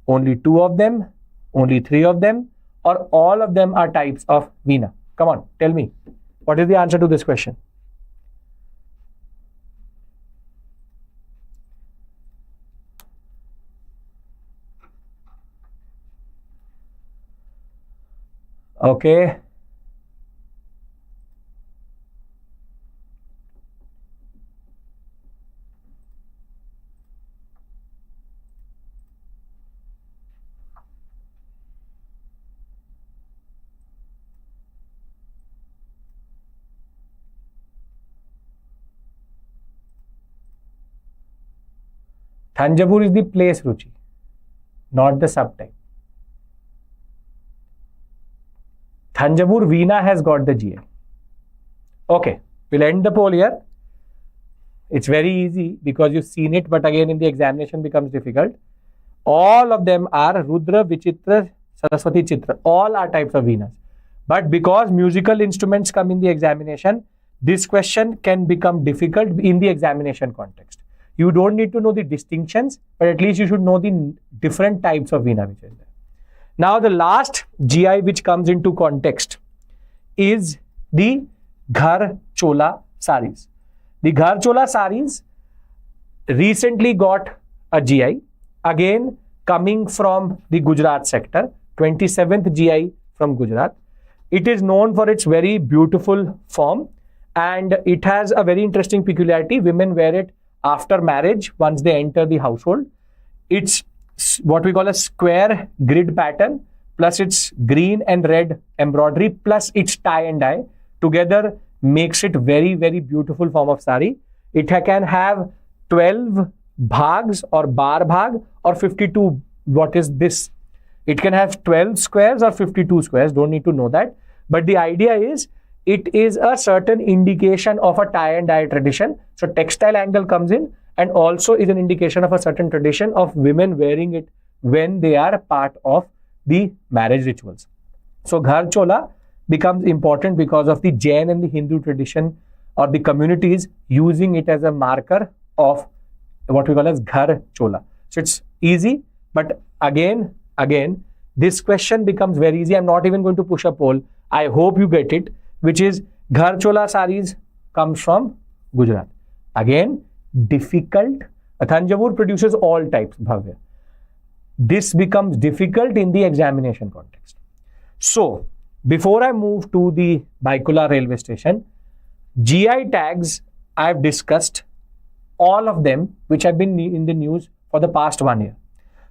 only 2 of them, only 3 of them, or all of them are types of Veena? Come on, tell me. What is the answer to this question? Okay. Thanjavur is the place, Ruchi, not the subtype. Thanjavur Veena has got the GI. Okay, we'll end the poll here. It's very easy because you've seen it, but again in the examination becomes difficult. All of them are Rudra, Vichitra, Saraswati, Chitra. All are types of Veenas. But because musical instruments come in the examination, this question can become difficult in the examination context. You don't need to know the distinctions, but at least you should know the different types of Veena which is there. Now the last GI which comes into context is the Ghar Chola saris. The Ghar Chola saris recently got a GI, again coming from the Gujarat sector, 27th GI from Gujarat. It is known for its very beautiful form, and it has a very interesting peculiarity. Women wear it after marriage once they enter the household. It's what we call a square grid pattern, plus its green and red embroidery, plus its tie and dye together makes it very, very beautiful form of sari. It can have 12 bhags or bar bhag or 52. What is this? It can have 12 squares or 52 squares. Don't need to know that. But the idea is, it is a certain indication of a tie and dye tradition. So textile angle comes in, and also is an indication of a certain tradition of women wearing it when they are part of the marriage rituals. So Ghar Chola becomes important because of the Jain and the Hindu tradition, or the communities using it as a marker of what we call as Ghar Chola. So it's easy, but again, this question becomes very easy. I'm not even going to push a poll. I hope you get it, which is Gharchola sarees comes from Gujarat. Again, difficult. Thanjavur produces all types, Bhavya. This becomes difficult in the examination context. So, before I move to the Byculla railway station, GI tags, I've discussed all of them which have been in the news for the past 1 year.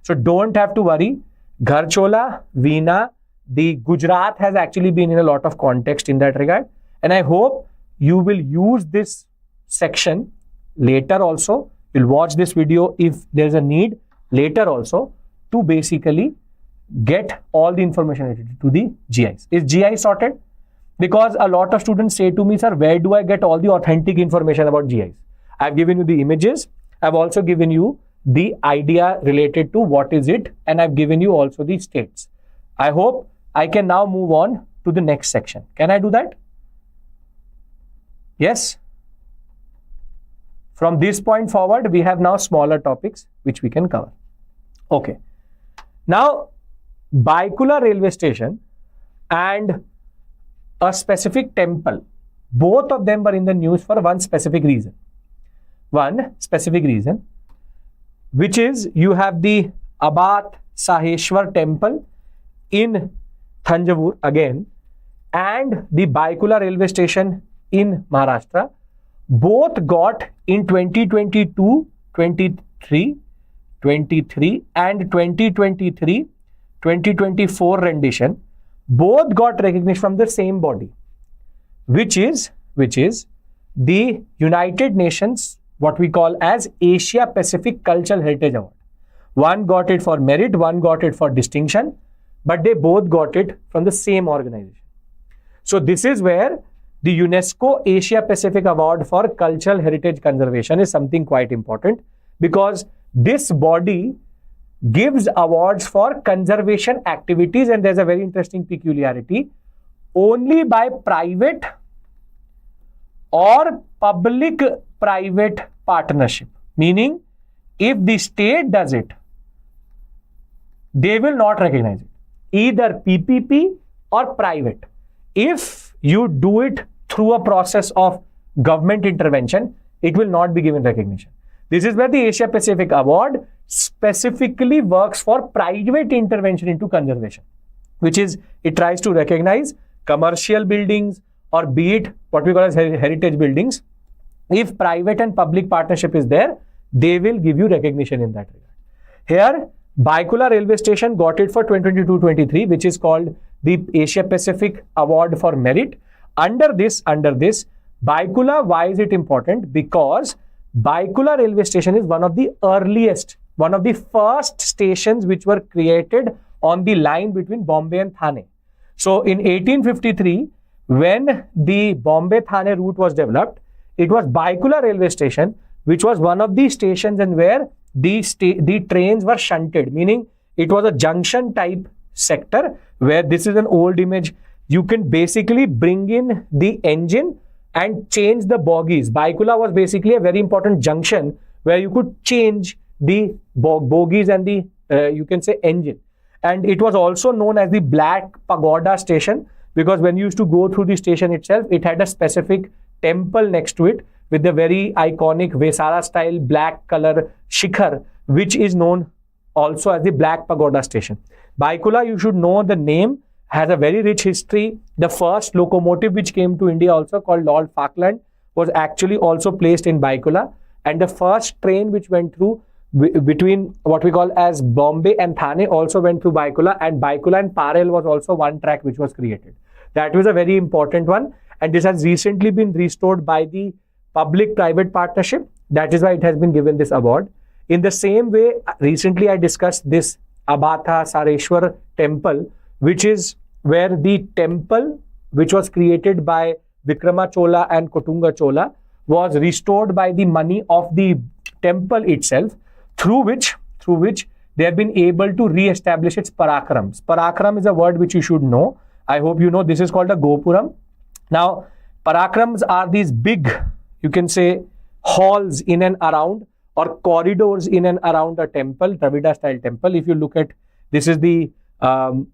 So don't have to worry. Gharchola, Veena, the Gujarat has actually been in a lot of context in that regard. And I hope you will use this section later also. You'll watch this video if there's a need later also to basically get all the information related to the GIs. Is GI sorted? Because a lot of students say to me, sir, where do I get all the authentic information about GIs? I've given you the images. I've also given you the idea related to what is it, and I've given you also the states. I hope I can now move on to the next section. Can I do that? Yes? From this point forward, we have now smaller topics which we can cover. Okay. Now, Byculla railway station and a specific temple, both of them were in the news for one specific reason. One specific reason, which is you have the Abathsahayeswarar temple in Thanjavur again and the Byculla railway station in Maharashtra. Both got in 2022, 23 and 2023-2024 rendition. Both got recognition from the same body, which is the United Nations, what we call as Asia Pacific Cultural Heritage Award. One got it for merit, one got it for distinction, but they both got it from the same organization. So this is where the UNESCO Asia Pacific Award for Cultural Heritage Conservation is something quite important, because this body gives awards for conservation activities, and there's a very interesting peculiarity. Only by private or public-private partnership. Meaning, if the state does it, they will not recognize it. Either PPP or private. If you do it through a process of government intervention, it will not be given recognition. This is where the Asia Pacific Award specifically works for private intervention into conservation, which is it tries to recognize commercial buildings or be it what we call as heritage buildings. If private and public partnership is there, they will give you recognition in that regard. Here, Byculla railway station got it for 2022-23, which is called the Asia Pacific Award for Merit. Under this, Byculla, why is it important? Because Byculla railway station is one of the earliest, one of the first stations which were created on the line between Bombay and Thane. So in 1853, when the Bombay-Thane route was developed, it was Byculla railway station, which was one of the stations and where the trains were shunted, meaning it was a junction type sector where this is an old image. You can basically bring in the engine and change the bogies. Byculla was basically a very important junction where you could change the bogies and the, you can say, engine. And it was also known as the Black Pagoda station, because when you used to go through the station itself, it had a specific temple next to it with the very iconic Vesara style black color shikhar, which is known also as the Black Pagoda station. Byculla, you should know the name, has a very rich history. The first locomotive which came to India also called Lord Falkland was actually also placed in Byculla, and the first train which went through between what we call as Bombay and Thane also went through Byculla, and Byculla and Parel was also one track which was created. That was a very important one, and this has recently been restored by the public-private partnership. That is why it has been given this award. In the same way, recently I discussed this Abathsahayeswarar temple, which is where the temple which was created by Vikrama Chola and Kotunga Chola was restored by the money of the temple itself, through which they have been able to re-establish its parakrams. Parakram is a word which you should know. I hope you know this is called a Gopuram. Now, parakrams are these big, you can say, halls in and around or corridors in and around a temple, Dravida style temple. If you look at, this is the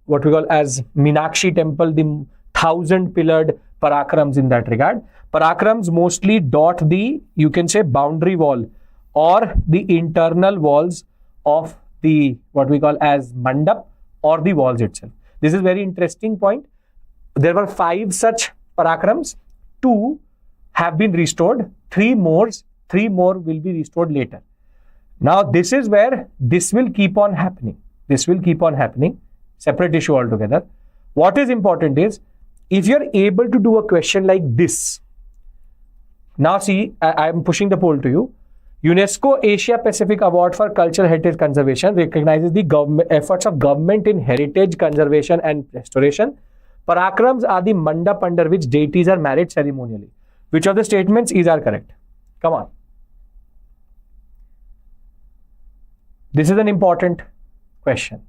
what we call as Meenakshi temple, the 1,000-pillared parakrams in that regard. Parakrams mostly dot the, you can say, boundary wall or the internal walls of the, what we call as mandap or the walls itself. This is very interesting point. There were 5 such parakrams. 2 have been restored. 3 more will be restored later. Now, this is where this will keep on happening. This will keep on happening. Separate issue altogether. What is important is, if you're able to do a question like this. Now see, I'm pushing the poll to you. UNESCO Asia Pacific Award for Cultural Heritage Conservation recognizes the efforts of government in heritage conservation and restoration. Parakrams are the mandap under which deities are married ceremonially. Which of the statements are correct? Come on. This is an important question,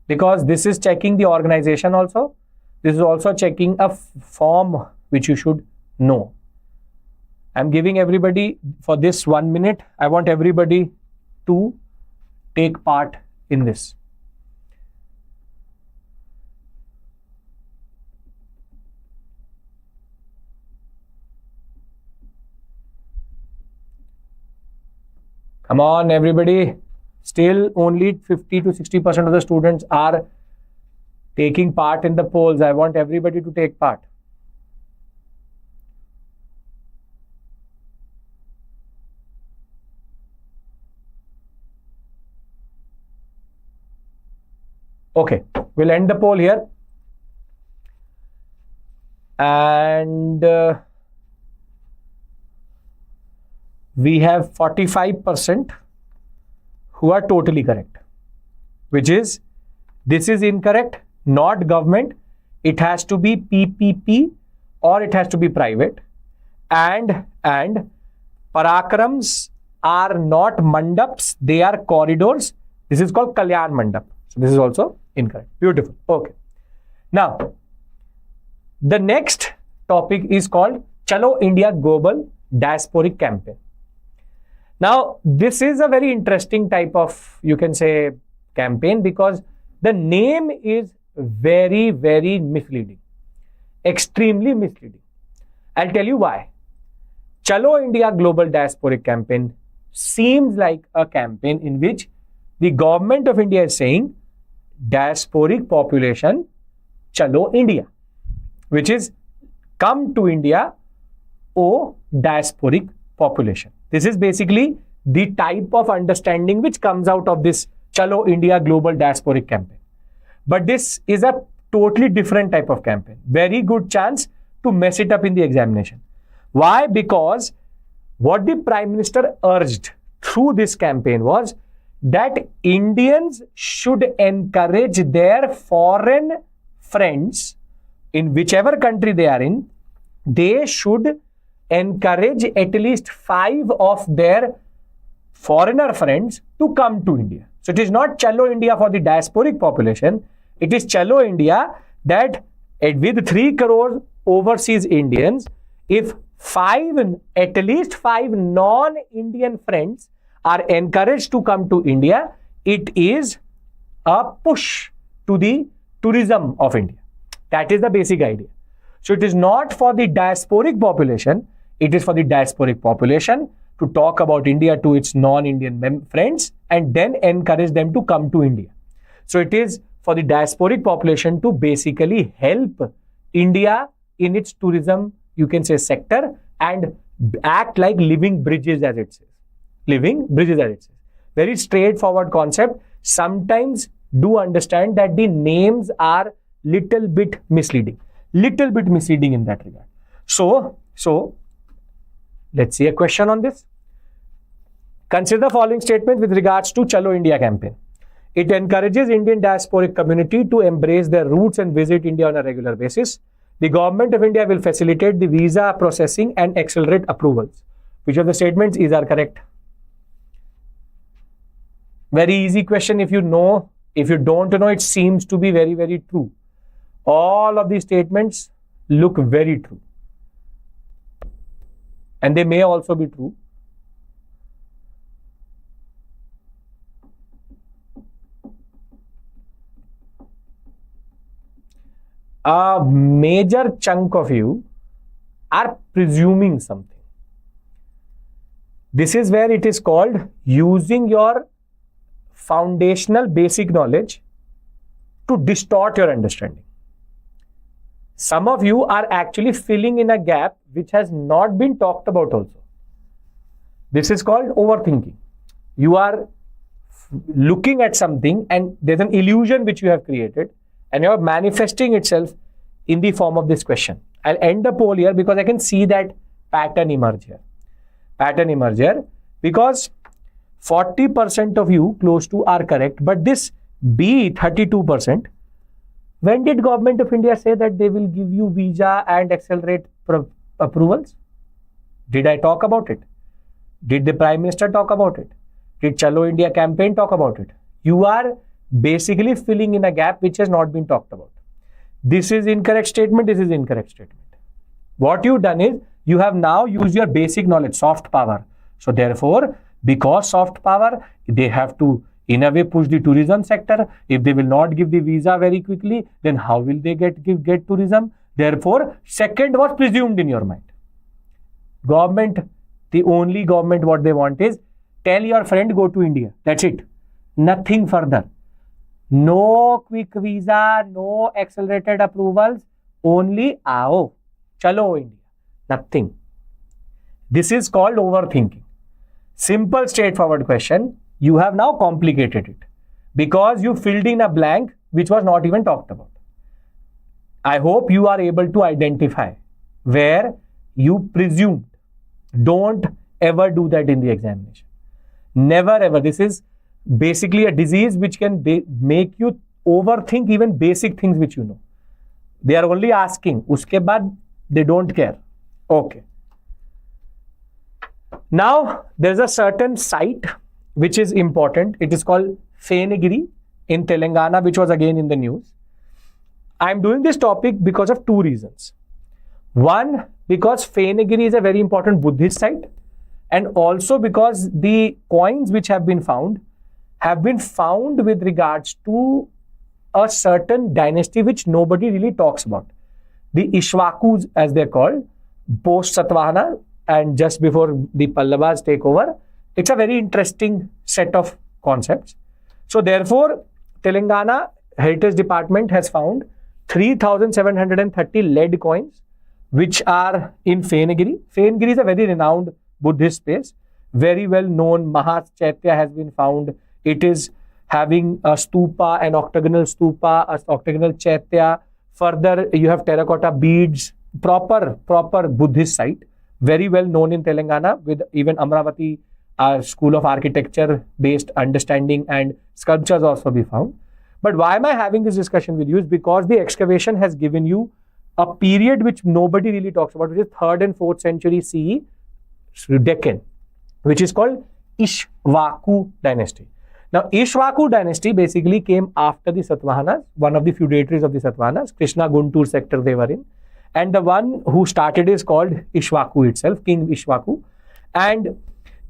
because this is checking the organization also. This is also checking a form which you should know. I'm giving everybody for this 1 minute. I want everybody to take part in this. Come on, everybody. Still only 50 to 60% of the students are taking part in the polls. I want everybody to take part. Okay, we'll end the poll here. And we have 45% who are totally correct, which is, this is incorrect, not government. It has to be PPP or it has to be private. And parakrams are not mandaps, they are corridors. This is called Kalyan Mandap. So this is also incorrect. Beautiful. Okay. Now, the next topic is called Chalo India Global Diasporic Campaign. Now, this is a very interesting type of, you can say, campaign, because the name is very, very misleading. Extremely misleading. I'll tell you why. Chalo India Global Diasporic Campaign seems like a campaign in which the government of India is saying, diasporic population, Chalo India, which is, come to India, O diasporic population. This is basically the type of understanding which comes out of this Chalo India Global Diasporic Campaign. But this is a totally different type of campaign. Very good chance to mess it up in the examination. Why? Because what the Prime Minister urged through this campaign was that Indians should encourage their foreign friends in whichever country they are in. They should encourage at least 5 of their foreigner friends to come to India. So it is not Chalo India for the diasporic population. It is Chalo India that with 3 crore overseas Indians, if at least 5 non-Indian friends are encouraged to come to India, it is a push to the tourism of India. That is the basic idea. So it is not for the diasporic population. It is for the diasporic population to talk about India to its non-Indian friends and then encourage them to come to India. So it is for the diasporic population to basically help India in its tourism, you can say, sector, and act like living bridges, as it says. Living bridges, as it says. Very straightforward concept. Sometimes do understand that the names are little bit misleading. Little bit misleading in that regard. So let's see a question on this. Consider the following statement with regards to Chalo India campaign. It encourages Indian diasporic community to embrace their roots and visit India on a regular basis. The government of India will facilitate the visa processing and accelerate approvals. Which of the statements are correct? Very easy question if you know. If you don't know, it seems to be very, very true. All of these statements look very true. And they may also be true. a major chunk of you are presuming something. This is where it is called using your foundational basic knowledge to distort your understanding. Some of you are actually filling in a gap which has not been talked about also. This is called overthinking. You are looking at something and there's an illusion which you have created and you are manifesting itself in the form of this question. I'll end the poll here because I can see that pattern emerge here. Pattern emerge here because 40% of you close to are correct, but this B 32%, when did Government of India say that they will give you visa and accelerate approvals? Did I talk about it? Did the Prime Minister talk about it? Did Chalo India campaign talk about it? You are basically filling in a gap which has not been talked about. This is incorrect statement, this is incorrect statement. What you've done is, you have now used your basic knowledge, soft power. So therefore, because soft power, they have to in a way push the tourism sector. If they will not give the visa very quickly, then how will they get tourism? Therefore, second was presumed in your mind. Government, the only government what they want is, tell your friend go to India. That's it. Nothing further. No quick visa, no accelerated approvals, only aao, chalo India. Nothing. This is called overthinking. Simple, straightforward question. You have now complicated it because you filled in a blank which was not even talked about. I hope you are able to identify where you presumed. Don't ever do that in the examination. Never ever. This is basically a disease which can make you overthink even basic things which you know. They are only asking. Uske baad, they don't care. Okay. Now, there's a certain site which is important. It is called Phanigiri in Telangana, which was again in the news. I'm doing this topic because of two reasons. One, because Phanigiri is a very important Buddhist site, and also because the coins which have been found with regards to a certain dynasty which nobody really talks about. The Ishwakus, as they're called, post Satvahana and just before the Pallavas take over. It's a very interesting set of concepts. So therefore, Telangana Heritage Department has found 3,730 lead coins which are in Phanigiri. Phanigiri is a very renowned Buddhist place. Very well known Mahas Chaitya has been found. It is having a stupa, an octagonal stupa, an octagonal Chaitya. Further, you have terracotta beads, proper Buddhist site. Very well known in Telangana, with even Amravati school of architecture based understanding and sculptures also be found. But why am I having this discussion with you is because the excavation has given you a period which nobody really talks about, which is 3rd and 4th century CE Deccan, which is called Ishwaku dynasty. Now, Ishwaku dynasty basically came after the Satavahanas, one of the feudatories of the Satavahanas, Krishna Guntur sector they were in. And the one who started is called Ishwaku itself, King Ishwaku. And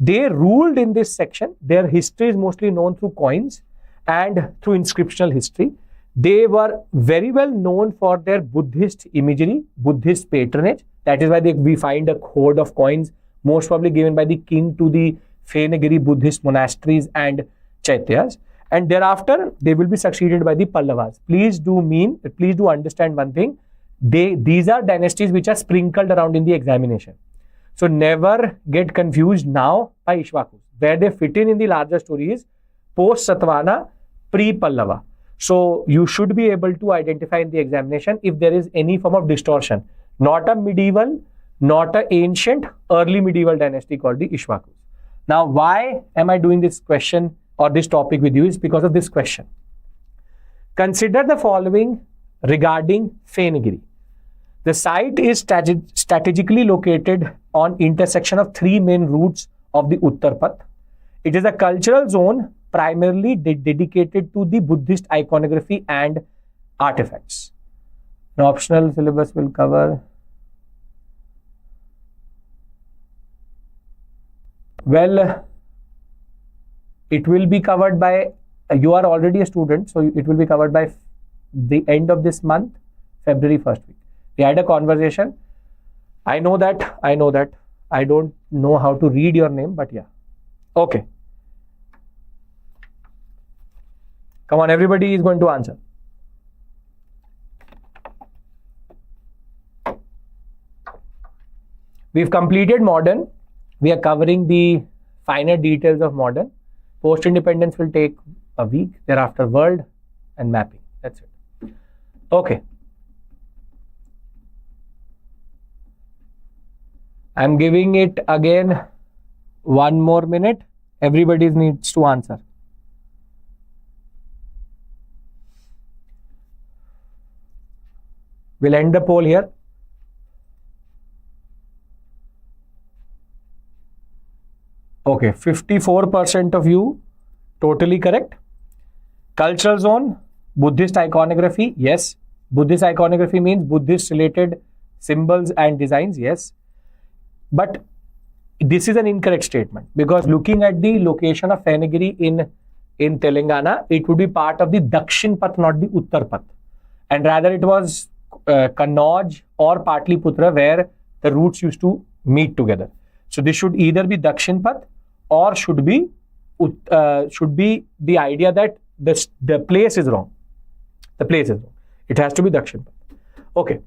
they ruled in this section. Their history is mostly known through coins and through inscriptional history. They were very well known for their Buddhist imagery, Buddhist patronage. That is why we find a hoard of coins, most probably given by the king to the Phanigiri Buddhist monasteries and Chaityas. And thereafter, they will be succeeded by the Pallavas. Please do understand one thing. These are dynasties which are sprinkled around in the examination. So never get confused now by Ishwakus. Where they fit in the larger story is post-Satvana, pre-Pallava. So you should be able to identify in the examination if there is any form of distortion. Not a medieval, not an ancient, early medieval dynasty called the Ishwakus. Now, why am I doing this question or this topic with you is because of this question. Consider the following regarding Phanigiri. The site is strategically located on intersection of three main routes of the Uttar Path. It is a cultural zone primarily dedicated to the Buddhist iconography and artifacts. An optional syllabus will cover. Well, it will be covered by, you are already a student, so it will be covered by the end of this month, February first week. We had a conversation. I know that. I don't know how to read your name, but yeah. Okay. Come on, everybody is going to answer. We've completed modern. We are covering the finer details of modern. Post-independence will take a week. Thereafter, world and mapping. That's it. Okay. I'm giving it again 1 more minute. Everybody needs to answer. We'll end the poll here. Okay, 54% of you totally correct. Cultural zone, Buddhist iconography, yes. Buddhist iconography means Buddhist related symbols and designs, yes. But this is an incorrect statement because looking at the location of Phanigiri in Telangana, it would be part of the Dakshin Path, not the Uttar Path. And rather it was Kannauj or Patliputra where the routes used to meet together. So this should either be Dakshin Path or should be the idea that the place is wrong. The place is wrong. It has to be Dakshin Path. Okay.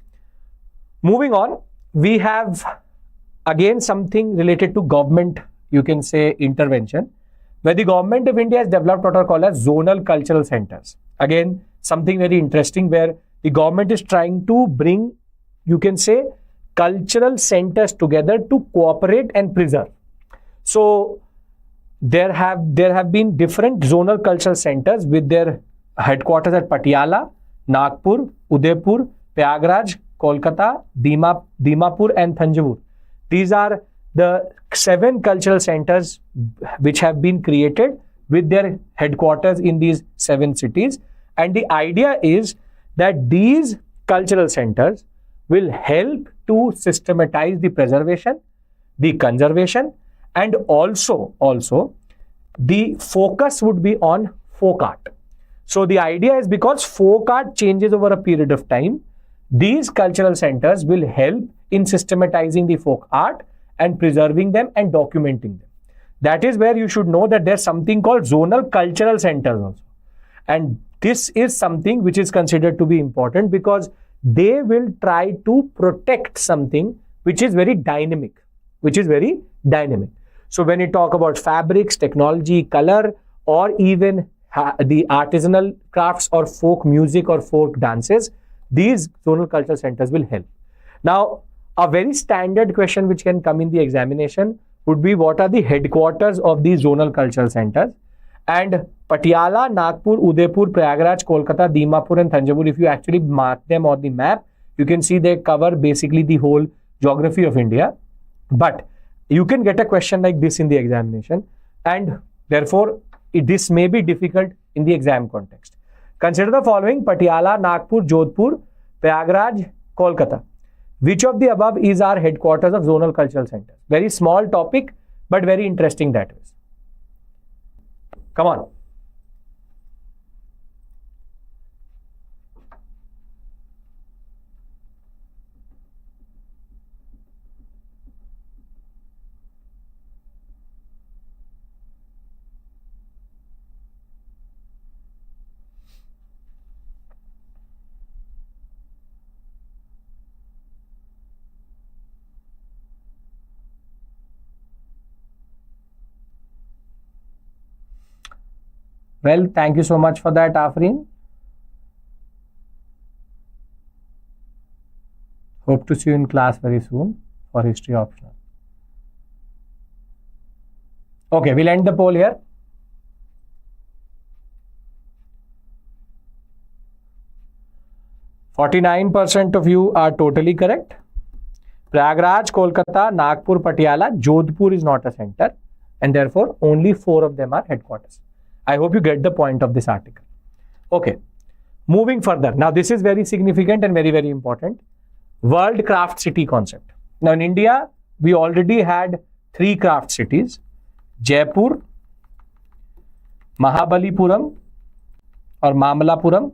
Moving on, we have again something related to government, you can say intervention, where the government of India has developed what are called as zonal cultural centers. Again, something very interesting where the government is trying to bring, you can say, cultural centers together to cooperate and preserve. So there have been different zonal cultural centers with their headquarters at Patiala, Nagpur, Udaipur, Prayagraj, Kolkata, Dimapur and Thanjavur. These are the 7 cultural centers which have been created with their headquarters in these 7 cities. And the idea is that these cultural centers will help to systematize the preservation, the conservation, and also the focus would be on folk art. So the idea is because folk art changes over a period of time, these cultural centers will help in systematizing the folk art and preserving them and documenting them. That is where you should know that there's something called zonal cultural centers also. And this is something which is considered to be important because they will try to protect something which is very dynamic, So when you talk about fabrics, technology, color, or even the artisanal crafts or folk music or folk dances, these zonal cultural centers will help. Now, a very standard question which can come in the examination would be what are the headquarters of these zonal cultural centers? And Patiala, Nagpur, Udaipur, Prayagraj, Kolkata, Dimapur and Thanjavur, if you actually mark them on the map, you can see they cover basically the whole geography of India. But you can get a question like this in the examination and therefore this may be difficult in the exam context. Consider the following: Patiala, Nagpur, Jodhpur, Prayagraj, Kolkata. Which of the above is our headquarters of zonal cultural centers? Very small topic, but very interesting that is. Come on. Well, thank you so much for that, Afreen. Hope to see you in class very soon for history optional. Okay, we'll end the poll here. %49% of you are totally correct. Prayagraj, Kolkata, Nagpur, Patiala, Jodhpur is not a center, and therefore only 4 of them are headquarters. I hope you get the point of this article. Okay, moving further. Now, this is very significant and very, very important. World craft city concept. Now, in India, we already had 3 craft cities: Jaipur, Mahabalipuram or Mamalapuram,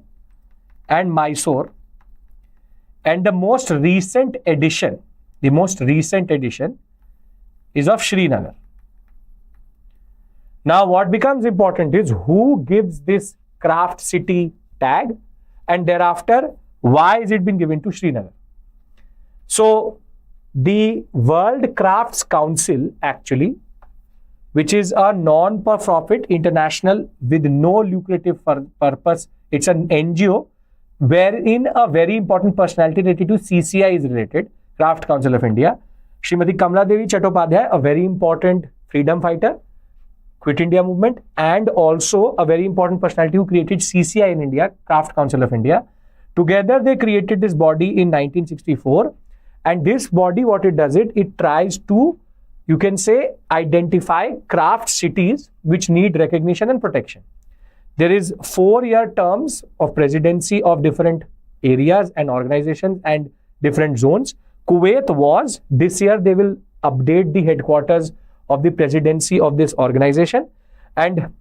and Mysore. And the most recent edition is of Srinagar. Now, what becomes important is who gives this craft city tag, and thereafter, why is it been given to Srinagar? So, the World Crafts Council actually, which is a non-profit international with no lucrative purpose, it's an NGO wherein a very important personality related to CCI is related, Craft Council of India. Srimati Kamala Devi Chattopadhyay, a very important freedom fighter, Quit India movement, and also a very important personality who created CCI in India, Craft Council of India. Together they created this body in 1964, and this body, what it does, it tries to, you can say, identify craft cities which need recognition and protection. There is 4-year terms of presidency of different areas and organizations and different zones. Kuwait was, this year they will update the headquarters of the presidency of this organization, and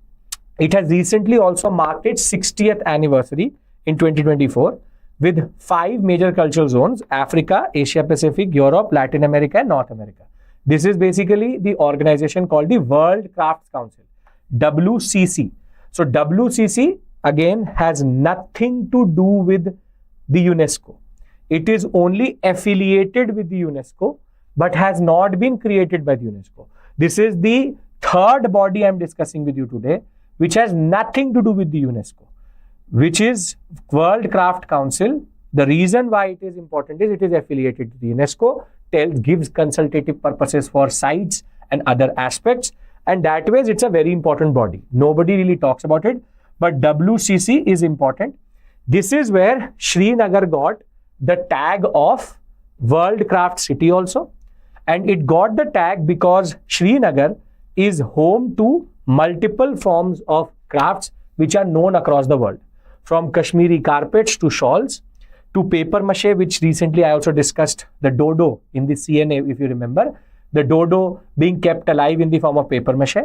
it has recently also marked its 60th anniversary in 2024 with 5 major cultural zones: Africa, Asia Pacific, Europe, Latin America and North America. This is basically the organization called the World Crafts Council, WCC. So WCC again has nothing to do with the UNESCO. It is only affiliated with the UNESCO but has not been created by the UNESCO. This is the third body I am discussing with you today, which has nothing to do with the UNESCO, which is World Craft Council. The reason why it is important is it is affiliated to the UNESCO, gives consultative purposes for sites and other aspects, and that way it's a very important body. Nobody really talks about it, but WCC is important. This is where Srinagar got the tag of World Craft City also, and it got the tag because Srinagar is home to multiple forms of crafts which are known across the world, from Kashmiri carpets to shawls to paper mache, which recently I also discussed, the dodo in the CNA, if you remember, the dodo being kept alive in the form of paper mache.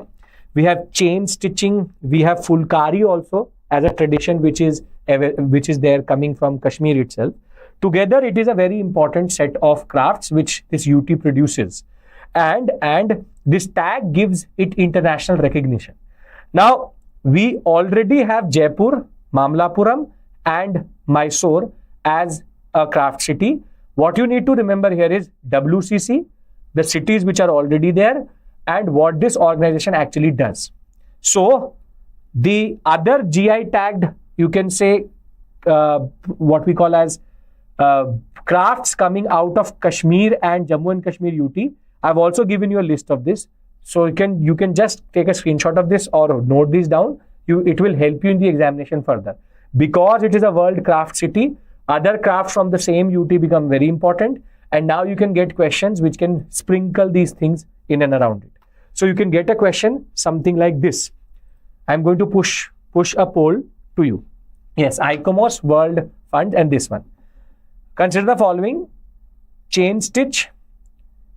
We have chain stitching, we have fulkari also as a tradition which is there coming from Kashmir itself. Together, it is a very important set of crafts which this UT produces, and this tag gives it international recognition. Now, we already have Jaipur, Mamlapuram and Mysore as a craft city. What you need to remember here is WCC, the cities which are already there, and what this organization actually does. So, the other GI tagged, you can say, what we call as crafts coming out of Kashmir and Jammu and Kashmir UT. I've also given you a list of this. So you can just take a screenshot of this or note these down. It will help you in the examination further. Because it is a world craft city, other crafts from the same UT become very important. And now you can get questions which can sprinkle these things in and around it. So you can get a question something like this. I'm going to push a poll to you. Yes, ICOMOS World Fund and this one. Consider the following: chain stitch,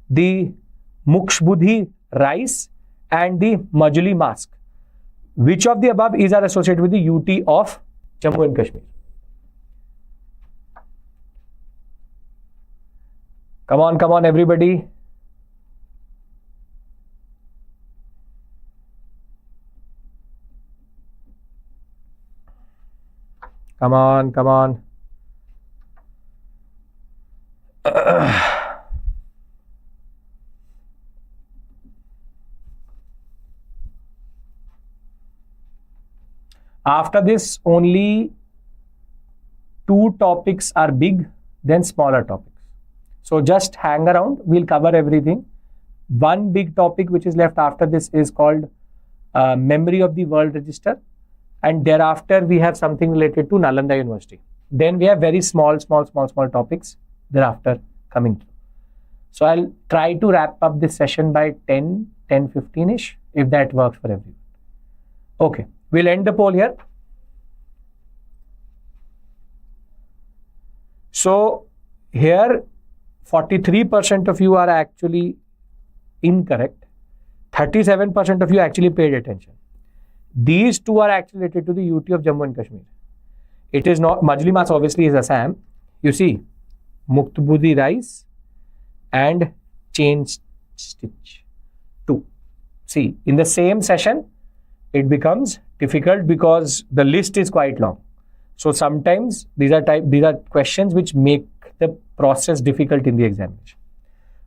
the Mukshbudhi rice and the Majuli mask. Which of the above is associated with the UT of Jammu and Kashmir? Come on, everybody. Come on. After this, only 2 topics are big, then smaller topics. So just hang around, we'll cover everything. One big topic which is left after this is called Memory of the World Register, and thereafter we have something related to Nalanda University. Then we have very small topics thereafter coming through. So I'll try to wrap up this session by 10:15ish, if that works for everyone. Okay, we'll end the poll here. So here 43% of you are actually incorrect. 37% of you actually paid attention. These 2 are actually related to the UT of Jammu and Kashmir. It is not, Majli Mas obviously is Assam. You see, Muktbudi rice, and chain stitch. 2. See, in the same session, it becomes difficult because the list is quite long. So sometimes these are questions which make the process difficult in the examination.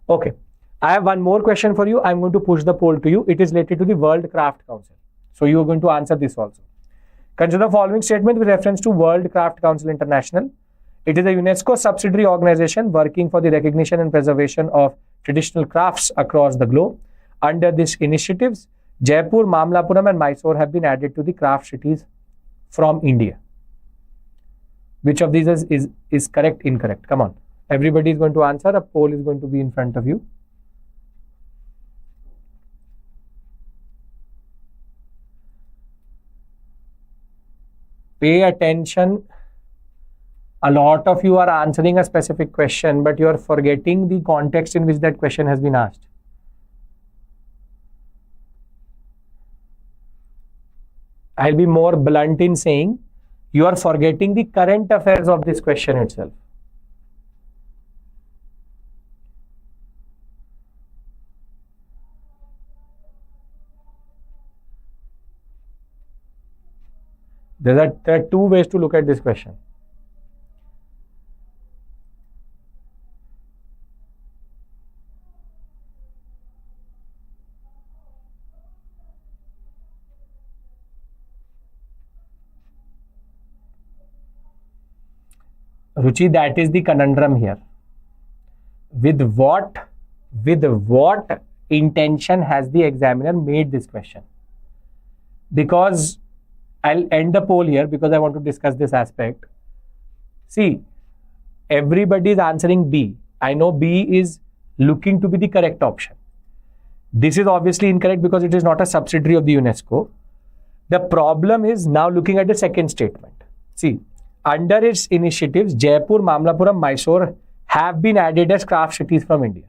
Okay, I have one more question for you. I'm going to push the poll to you. It is related to the World Craft Council. So you are going to answer this also. Consider the following statement with reference to World Craft Council International. It is a UNESCO subsidiary organization working for the recognition and preservation of traditional crafts across the globe. Under these initiatives, Jaipur, Mamlapuram and Mysore have been added to the craft cities from India. Which of these is correct, incorrect? Come on. Everybody is going to answer. A poll is going to be in front of you. Pay attention. A lot of you are answering a specific question, but you are forgetting the context in which that question has been asked. I'll be more blunt in saying you are forgetting the current affairs of this question itself. There are two ways to look at this question. Ruchi, that is the conundrum here. With what intention has the examiner made this question? Because I'll end the poll here because I want to discuss this aspect. See, everybody is answering B. I know B is looking to be the correct option. This is obviously incorrect because it is not a subsidiary of the UNESCO. The problem is now looking at the second statement. See, under its initiatives, Jaipur, Mamlapuram, Mysore have been added as craft cities from India.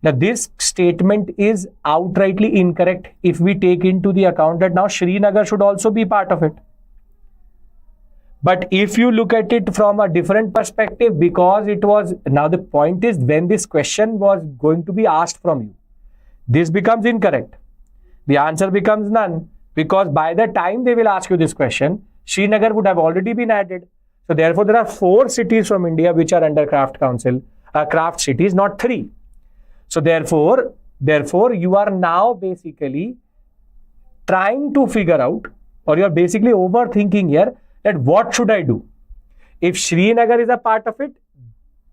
Now, this statement is outrightly incorrect if we take into the account that now Srinagar should also be part of it. But if you look at it from a different perspective, because it was, now the point is when this question was going to be asked from you, this becomes incorrect. The answer becomes none because by the time they will ask you this question, Srinagar would have already been added. So therefore, there are 4 cities from India which are under craft council, craft cities, not 3. So therefore, you are now basically trying to figure out, or you are basically overthinking here that what should I do? If Srinagar is a part of it,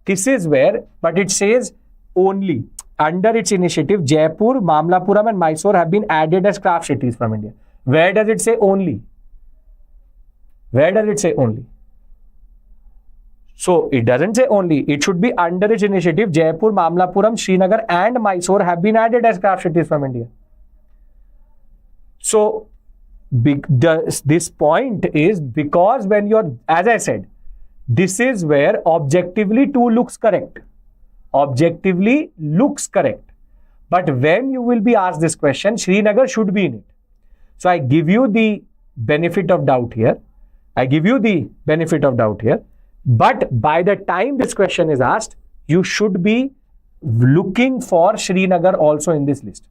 this is where, but it says only under its initiative, Jaipur, Mamlapuram and Mysore have been added as craft cities from India. Where does it say only? Where does it say only? So it doesn't say only. It should be under its initiative, Jaipur, Mamlapuram, Srinagar and Mysore have been added as craft cities from India. So this point is because when you're, as I said, this is where objectively 2 looks correct. Objectively looks correct. But when you will be asked this question, Srinagar should be in it. So I give you the benefit of doubt here. But by the time this question is asked, you should be looking for Srinagar also in this list.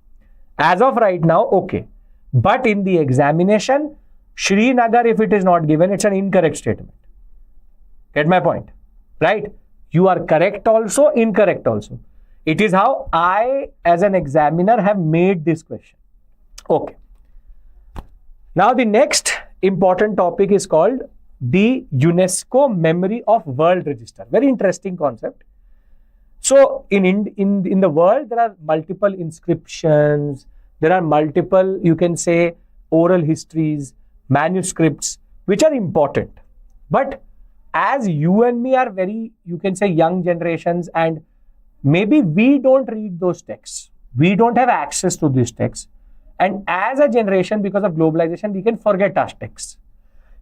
As of right now, okay. But in the examination, Srinagar, if it is not given, it's an incorrect statement. Get my point? Right? You are correct also, incorrect also. It is how I, as an examiner, have made this question. Okay. Now, the next important topic is called the UNESCO Memory of World Register. Very interesting concept. So in the world, there are multiple inscriptions, there are multiple, you can say, oral histories, manuscripts, which are important. But as you and me are very, you can say, young generations, and maybe we don't read those texts. We don't have access to these texts. And as a generation, because of globalization, we can forget our texts.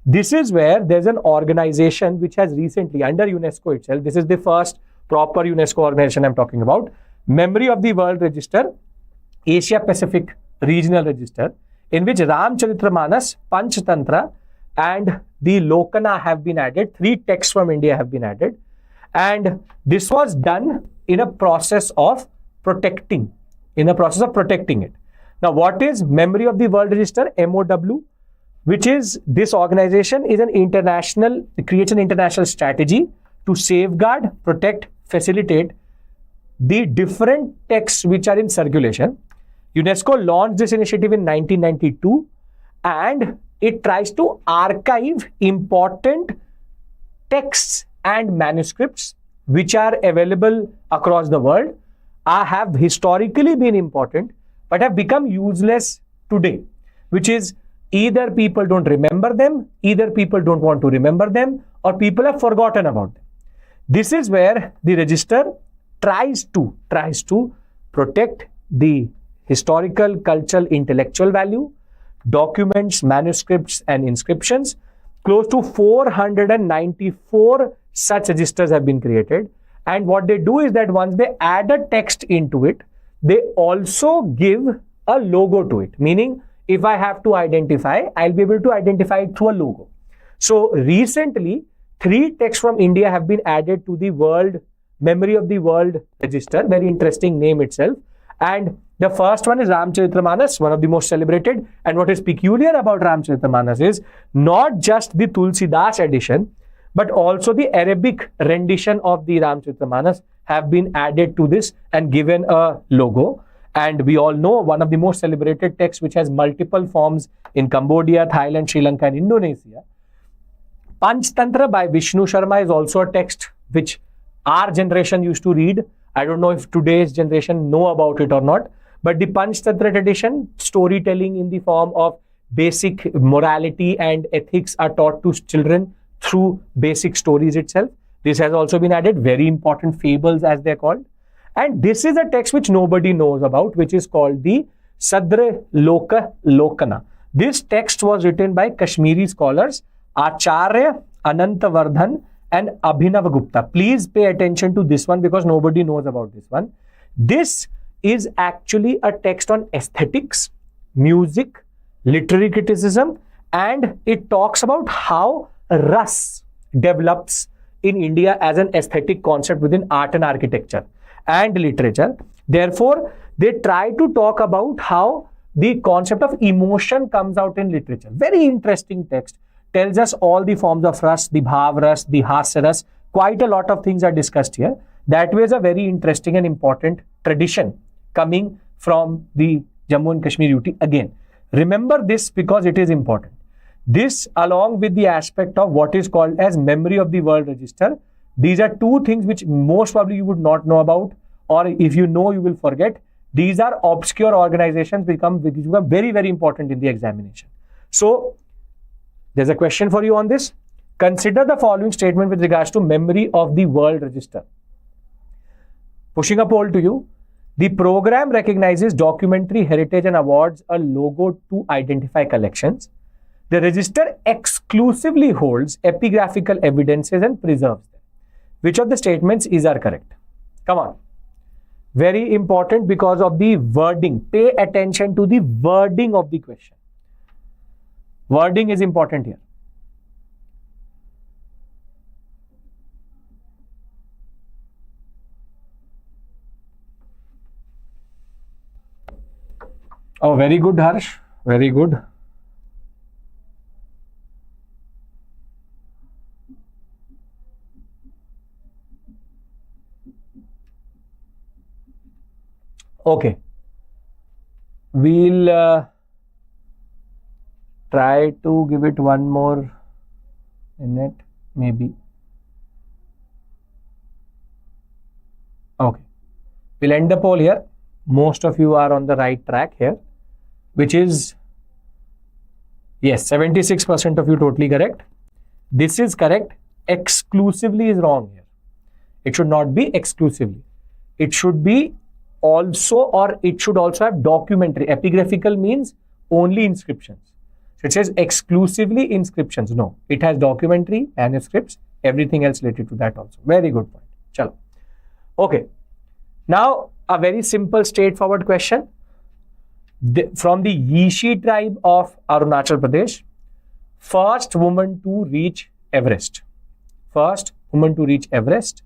This is where there's an organization which has recently, under UNESCO itself, this is the first proper UNESCO organization I'm talking about, Memory of the World Register, Asia Pacific Regional Register, in which Ramcharitramanas, Panchtantra and the Lokana have been added. 3 texts from India have been added. And this was done in a process of protecting, it. Now, what is Memory of the World Register, MOW? Which is, this organization is creates an international strategy to safeguard, protect, facilitate the different texts which are in circulation. UNESCO launched this initiative in 1992, and it tries to archive important texts and manuscripts which are available across the world, have historically been important but have become useless today, which is either people don't remember them, either people don't want to remember them, or people have forgotten about them. This is where the register tries to protect the historical, cultural, intellectual value, documents, manuscripts, and inscriptions. Close to 494 such registers have been created. And what they do is that once they add a text into it, they also give a logo to it. Meaning, if I have to identify, I'll be able to identify it through a logo. So recently, 3 texts from India have been added to the Memory of the World Register. Very interesting name itself. And the first one is Ramcharitamanas, one of the most celebrated. And what is peculiar about Ramcharitamanas is not just the Tulsidas edition, but also the Arabic rendition of the Ramcharitamanas have been added to this and given a logo. And we all know one of the most celebrated texts which has multiple forms in Cambodia, Thailand, Sri Lanka, and Indonesia. Panchtantra by Vishnu Sharma is also a text which our generation used to read. I don't know if today's generation know about it or not, but the Panchtantra tradition, storytelling in the form of basic morality and ethics are taught to children through basic stories itself. This has also been added, very important fables as they're called. And this is a text which nobody knows about, which is called the Sadra Loka Lokana. This text was written by Kashmiri scholars Acharya Anantavardhan and Abhinav Gupta. Please pay attention to this one because nobody knows about this one. This is actually a text on aesthetics, music, literary criticism, and it talks about how Ras develops in India as an aesthetic concept within art and architecture and literature. Therefore, they try to talk about how the concept of emotion comes out in literature. Very interesting text. Tells us all the forms of ras, the bhav ras, the hasya ras. Quite a lot of things are discussed here. That was a very interesting and important tradition coming from the Jammu and Kashmir UT. Again, remember this because it is important. This, along with the aspect of what is called as Memory of the World Register, these are 2 things which most probably you would not know about, or if you know, you will forget. These are obscure organizations which become very, very important in the examination. So, there's a question for you on this. Consider the following statement with regards to Memory of the World Register. Pushing a poll to you. The program recognizes documentary heritage and awards a logo to identify collections. The register exclusively holds epigraphical evidences and preserves them. Which of the statements are correct? Come on. Very important because of the wording. Pay attention to the wording of the question. Wording is important here. Oh, very good, Harsh. Very good. Okay. We'll try to give it one more minute, maybe. Okay. We'll end the poll here. Most of you are on the right track here, which is, yes, 76% of you totally correct. This is correct. Exclusively is wrong here. It should not be exclusively. It should be also, or it should also have documentary. Epigraphical means only inscriptions. So it says exclusively inscriptions. No, it has documentary, manuscripts, everything else related to that also. Very good point. Chalo. Okay. Now, a very simple, straightforward question. From the Yishi tribe of Arunachal Pradesh, first woman to reach Everest. First woman to reach Everest.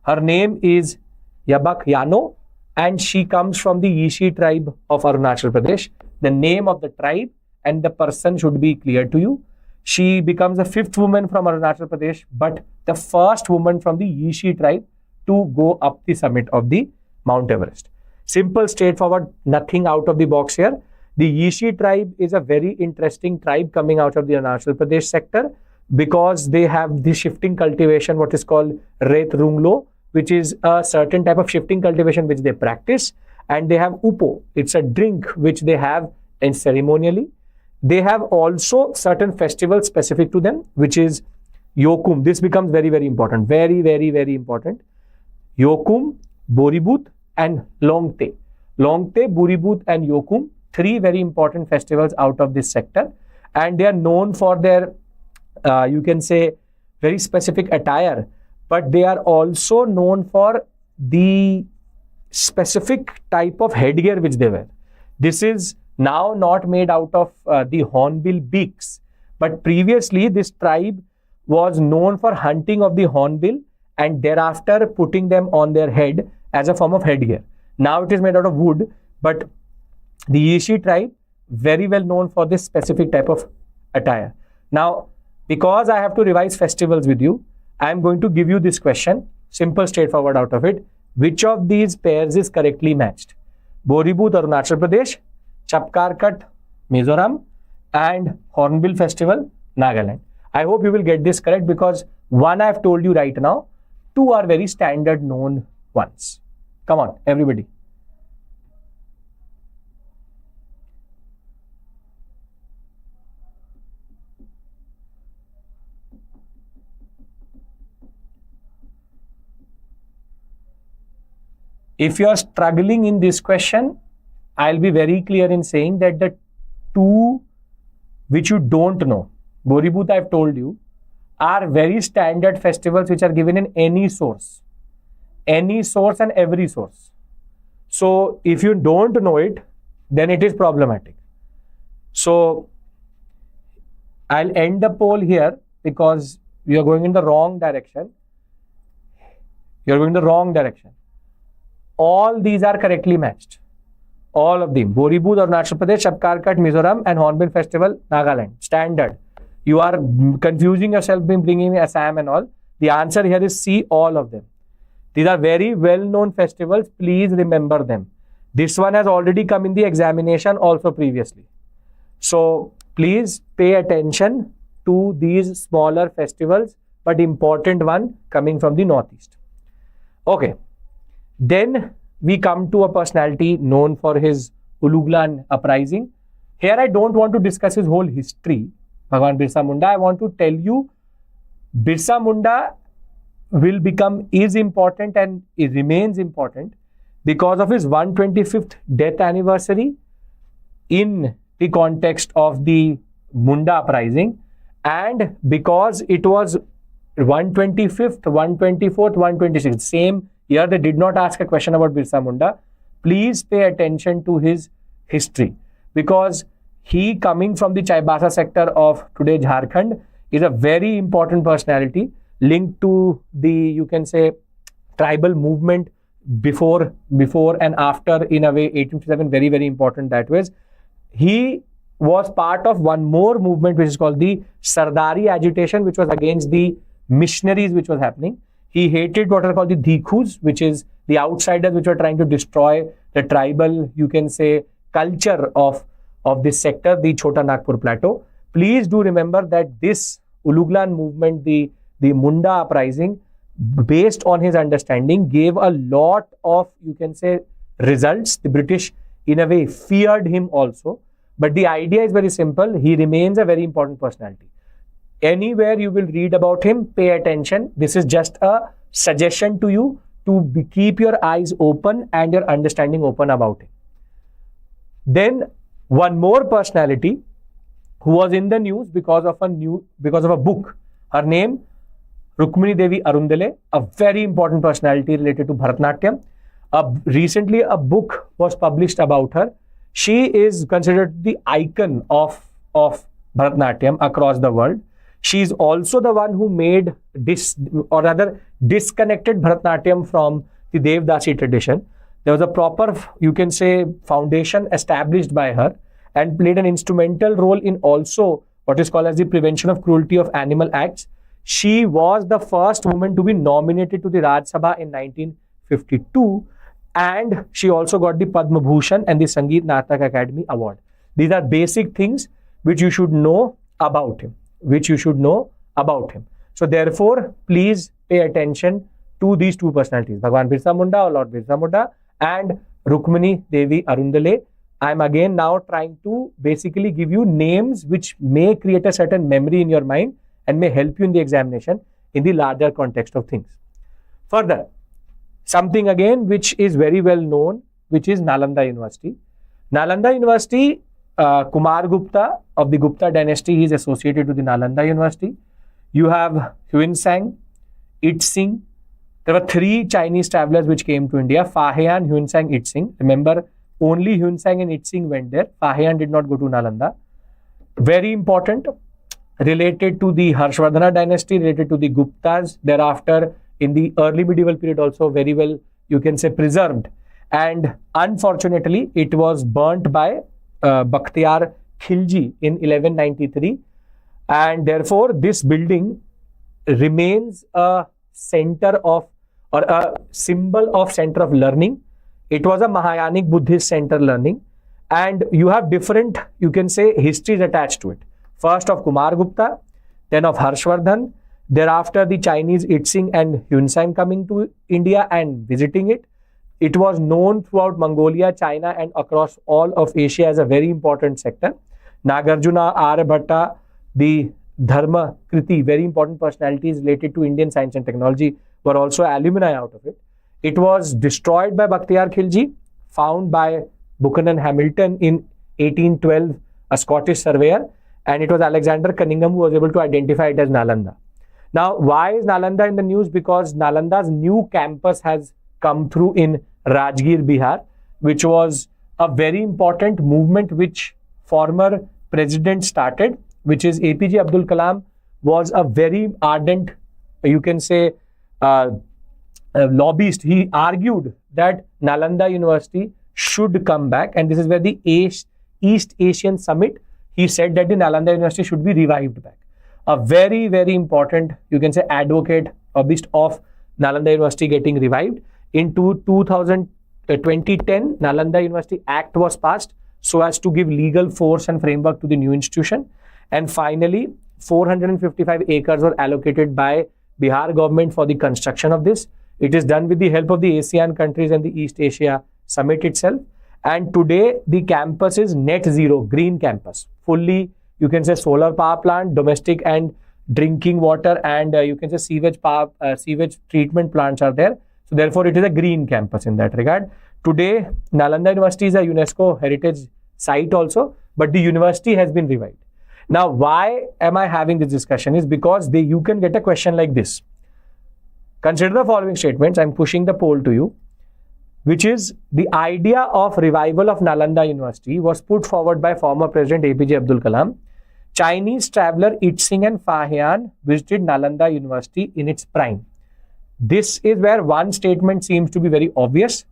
Her name is Yabak Yano, and she comes from the Yishi tribe of Arunachal Pradesh. The name of the tribe and the person should be clear to you. She becomes the 5th woman from Arunachal Pradesh, but the first woman from the Yishi tribe to go up the summit of the Mount Everest. Simple, straightforward, nothing out of the box here. The Yishi tribe is a very interesting tribe coming out of the Arunachal Pradesh sector because they have the shifting cultivation, what is called Ret Runglo, which is a certain type of shifting cultivation which they practice. And they have Upo. It's a drink which they have in ceremonially. They have also certain festivals specific to them, which is Yokum. This becomes very, very important. Very, very, very important. Yokum, Boribut, and Longte. Longte, Boribut, and Yokum. 3 very important festivals out of this sector. And they are known for their, you can say, very specific attire. But they are also known for the specific type of headgear which they wear. This is now not made out of the hornbill beaks, but previously this tribe was known for hunting of the hornbill and thereafter putting them on their head as a form of headgear. Now it is made out of wood, but the Yishi tribe very well known for this specific type of attire. Now, because I have to revise festivals with you, I am going to give you this question, simple, straightforward out of it. Which of these pairs is correctly matched? Boribut, Arunachal Pradesh, Chapkarkat, Mizoram, and Hornbill Festival, Nagaland. I hope you will get this correct because 1 I have told you right now, 2 are very standard known ones. Come on, everybody. If you are struggling in this question, I'll be very clear in saying that the 2 which you don't know, Boribut I've told you, are very standard festivals which are given in any source and every source. So if you don't know it, then it is problematic. So I'll end the poll here because you are going in the wrong direction. You're going in the wrong direction. All these are correctly matched. All of them. Boribut, Arunachal Pradesh, Chapkarkat, Mizoram, and Hornbill Festival, Nagaland. Standard. You are confusing yourself by bringing Assam and all. The answer here is C, all of them. These are very well-known festivals. Please remember them. This one has already come in the examination also previously. So, please pay attention to these smaller festivals, but important one coming from the northeast. Okay. Then we come to a personality known for his Uluglan uprising. Here I don't want to discuss his whole history, Bhagwan Birsa Munda. I want to tell you Birsa Munda is important and it remains important because of his 125th death anniversary in the context of the Munda uprising, and because it was 125th, 124th, 126th, same year they did not ask a question about Birsa Munda. Please pay attention to his history because he, coming from the Chaibasa sector of today Jharkhand, is a very important personality linked to the, you can say, tribal movement before and after, in a way, 1857, very, very important that way. He was part of one more movement which is called the Sardari agitation, which was against the missionaries which was happening. He hated what are called the Dikhus, which is the outsiders which were trying to destroy the tribal, you can say, culture of this sector, the Chota Nagpur Plateau. Please do remember that this Uluglan movement, the Munda uprising, based on his understanding, gave a lot of, you can say, results. The British, in a way, feared him also. But the idea is very simple. He remains a very important personality. Anywhere you will read about him, pay attention. This is just a suggestion to you to keep your eyes open and your understanding open about him. Then one more personality who was in the news because of a book. Her name, Rukmini Devi Arundale, a very important personality related to Bharatanatyam. Recently, a book was published about her. She is considered the icon of Bharatanatyam across the world. She is also the one who made disconnected Bharatanatyam from the Devdasi tradition. There was a proper, you can say, foundation established by her, and played an instrumental role in also what is called as the prevention of cruelty of animal acts. She was the first woman to be nominated to the Raj Sabha in 1952, and she also got the Padma Bhushan and the Sangeet Natak Academy Award. These are basic things which you should know about him. So therefore, please pay attention to these two personalities, Bhagwan Birsa Munda or Lord Birsa Munda and Rukmini Devi Arundale. I am again now trying to basically give you names which may create a certain memory in your mind and may help you in the examination in the larger context of things. Further, something again which is very well known, which is Nalanda University. Nalanda University, Kumar Gupta of the Gupta dynasty is associated with the Nalanda University. You have Huinsang, Itzing. There were 3 Chinese travelers which came to India, Fahian, Huinsang, Itzing. Remember, only Huinsang and Itzing went there. Fahian did not go to Nalanda. Very important, related to the Harshvardhana dynasty, related to the Guptas. Thereafter, in the early medieval period also very well, you can say, preserved. And unfortunately, it was burnt by Bakhtiyar Khilji in 1193. And therefore, this building remains a center of, or a symbol of center of learning. It was a Mahayanic Buddhist center learning, and you have different, you can say, histories attached to it. First of Kumar Gupta, then of Harshvardhan, thereafter the Chinese Itzing and Huinsang coming to India and visiting it. It was known throughout Mongolia, China and across all of Asia as a very important sector. Nagarjuna, Aryabhatta, the Dharma Kriti, very important personalities related to Indian science and technology, were also alumni out of it. It was destroyed by Bakhtiyar Khilji, found by Buchanan Hamilton in 1812, a Scottish surveyor, and it was Alexander Cunningham who was able to identify it as Nalanda. Now, why is Nalanda in the news? Because Nalanda's new campus has come through in Rajgir, Bihar, which was a very important movement which former president started, which is APJ Abdul Kalam was a very ardent, you can say, lobbyist. He argued that Nalanda University should come back, and this is where the East Asian Summit, he said that the Nalanda University should be revived back. A very, very important, you can say, advocate of Nalanda University getting revived. In 2010, Nalanda University Act was passed so as to give legal force and framework to the new institution. And finally, 455 acres were allocated by Bihar government for the construction of this. It is done with the help of the ASEAN countries and the East Asia Summit itself. And today, the campus is net zero, green campus. Fully, you can say, solar power plant, domestic and drinking water, and you can say sewage treatment plants are there. So therefore, it is a green campus in that regard. Today, Nalanda University is a UNESCO heritage site also, but the university has been revived. Now, why am I having this discussion is because you can get a question like this. Consider the following statements. I'm pushing the poll to you, which is the idea of revival of Nalanda University was put forward by former President APJ Abdul Kalam. Chinese traveler Itzing and Fahian visited Nalanda University in its prime. This is where one statement seems to be very obvious,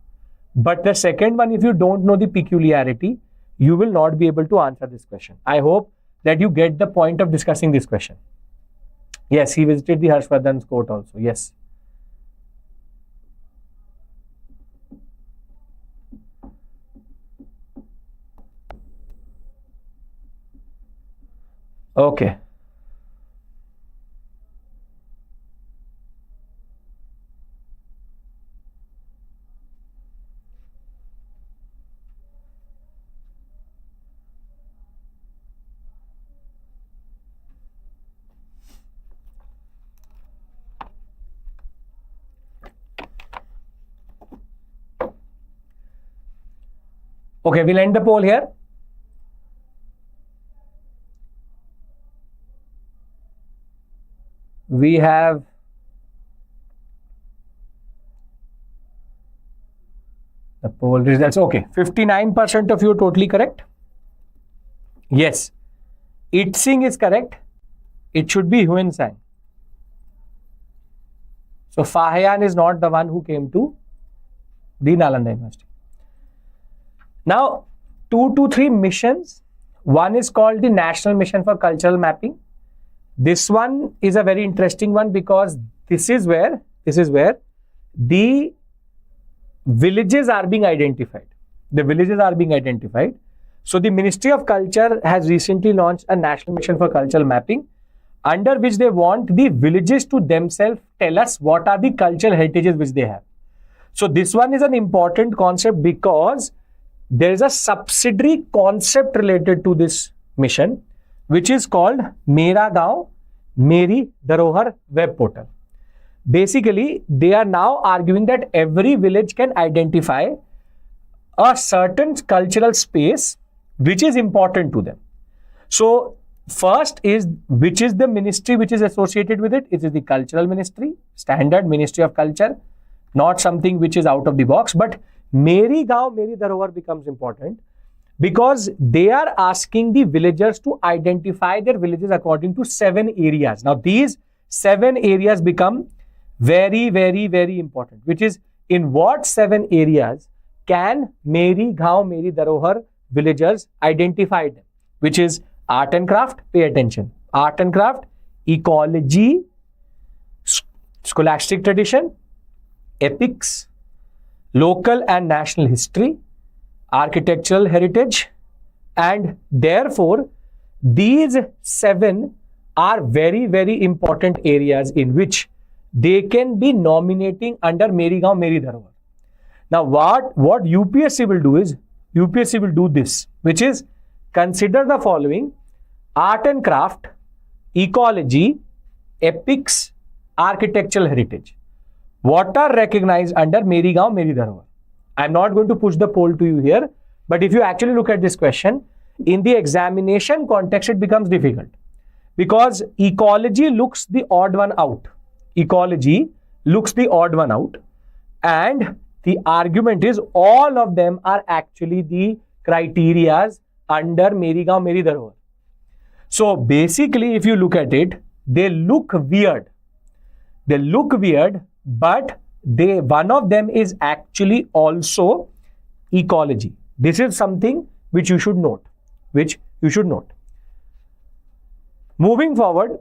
but the second one, if you don't know the peculiarity, you will not be able to answer this question. I hope that you get the point of discussing this question. Yes, he visited the Harshvardhan's court also. Yes. Okay. Okay, we'll end the poll here. We have the poll results. Okay, 59% of you totally correct. Yes, Itzing is correct. it should be Huyen Tsang. So Fahian is not the one who came to the Nalanda University. Now, 2 to 3 missions. One is called the National Mission for Cultural Mapping. This one is a very interesting one because this is where the villages are being identified. The villages are being identified. So the Ministry of Culture has recently launched a National Mission for Cultural Mapping, under which they want the villages to themselves tell us what are the cultural heritages which they have. So this one is an important concept because there is a subsidiary concept related to this mission, which is called Mera Gaon, Meri Dharohar web portal. Basically, they are now arguing that every village can identify a certain cultural space which is important to them. So first is, which is the ministry which is associated with it? It is the Cultural Ministry, standard Ministry of Culture, not something which is out of the box. But Meri Gaon, Meri Dharohar becomes important because they are asking the villagers to identify their villages according to 7 areas. Now these 7 areas become very, very, very important, which is in what 7 areas can Meri Gaon, Meri Dharohar villagers identify them, which is art and craft. Pay attention. Art and craft, ecology, scholastic tradition, epics, local and national history, architectural heritage, and therefore these 7 are very, very important areas in which they can be nominating under Meri Gaon, Meri Dharohar. Now what UPSC will do is, UPSC will do this, which is consider the following: art and craft, ecology, epics, architectural heritage. What are recognized under Meri Gaon, Meri Dharohar? I'm not going to push the poll to you here, but if you actually look at this question, in the examination context, it becomes difficult because ecology looks the odd one out. Ecology looks the odd one out, and the argument is all of them are actually the criterias under Meri Gaon, Meri Dharohar. So basically, if you look at it, they look weird. They look weird, but one of them is actually also ecology. This is something which you should note. Moving forward,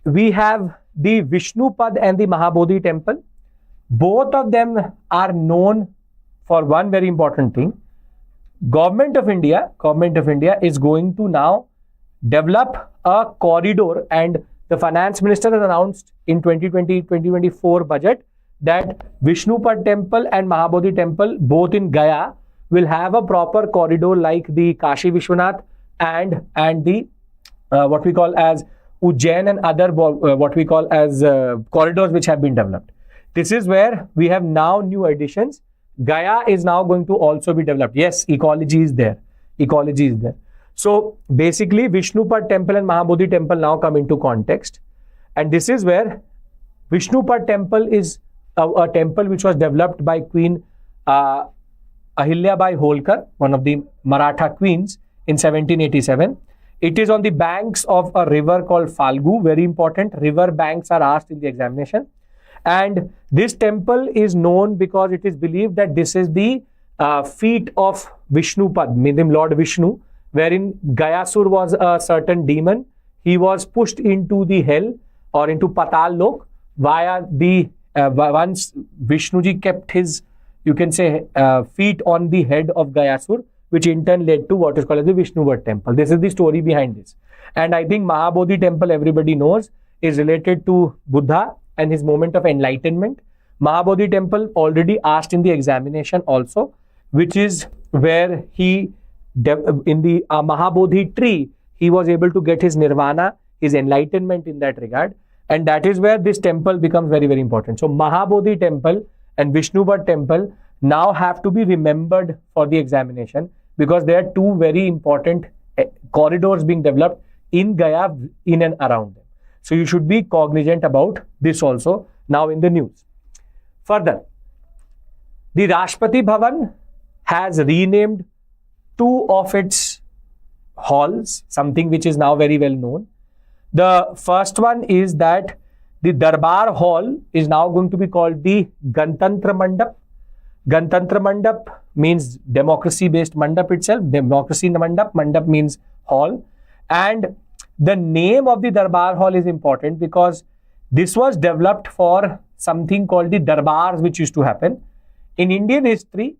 we have the Vishnupad and the Mahabodhi temple. Both of them are known for one very important thing. Government of India is going to now develop a corridor, and the finance minister has announced in 2020-2024 budget that Vishnupad temple and Mahabodhi temple, both in Gaya, will have a proper corridor like the Kashi Vishwanath and the what we call as Ujjain and other what we call as corridors which have been developed. This is where we have now new additions. Gaya is now going to also be developed. Yes, ecology is there. So basically, Vishnupad temple and Mahabodhi temple now come into context. And this is where Vishnupad temple is a temple which was developed by Queen Ahilyabai Holkar, one of the Maratha queens, in 1787. It is on the banks of a river called Falgu. Very important. River banks are asked in the examination. And this temple is known because it is believed that this is the feet of Vishnupad, meaning Lord Vishnu, wherein Gayasur was a certain demon. He was pushed into the hell or into Patal Lok via the once Vishnuji kept his, you can say, feet on the head of Gayasur, which in turn led to what is called as the Vishnupad temple. This is the story behind this. And I think Mahabodhi temple, everybody knows, is related to Buddha and his moment of enlightenment. Mahabodhi temple already asked in the examination also, which is where he, in the Mahabodhi tree, he was able to get his nirvana, his enlightenment in that regard. And that is where this temple becomes very, very important. So Mahabodhi temple and Vishnupad temple now have to be remembered for the examination because there are two very important corridors being developed in Gaya, in and around them. So you should be cognizant about this also now in the news. Further, the Rashtrapati Bhavan has renamed two of its halls, something which is now very well known. The first one is that the Darbar Hall is now going to be called the Gantantra Mandap. Gantantra Mandap means democracy-based mandap itself. Democracy Mandap. Mandap means hall. And the name of the Darbar Hall is important because this was developed for something called the Darbars, which used to happen. In Indian history,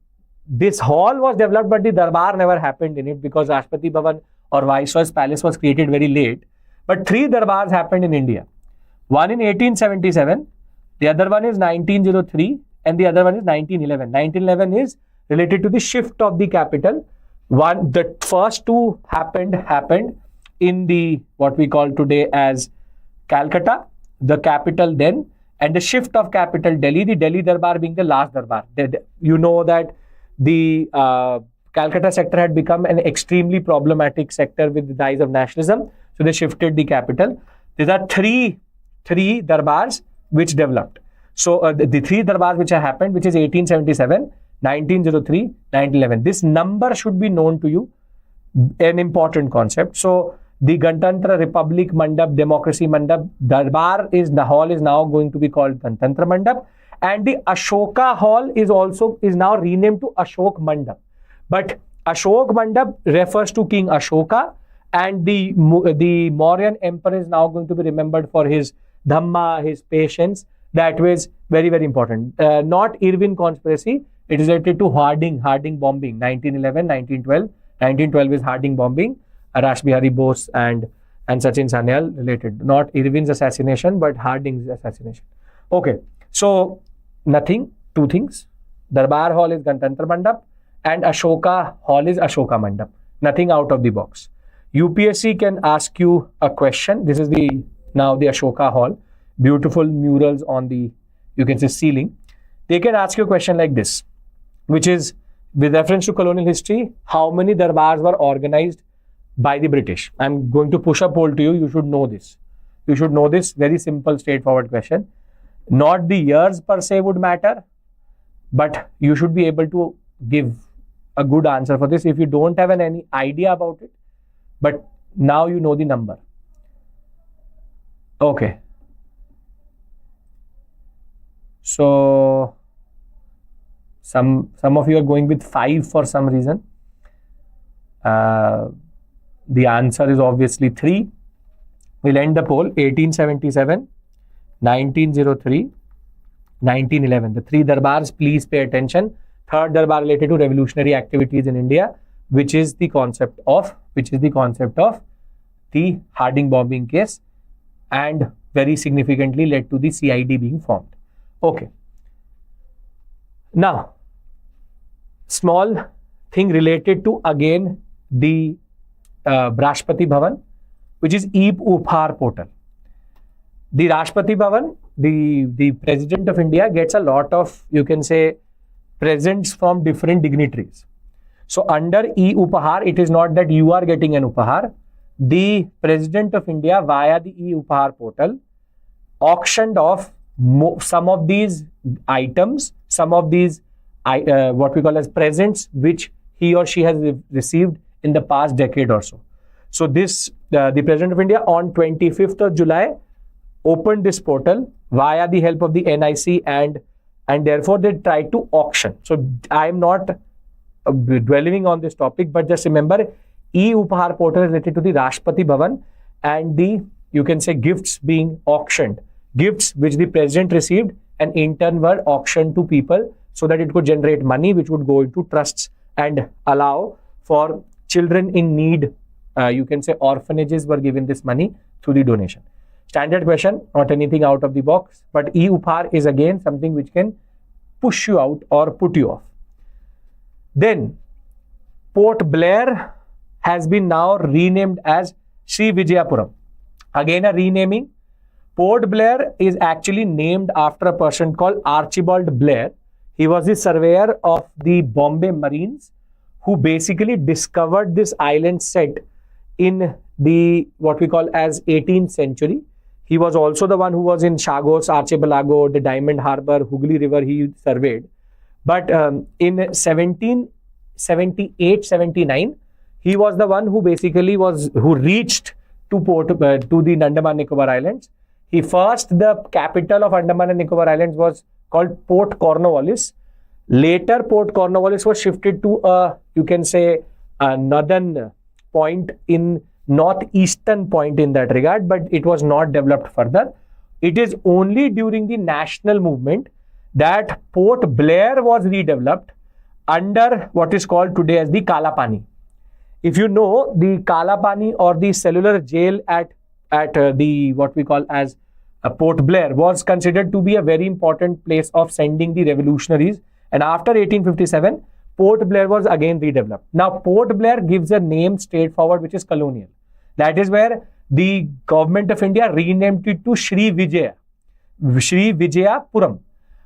this hall was developed, but the Darbar never happened in it because Rashtrapati Bhavan or Viceroy's Palace was created very late. But 3 Darbars happened in India. One in 1877, the other one is 1903, and the other one is 1911. 1911 is related to the shift of the capital. The first 2 happened in the what we call today as Calcutta, the capital then, and the shift of capital Delhi, the Delhi Darbar being the last Darbar. You know that the Calcutta sector had become an extremely problematic sector with the rise of nationalism, so they shifted the capital. These are three Darbars which developed. So the 3 Darbars which have happened, which is 1877, 1903, 1911. This number should be known to you, an important concept. So the Ganatantra Republic Mandap, Democracy Mandap, Darbar the hall is now going to be called Ganatantra Mandap, and the Ashoka Hall is now renamed to Ashok Mandap. But Ashok Mandap refers to King Ashoka, and the Mauryan emperor is now going to be remembered for his Dhamma, his patience. That was very, very important. Not Irwin conspiracy. It is related to Harding bombing, 1911, 1912. 1912 is Harding bombing. Rash Bihari Bose and Sachin Sanyal related. Not Irwin's assassination, but Harding's assassination. Okay. So, nothing. 2 things. Darbar Hall is Ganatantra Mandap and Ashoka Hall is Ashoka Mandap. Nothing out of the box. UPSC can ask you a question. This is now the Ashoka Hall. Beautiful murals on the, you can say, ceiling. They can ask you a question like this, which is with reference to colonial history, how many darbars were organized by the British? I'm going to push a poll to you. You should know this. You should know this. Very simple, straightforward question. Not the years per se would matter, but you should be able to give a good answer for this if you don't have any idea about it. But now you know the number. Okay. So some of you are going with 5 for some reason. The answer is obviously 3. We'll end the poll. 1877, 1903, 1911. The 3 darbars, please pay attention. 3rd darbar related to revolutionary activities in India, which is the concept of the Harding bombing case, and very significantly led to the CID being formed. Okay. Now, small thing related to again the Rashtrapati Bhavan, which is E-Upahaar Portal. The Rashtrapati Bhavan, the President of India gets a lot of, you can say, presents from different dignitaries. So under E-Upahaar, it is not that you are getting an Upahar. The President of India via the E-Upahaar Portal auctioned off some of these items, some of these what we call as presents, which he or she has received in the past decade or so. So this, the President of India on 25th of July opened this portal via the help of the NIC, and therefore they tried to auction. So I am not dwelling on this topic, but just remember, E-Upahaar Portal is related to the Rashtrapati Bhavan and the, you can say, gifts being auctioned. Gifts which the President received and in turn were auctioned to people so that it could generate money which would go into trusts and allow for children in need. You can say orphanages were given this money through the donation. Standard question, not anything out of the box, but E-Upahaar is again something which can push you out or put you off. Then, Port Blair has been now renamed as Sri Vijayapuram. Again a renaming. Port Blair is actually named after a person called Archibald Blair. He was the surveyor of the Bombay Marines who basically discovered this island set in the what we call as 18th century. He was also the one who was in Chagos, Archipelago, the Diamond Harbour, Hooghly River he surveyed. But in 1778-79, he was the one who basically who reached to the Andaman Nicobar Islands. The capital of Andaman and Nicobar Islands was called Port Cornwallis. Later, Port Cornwallis was shifted to a northern point in northeastern point in that regard, but it was not developed further. It is only during the national movement that Port Blair was redeveloped under what is called today as the Kalapani. If you know, the Kalapani or the cellular jail at the what we call as Port Blair was considered to be a very important place of sending the revolutionaries, and after 1857 Port Blair was again redeveloped. Now Port Blair gives a name straightforward which is colonial. That is where the government of India renamed it to Sri Vijayapuram.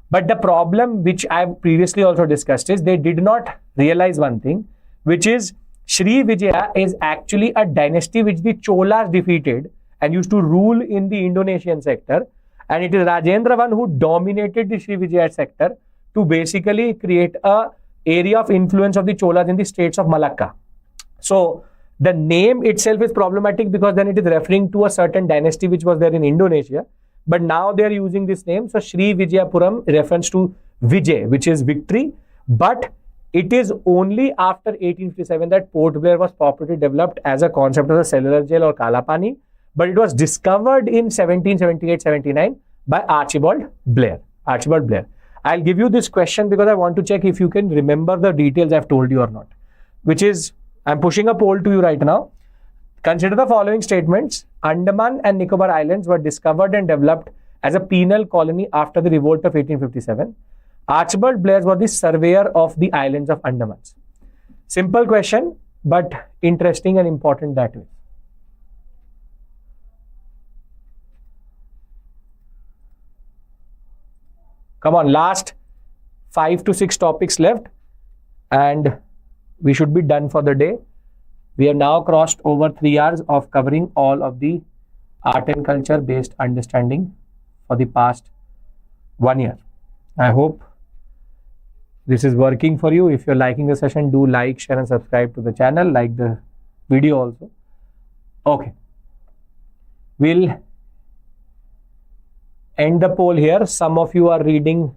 But the problem which I have previously also discussed is they did not realize one thing, which is Sri Vijaya is actually a dynasty which the Cholas defeated and used to rule in the Indonesian sector, and it is Rajendra I who dominated the Sri Vijaya sector to basically create a area of influence of the Cholas in the states of Malacca. So the name itself is problematic because then it is referring to a certain dynasty which was there in Indonesia, but now they are using this name. So Sri Vijayapuram reference to Vijay, which is victory, but it is only after 1857 that Port Blair was properly developed as a concept of a cellular jail or Kalapani, but it was discovered in 1778-79 by Archibald Blair. I'll give you this question because I want to check if you can remember the details I've told you or not, which is, I'm pushing a poll to you right now. Consider the following statements. Andaman and Nicobar Islands were discovered and developed as a penal colony after the revolt of 1857. Archibald Blair was the surveyor of the islands of Andaman. Simple question, but interesting and important that way. Come on, last 5 to 6 topics left and we should be done for the day. We have now crossed over 3 hours of covering all of the art and culture based understanding for the past 1 year. I hope this is working for you. If you're liking the session, do like, share and subscribe to the channel. Like the video also. Okay. We'll end the poll here. Some of you are reading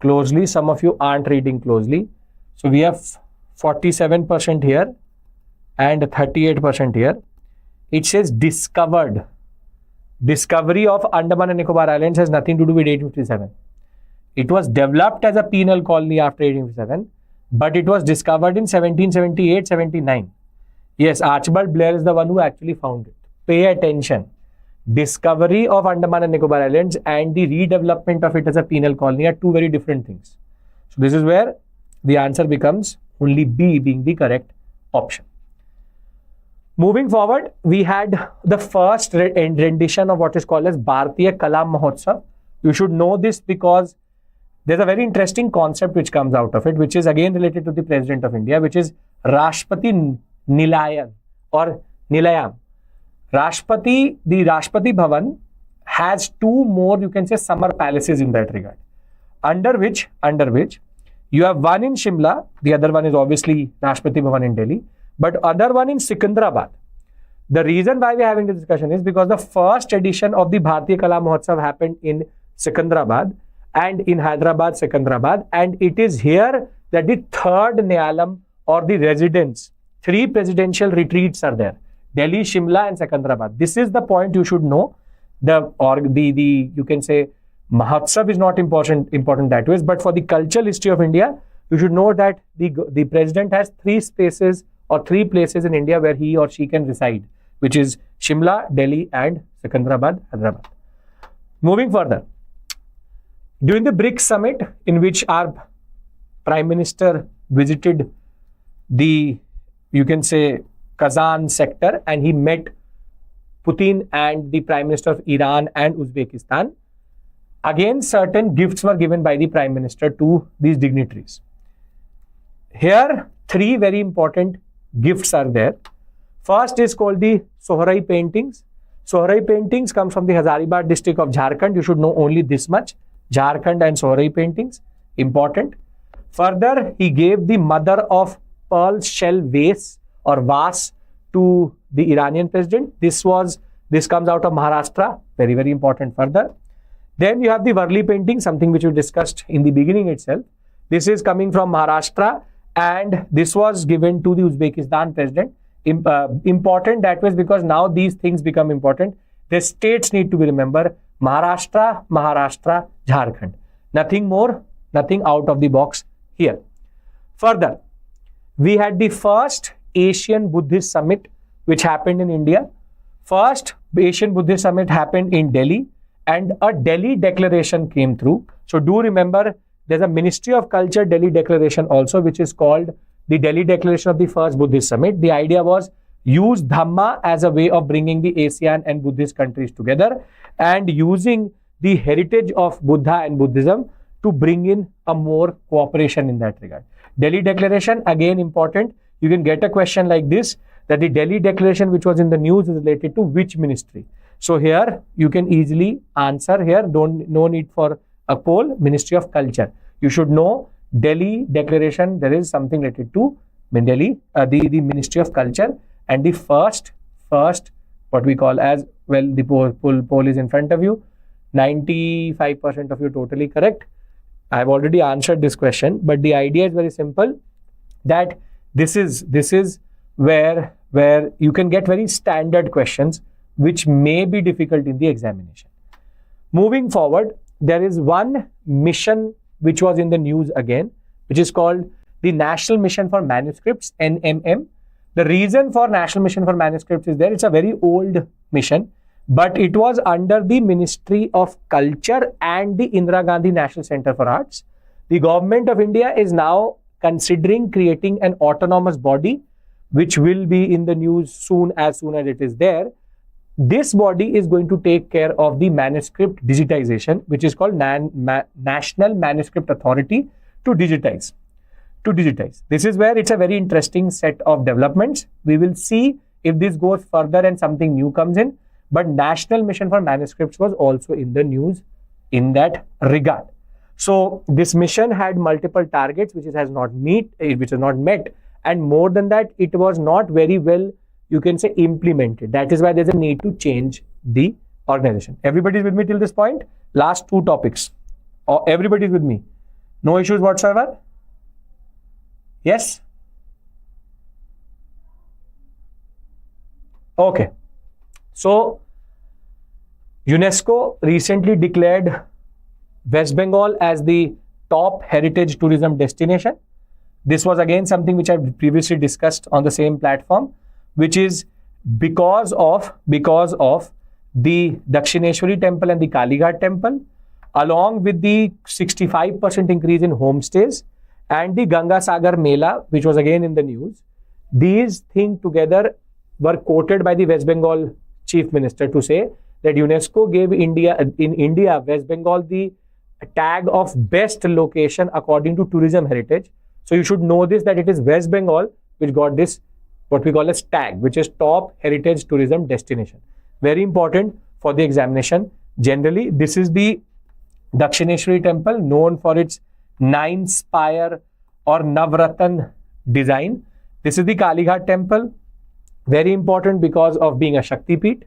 closely, some of you aren't reading closely. So we have 47% here and 38% here. It says discovered. Discovery of Andaman and Nicobar Islands has nothing to do with 1857. It was developed as a penal colony after 1857, but it was discovered in 1778-79. Yes, Archibald Blair is the one who actually found it. Pay attention. Discovery of Andaman and Nicobar Islands and the redevelopment of it as a penal colony are two very different things. So this is where the answer becomes only B being the correct option. Moving forward, we had the first rendition of what is called as Bharatiya Kala Mahotsav. You should know this because there's a very interesting concept which comes out of it, which is again related to the President of India, which is Rashtrapati Nilayan or Nilayam. The Rashtrapati Bhavan has 2 more, you can say, summer palaces in that regard, under which you have one in Shimla, the other one is obviously Rashtrapati Bhavan in Delhi, but other one in Secunderabad. The reason why we are having this discussion is because the first edition of the Bharatiya Kala Mahotsav happened in Secunderabad and in Hyderabad, Secunderabad, and it is here that the third Nyalam or the residence, 3 presidential retreats are there. Delhi, Shimla and Secunderabad. This is the point you should know. You can say Mahotsav is not important that way, but for the cultural history of India, you should know that the president has 3 spaces or 3 places in India where he or she can reside, which is Shimla, Delhi and Secunderabad, Hyderabad. Moving further, during the BRICS summit in which our Prime Minister visited the, you can say, Kazan sector and he met Putin and the Prime Minister of Iran and Uzbekistan. Again, certain gifts were given by the Prime Minister to these dignitaries. Here, 3 very important gifts are there. First is called the Sohrai paintings. Sohrai paintings come from the Hazaribagh district of Jharkhand. You should know only this much. Jharkhand and Sohrai paintings, important. Further, he gave the mother of pearl shell vase or vase to the Iranian president. This comes out of Maharashtra, very, very important further. Then you have the Varli painting, something which we discussed in the beginning itself. This is coming from Maharashtra, and this was given to the Uzbekistan president. Important that was because now these things become important. The states need to be remembered. Maharashtra, Jharkhand. Nothing more, nothing out of the box here. Further, we had the first Asian Buddhist Summit which happened in India. First Asian Buddhist Summit happened in Delhi, and a Delhi Declaration came through. So do remember, there's a Ministry of Culture Delhi Declaration also, which is called the Delhi Declaration of the First Buddhist Summit. The idea was use Dhamma as a way of bringing the Asian and Buddhist countries together, and using the heritage of Buddha and Buddhism to bring in a more cooperation in that regard. Delhi Declaration, again important. You can get a question like this, that the Delhi Declaration which was in the news is related to which ministry. So here you can easily answer here. No need for a poll. Ministry of Culture. You should know Delhi Declaration. There is something related to Delhi, the Ministry of Culture, and the first what we call as well. The poll is in front of you. 95% of you totally correct. I have already answered this question, but the idea is very simple, that this is where you can get very standard questions which may be difficult in the examination. Moving forward, there is one mission which was in the news again, which is called the National Mission for Manuscripts, NMM. The reason for National Mission for Manuscripts is there. It's a very old mission, but it was under the Ministry of Culture and the Indira Gandhi National Center for Arts. The government of India is now considering creating an autonomous body, which will be in the news soon as it is there. This body is going to take care of the manuscript digitization, which is called National Manuscript Authority to digitize. This is where it's a very interesting set of developments. We will see if this goes further and something new comes in. But National Mission for Manuscripts was also in the news in that regard. So this mission had multiple targets which it has not met, and more than that, it was not very well, you can say, implemented. That is why there's a need to change the organization. Everybody's with me till this point? Last two topics. Everybody's with me? No issues whatsoever? Yes? Okay. So, UNESCO recently declared West Bengal as the top heritage tourism destination. This was again something which I previously discussed on the same platform, which is because of the Dakshineshwari temple and the Kalighat temple, along with the 65% increase in homestays and the Ganga Sagar Mela, which was again in the news. These things together were quoted by the West Bengal Chief Minister to say that UNESCO gave West Bengal the tag of best location according to tourism heritage. So you should know this, that it is West Bengal which got this, what we call as tag, which is top heritage tourism destination. Very important for the examination. Generally, this is the Dakshineshwari temple, known for its 9-spire or Navratan design. This is the Kalighat temple, very important because of being a Shakti Peeth.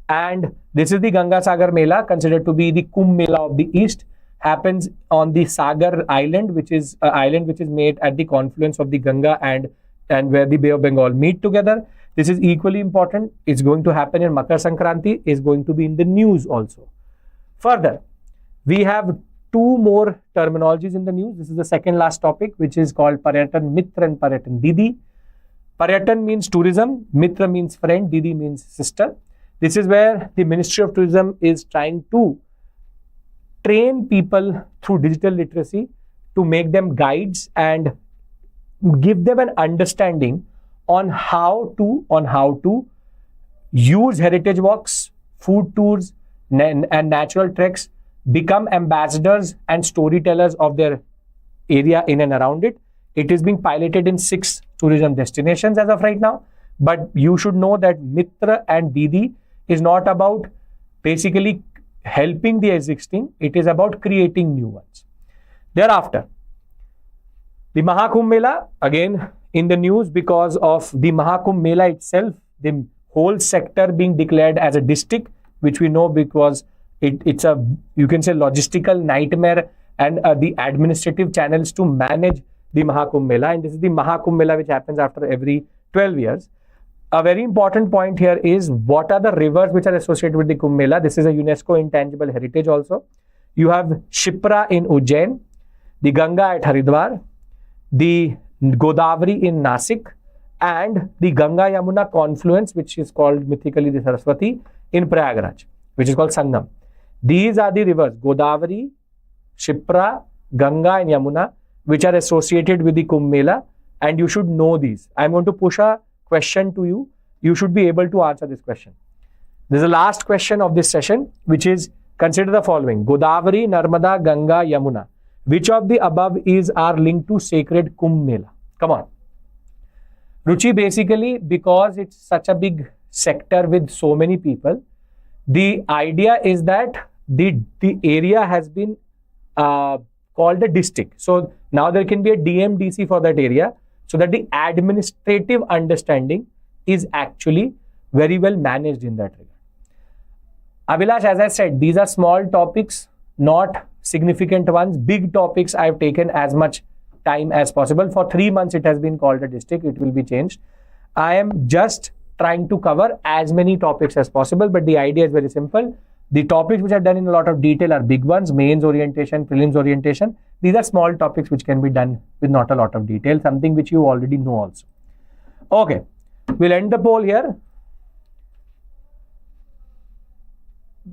And this is the Ganga Sagar Mela, considered to be the Kumbh Mela of the East. Happens on the Sagar Island, which is an island which is made at the confluence of the Ganga and where the Bay of Bengal meet together. This is equally important. It's going to happen in Makar Sankranti, is going to be in the news also. Further, we have two more terminologies in the news. This is the second last topic, which is called Paryatan Mitra and Paryatan Didi. Paryatan means tourism, Mitra means friend, Didi means sister. This is where the Ministry of Tourism is trying to train people through digital literacy to make them guides and give them an understanding on how to use heritage walks, food tours, and natural treks, become ambassadors and storytellers of their area in and around it. It is being piloted in 6 tourism destinations as of right now. But you should know that Mitra and Didi is not about basically helping the existing, it is about creating new ones. Thereafter, the Mahakumbh Mela, again in the news because of the Mahakumbh Mela itself, the whole sector being declared as a district, which we know because it's a, you can say, logistical nightmare and the administrative channels to manage the Mahakumbh Mela. And this is the Mahakumbh Mela which happens after every 12 years. A very important point here is what are the rivers which are associated with the Kumbh Mela. This is a UNESCO intangible heritage also. You have Shipra in Ujjain, the Ganga at Haridwar, the Godavari in Nasik, and the Ganga Yamuna confluence, which is called mythically the Saraswati, in Prayagraj, which is called Sangam. These are the rivers, Godavari, Shipra, Ganga and Yamuna, which are associated with the Kumbh Mela, and you should know these. I am going to push a question to you. You should be able to answer this question. This is the last question of this session, which is, consider the following: Godavari, Narmada, Ganga, Yamuna. Which of the above are linked to sacred Kumbh Mela? Come on. Ruchi, basically, because it's such a big sector with so many people, the idea is that the area has been called a district. So now there can be a DMDC for that area, so that the administrative understanding is actually very well managed in that regard. Abhilash, as I said, these are small topics, not significant ones. Big topics I have taken as much time as possible. For 3 months it has been called a district. It will be changed. I am just trying to cover as many topics as possible, but the idea is very simple. The topics which are done in a lot of detail are big ones: mains orientation, prelims orientation. These are small topics which can be done with not a lot of detail, something which you already know also. Okay, we'll end the poll here.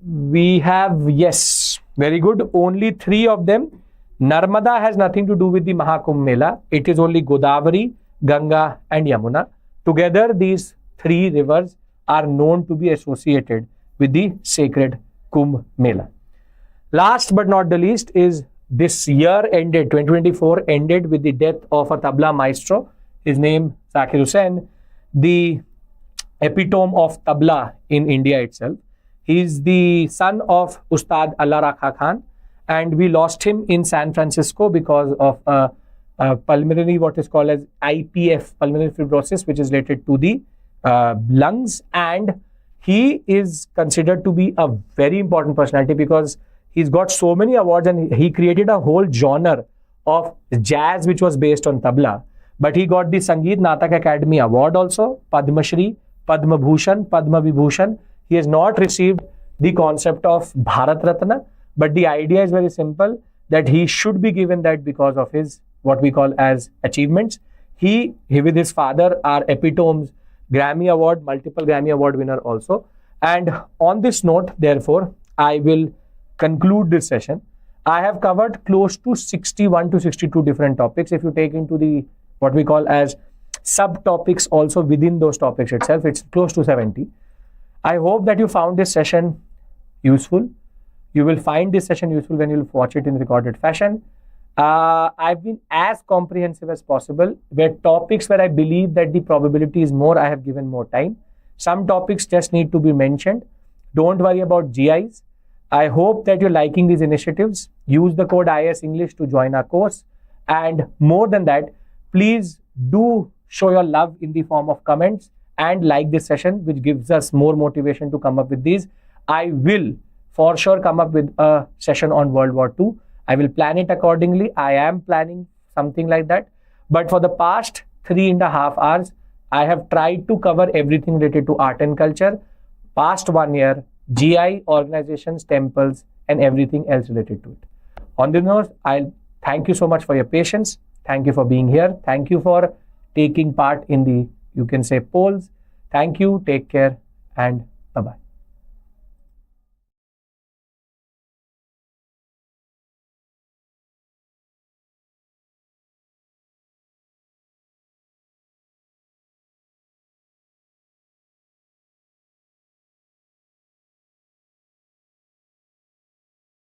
We have, yes, very good, only 3 of them. Narmada has nothing to do with the Mahakumbh Mela. It is only Godavari, Ganga and Yamuna. Together, these 3 rivers are known to be associated with the sacred Kumbh Mela. Last but not the least is, this year ended, 2024 ended with the death of a tabla maestro. His name, Zakir Hussain, the epitome of tabla in India itself. He is the son of Ustad Allah Rakha Khan, and we lost him in San Francisco because of pulmonary, what is called as IPF, pulmonary fibrosis, which is related to the lungs. And he is considered to be a very important personality because he's got so many awards, and he created a whole genre of jazz which was based on tabla. But he got the Sangeet Natak Academy Award also, Padma Shri, Padma Bhushan, Padma Vibhushan. He has not received the concept of Bharat Ratna, but the idea is very simple, that he should be given that because of his, what we call as, achievements. He with his father are epitomes, Grammy Award, multiple Grammy Award winner also. And on this note, therefore, I will conclude this session. I have covered close to 61 to 62 different topics. If you take into the, what we call as, subtopics also within those topics itself, it's close to 70. I hope that you found this session useful. You will find this session useful when you will watch it in recorded fashion. I've been as comprehensive as possible. Where topics where I believe that the probability is more, I have given more time. Some topics just need to be mentioned. Don't worry about GIs. I hope that you're liking these initiatives. Use the code IS English to join our course. And more than that, please do show your love in the form of comments and like this session, which gives us more motivation to come up with these. I will for sure come up with a session on World War II. I will plan it accordingly. I am planning something like that. But for the past 3.5 hours, I have tried to cover everything related to art and culture. Past 1 year, GI, organizations, temples, and everything else related to it. On this note, I'll thank you so much for your patience. Thank you for being here. Thank you for taking part in the, you can say, polls. Thank you. Take care and bye-bye.